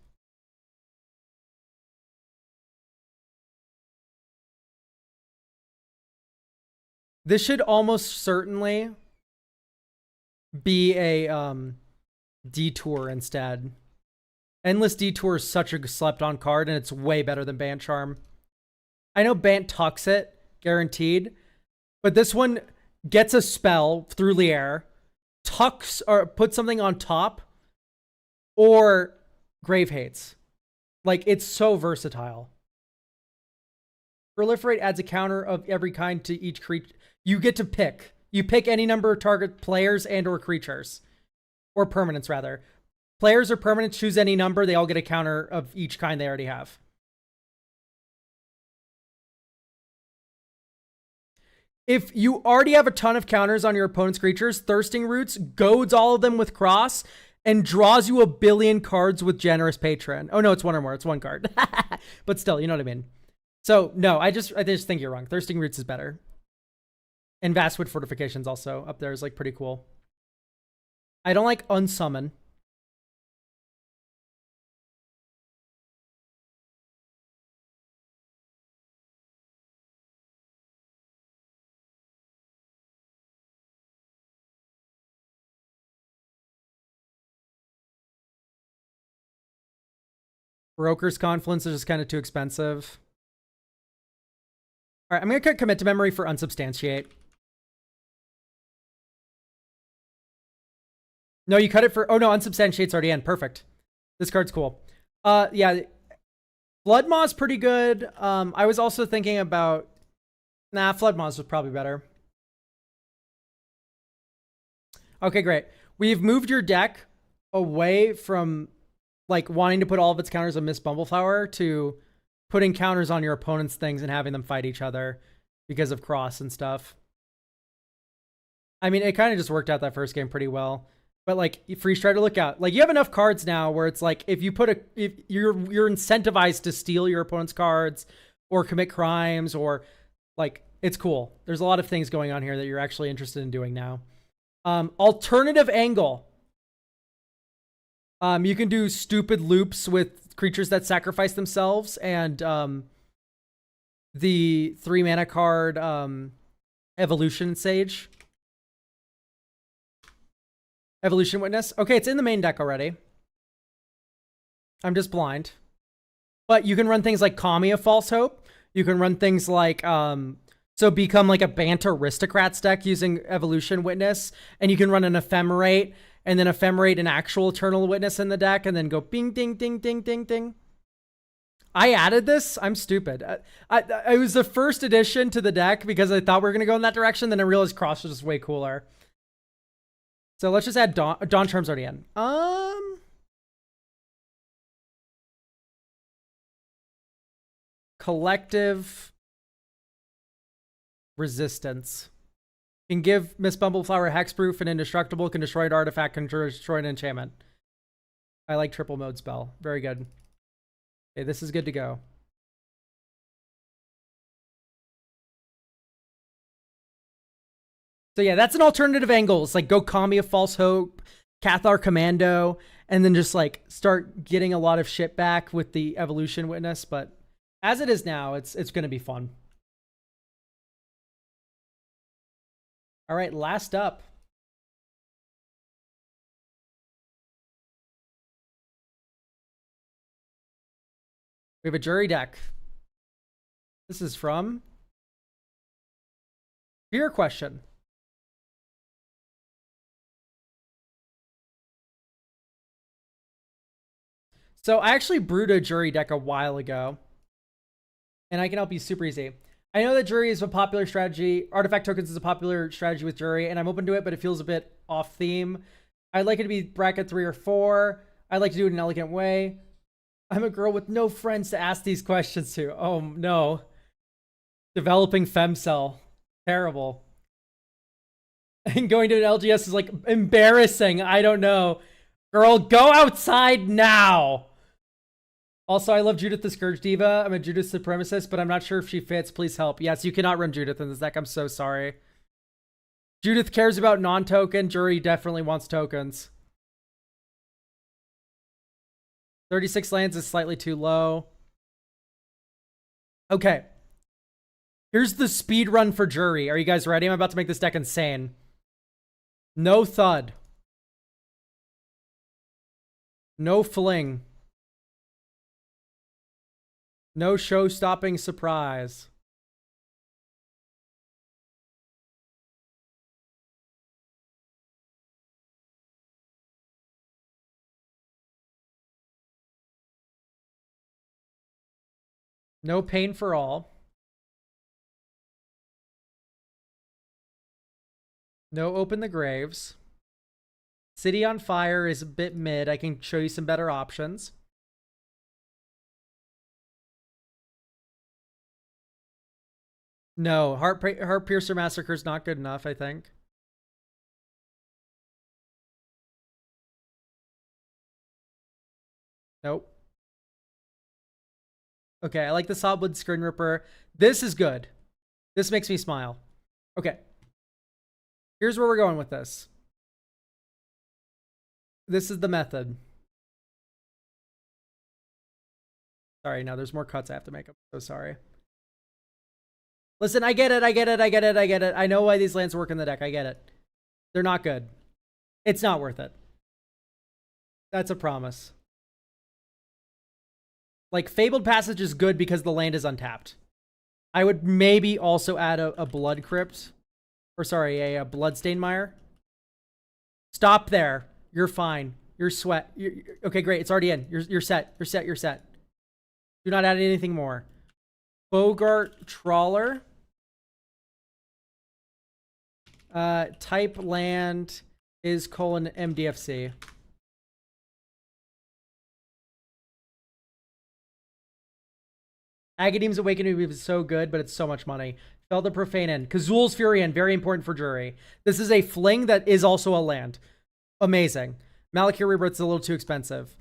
This should almost certainly be a detour instead. Endless Detour is such a slept on card, and it's way better than Bant Charm. I know Bant tucks it, guaranteed, but this one gets a spell through Lier, tucks or put something on top, or Grave Hates. Like, it's so versatile. Proliferate adds a counter of every kind to each creature. You get to pick. You pick any number of target players and or creatures. Or permanents, rather. Players or permanents choose any number. They all get a counter of each kind they already have. If you already have a ton of counters on your opponent's creatures, Thirsting Roots goads all of them with Cross and draws you a billion cards with Generous Patron. Oh no, it's one or more. It's one card. But still, you know what I mean. So no, I just think you're wrong. Thirsting Roots is better. And Vastwood Fortifications also up there is like pretty cool. I don't like Unsummon. Broker's Confluence is just kind of too expensive. All right, I'm going to commit to memory for Unsubstantiate. No, you cut it for... Oh, no, Unsubstantiate's already in. Perfect. This card's cool. Yeah. Flood Maw's pretty good. I was also thinking about... Nah, Flood Maw's was probably better. Okay, great. We've moved your deck away from... like wanting to put all of its counters on Miss Bumbleflower to putting counters on your opponent's things and having them fight each other because of Cross and stuff. I mean, it kind of just worked out that first game pretty well. But like, Freeze try to look out. Like, you have enough cards now where it's like, if you're incentivized to steal your opponent's cards or commit crimes, or like, it's cool. There's a lot of things going on here that you're actually interested in doing now. Alternative Angle. You can do stupid loops with creatures that sacrifice themselves, and the 3-mana card Evolution Sage. Evolution Witness. Okay, it's in the main deck already. I'm just blind. But you can run things like Kami of False Hope. You can run things like so become like a Bant Aristocrats deck using Evolution Witness, and you can run an Ephemerate, and then Ephemerate an actual Eternal Witness in the deck, and then go bing, ding, ding, ding, ding, ding. I added this. I'm stupid. I was the first addition to the deck because I thought we were going to go in that direction. Then I realized Cross was just way cooler. So let's just add Dawn Charm's already in. Collective Resistance. You can give Miss Bumbleflower Hexproof and Indestructible, can destroy an artifact, can destroy an enchantment. I like triple mode spell. Very good. Okay, this is good to go. So yeah, that's an alternative angle. It's like go Kami of False Hope, Cathar Commando, and then just like start getting a lot of shit back with the Evolution Witness. But as it is now, it's going to be fun. All right, last up. We have a jury deck. This is from Fear Question. So I actually brewed a jury deck a while ago, and I can help you super easy. I know that jury is a popular strategy. Artifact tokens is a popular strategy with jury, and I'm open to it, but it feels a bit off theme. I'd like it to be bracket 3 or 4. I'd like to do it in an elegant way. I'm a girl with no friends to ask these questions to. Oh no. Developing femcell. Terrible. And going to an LGS is like embarrassing. I don't know. Girl, go outside now. Also, I love Judith the Scourge Diva. I'm a Judith Supremacist, but I'm not sure if she fits. Please help. Yes, you cannot run Judith in this deck. I'm so sorry. Judith cares about non-token. Jury definitely wants tokens. 36 lands is slightly too low. Okay. Here's the speed run for Jury. Are you guys ready? I'm about to make this deck insane. No thud. No fling. No show-stopping surprise. No pain for all. No open the graves. City on Fire is a bit mid. I can show you some better options. No, Heartpiercer Massacre is not good enough, I think. Nope. Okay, I like the Solid Screen Ripper. This is good. This makes me smile. Okay. Here's where we're going with this. This is the method. Sorry, no, there's more cuts I have to make. I'm so sorry. Listen, I get it, I get it, I get it, I get it. I know why these lands work in the deck. I get it. They're not good. It's not worth it. That's a promise. Like, Fabled Passage is good because the land is untapped. I would maybe also add a Blood Crypt. Or sorry, a Bloodstained Mire. Stop there. You're fine. You're sweat. Okay, great. It's already in. You're set. You're set. You're set. Do not add anything more. Bogart Trawler. Type land is :MDFC. Agadeem's Awakening is so good, but it's so much money. Fell the Profane in. Kazul's Fury in. Very important for Jury. This is a fling that is also a land. Amazing. Malakir Rebirth's a little too expensive.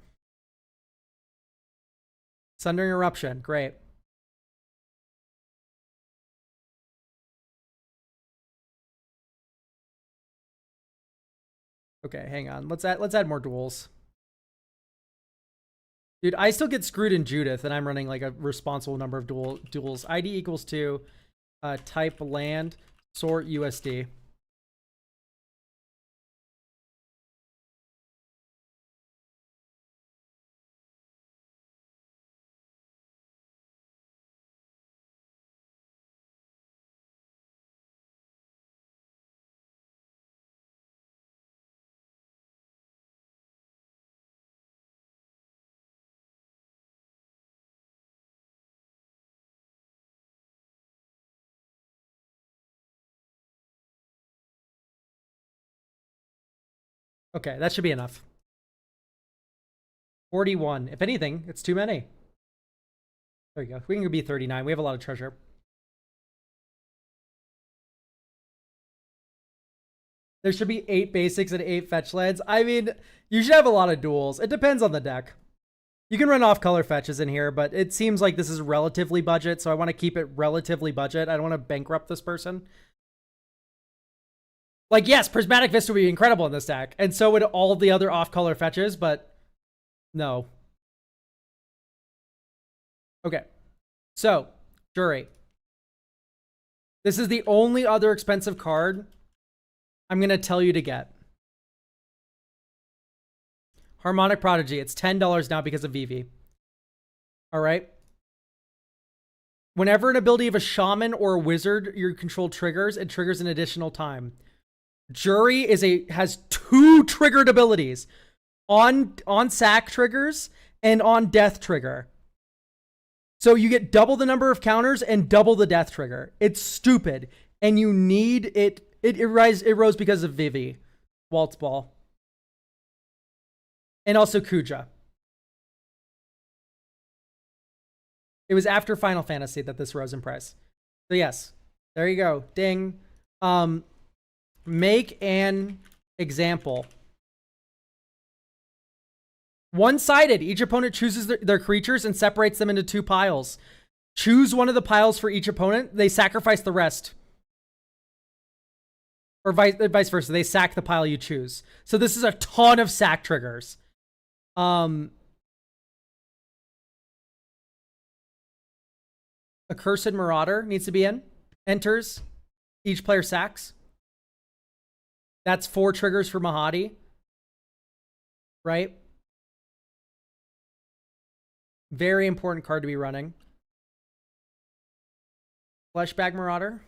Sundering Eruption. Great. Okay, hang on. Let's add more duels. Dude, I still get screwed in Judith, and I'm running like a responsible number of duels. ID equals to type land sort USD. Okay, that should be enough. 41. If anything, it's too many. There you go. We can be 39. We have a lot of treasure. There should be 8 basics and 8 fetch lands. I mean, you should have a lot of duels. It depends on the deck. You can run off color fetches in here, but it seems like this is relatively budget, so I want to keep it relatively budget. I don't want to bankrupt this person. Like, yes, Prismatic Vista would be incredible in this deck, and so would all the other off-color fetches, but no. Okay. So, Jury. This is the only other expensive card I'm going to tell you to get. Harmonic Prodigy. It's $10 now because of Vivi. All right. Whenever an ability of a shaman or a wizard you control triggers, it triggers an additional time. Jury has 2 triggered abilities. On sack triggers and on death trigger. So you get double the number of counters and double the death trigger. It's stupid. And you need it. It rose because of Vivi. Waltz Ball. And also Kuja. It was after Final Fantasy that this rose in price. So yes, there you go. Ding. Make an example. One-sided. Each opponent chooses their creatures and separates them into 2 piles. Choose one of the piles for each opponent. They sacrifice the rest. Or vice versa. They sack the pile you choose. So this is a ton of sack triggers. Accursed Marauder needs to be in. Enters. Each player sacks. That's 4 triggers for Mahadi. Right? Very important card to be running. Fleshbag Marauder.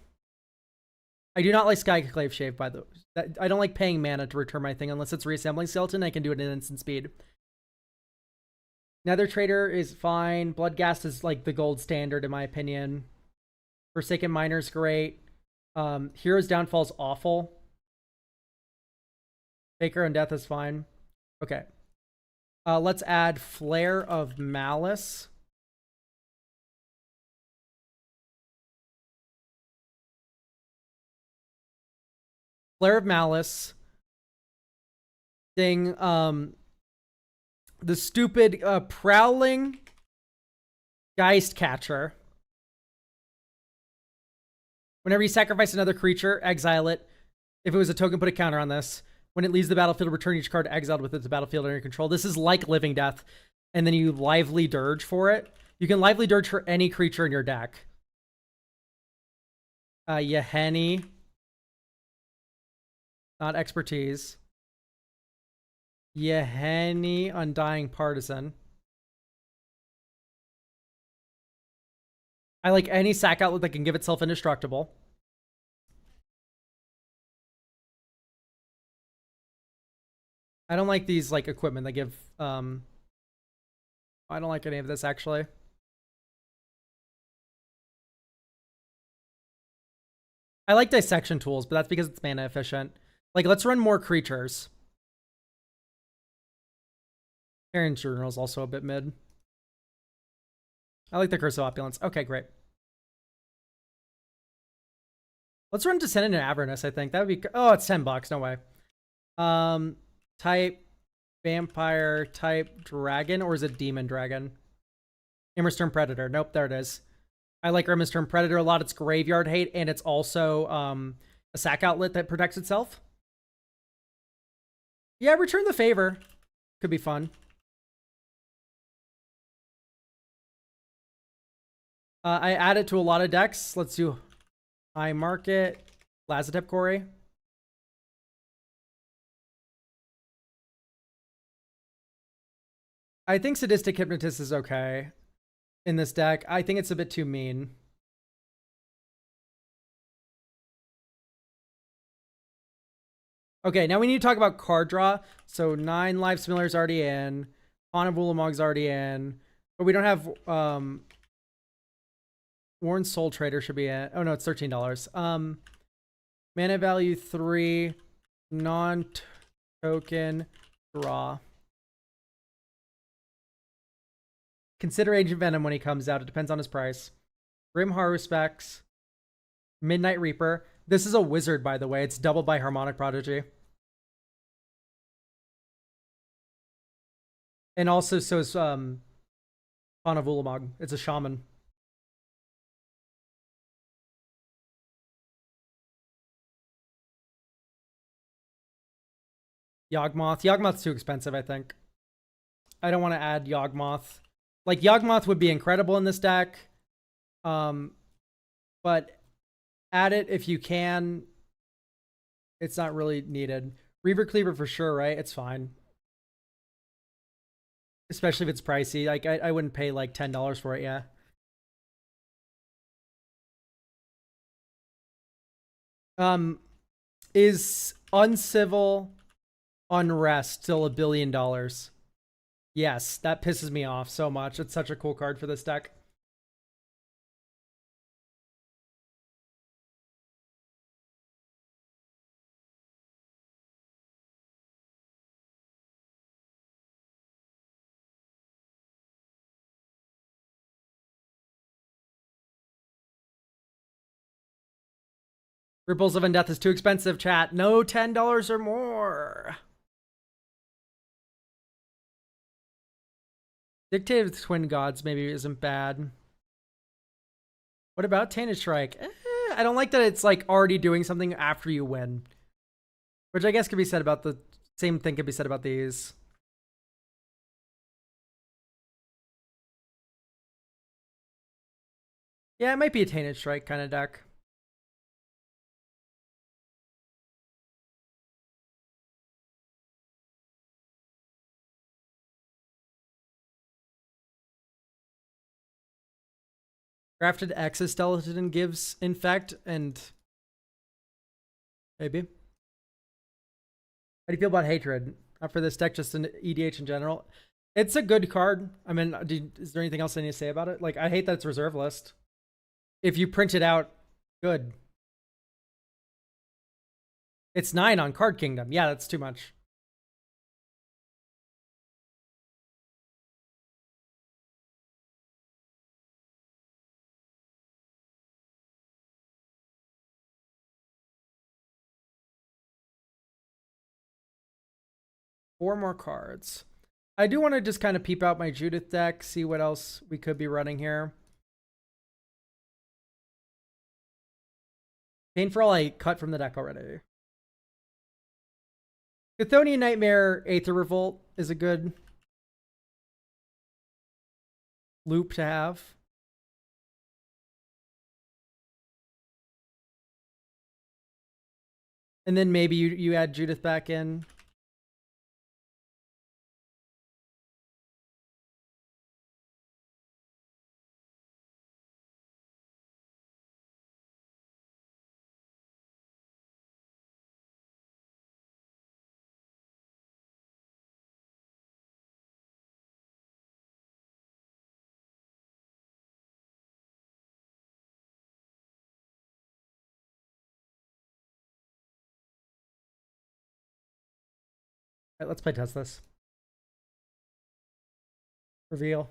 I do not like Skyclave Shave, by the way. I don't like paying mana to return my thing unless it's reassembling skeleton. I can do it in instant speed. Nether Trader is fine. Bloodghast is like the gold standard in my opinion. Forsaken Miner's great. Hero's Downfall is awful. Faker Undeath is fine. Okay. Let's add Flare of Malice. Flare of Malice. Thing, the stupid Prowling Geist Catcher. Whenever you sacrifice another creature, exile it. If it was a token, put a counter on this. When it leaves the battlefield, return each card exiled with its battlefield under your control. This is like Living Death. And then you Lively Dirge for it. You can Lively Dirge for any creature in your deck. Yahenni. Not Expertise. Yahenni, Undying Partisan. I like any sack outlet that can give itself indestructible. I don't like these like equipment that give I don't like any of this actually. I like dissection tools, but that's because it's mana efficient. Like, let's run more creatures. Aaron's Journal is also a bit mid. I like the Curse of Opulence. Okay, great. Let's run Descendant and Avernus, I think. That would be... Oh, it's $10. No way. Type Vampire, type Dragon, or is it Demon Dragon? Immersturm Predator. Nope, there it is. I like Immersturm Predator a lot. It's graveyard hate, and it's also a sack outlet that protects itself. Yeah, Return the Favor. Could be fun. I add it to a lot of decks. Let's do High Market, Lazotep Quarry. I think Sadistic Hypnotist is okay in this deck. I think it's a bit too mean. Okay, now we need to talk about card draw. So 9 Live Familiar's already in. Pawn of Ulamog's already in. But we don't have... Worn Soul Trader should be in. Oh no, it's $13. Mana value 3. Non-token draw. Consider Ancient Venom when he comes out. It depends on his price. Grim Haruspex. Midnight Reaper. This is a wizard, by the way. It's doubled by Harmonic Prodigy. And also, so is Pawn of Ulamog. It's a shaman. Yawgmoth. Yawgmoth's too expensive, I think. I don't want to add Yawgmoth. Like, Yawgmoth would be incredible in this deck. But add it if you can. It's not really needed. Reaver Cleaver for sure, right? It's fine. Especially if it's pricey. Like, I wouldn't pay like $10 for it, yeah. Is Uncivil Unrest still $1 billion? Yes, that pisses me off so much. It's such a cool card for this deck. Ripples of Undeath is too expensive, chat. No $10 or more. Dictated with Twin Gods maybe isn't bad. What about Tainted Strike? I don't like that it's like already doing something after you win. Which I guess could be said about the same thing could be said about these. Yeah, it might be a Tainted Strike kind of deck. Crafted Exoskeleton gives Infect and... Maybe. How do you feel about Hatred? Not for this deck, just in EDH in general. It's a good card. I mean, is there anything else I need to say about it? Like, I hate that it's reserve list. If you print it out, good. It's 9 on Card Kingdom. Yeah, that's too much. Four more cards. I do want to just kind of peep out my Judith deck, see what else we could be running here. Painful, I cut from the deck already. Chthonian Nightmare, Aether Revolt is a good loop to have. And then maybe you add Judith back in. All right, let's play test this. Reveal.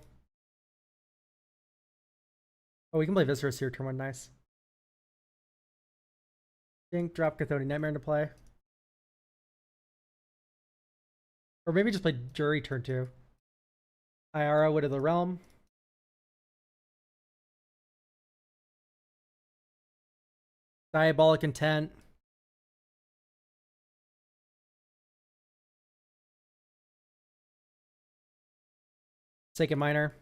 Oh, we can play Viscerous here, turn 1, nice. Dink, drop Chthonian Nightmare into play. Or maybe just play Jury turn 2. Iara, Wood of the Realm. Diabolic Intent. Sacred Minor.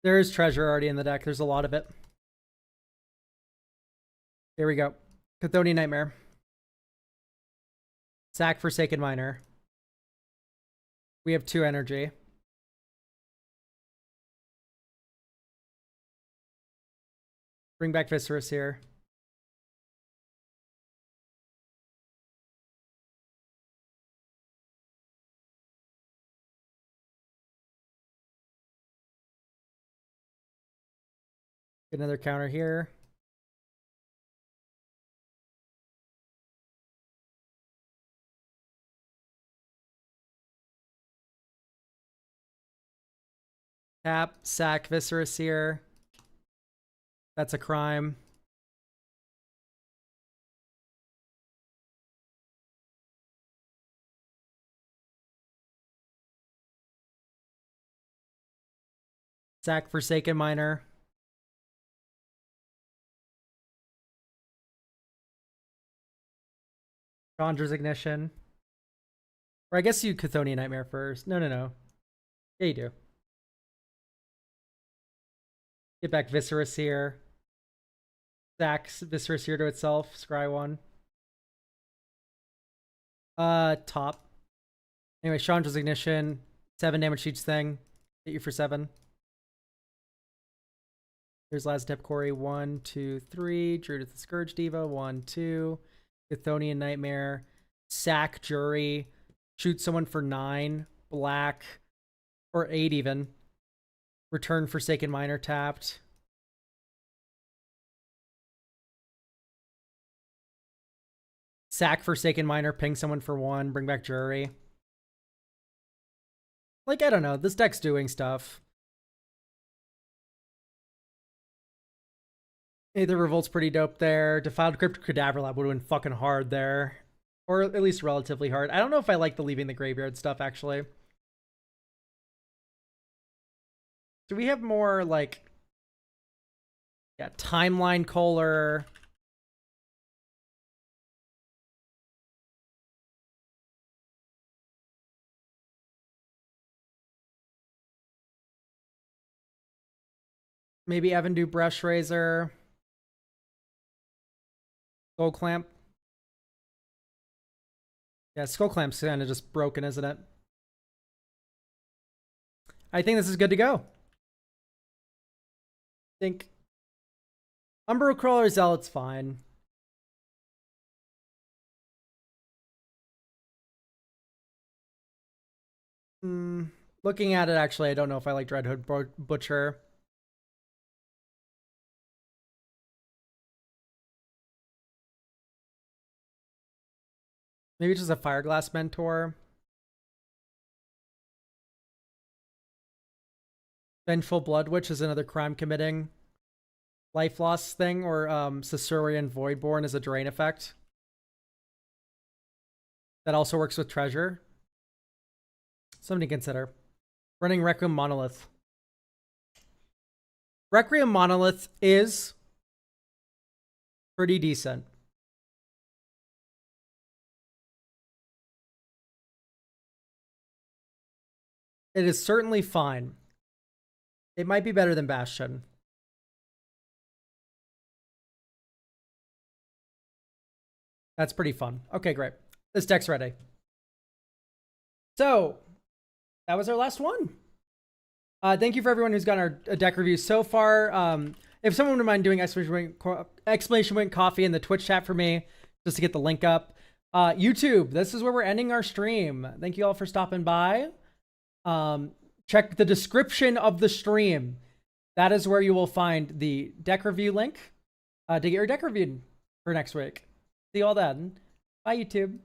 There is treasure already in the deck. There's a lot of it. Here we go. Chthonian Nightmare. Sack Forsaken Miner. We have 2 energy. Bring back Viscerous here. Get another counter here. Tap, sack Viscerous here. That's a crime. Sack Forsaken Miner. Chandra's Ignition. Or I guess you Chthonian Nightmare first. No. Yeah, you do. Get back Viscerous here. Sacks Viscerous here to itself. Scry 1. Top. Anyway, Chandra's Ignition. 7 damage each thing. Hit you for 7. Here's Last Step Quarry. 1, 2, 3. Judith the Scourge Diva. 1, 2. Chthonian Nightmare. Sack Jury. Shoot someone for 9. Black. Or 8 even. Return Forsaken Miner tapped. Sack Forsaken Miner, ping someone for 1, bring back Jury. Like, I don't know. This deck's doing stuff. Aether Revolt's pretty dope there. Defiled Crypt Cadaver Lab would have been fucking hard there. Or at least relatively hard. I don't know if I like the leaving the graveyard stuff, actually. Do we have more, like... Yeah, Timeline Kohler. Maybe Evandu Brush Razor. Skull Clamp. Yeah, Skull Clamp's kind of just broken, isn't it? I think this is good to go. I think Umbro Crawler Zealot's fine. Looking at it, actually, I don't know if I like Dreadhood Butcher. Maybe just a Fireglass Mentor. Vengeful Blood Witch is another crime committing life loss thing, or Caesarean Voidborn is a drain effect. That also works with treasure. Something to consider. Running Requiem Monolith. Requiem Monolith is pretty decent. It is certainly fine. It might be better than Bastion. That's pretty fun. Okay, great. This deck's ready. So, that was our last one. Thank you for everyone who's gotten our deck reviews so far. If someone wouldn't mind doing exclamation point coffee in the Twitch chat for me, just to get the link up. YouTube, this is where we're ending our stream. Thank you all for stopping by. Check the description of the stream. That is where you will find the deck review link to get your deck reviewed for next week. See you all then. Bye, YouTube.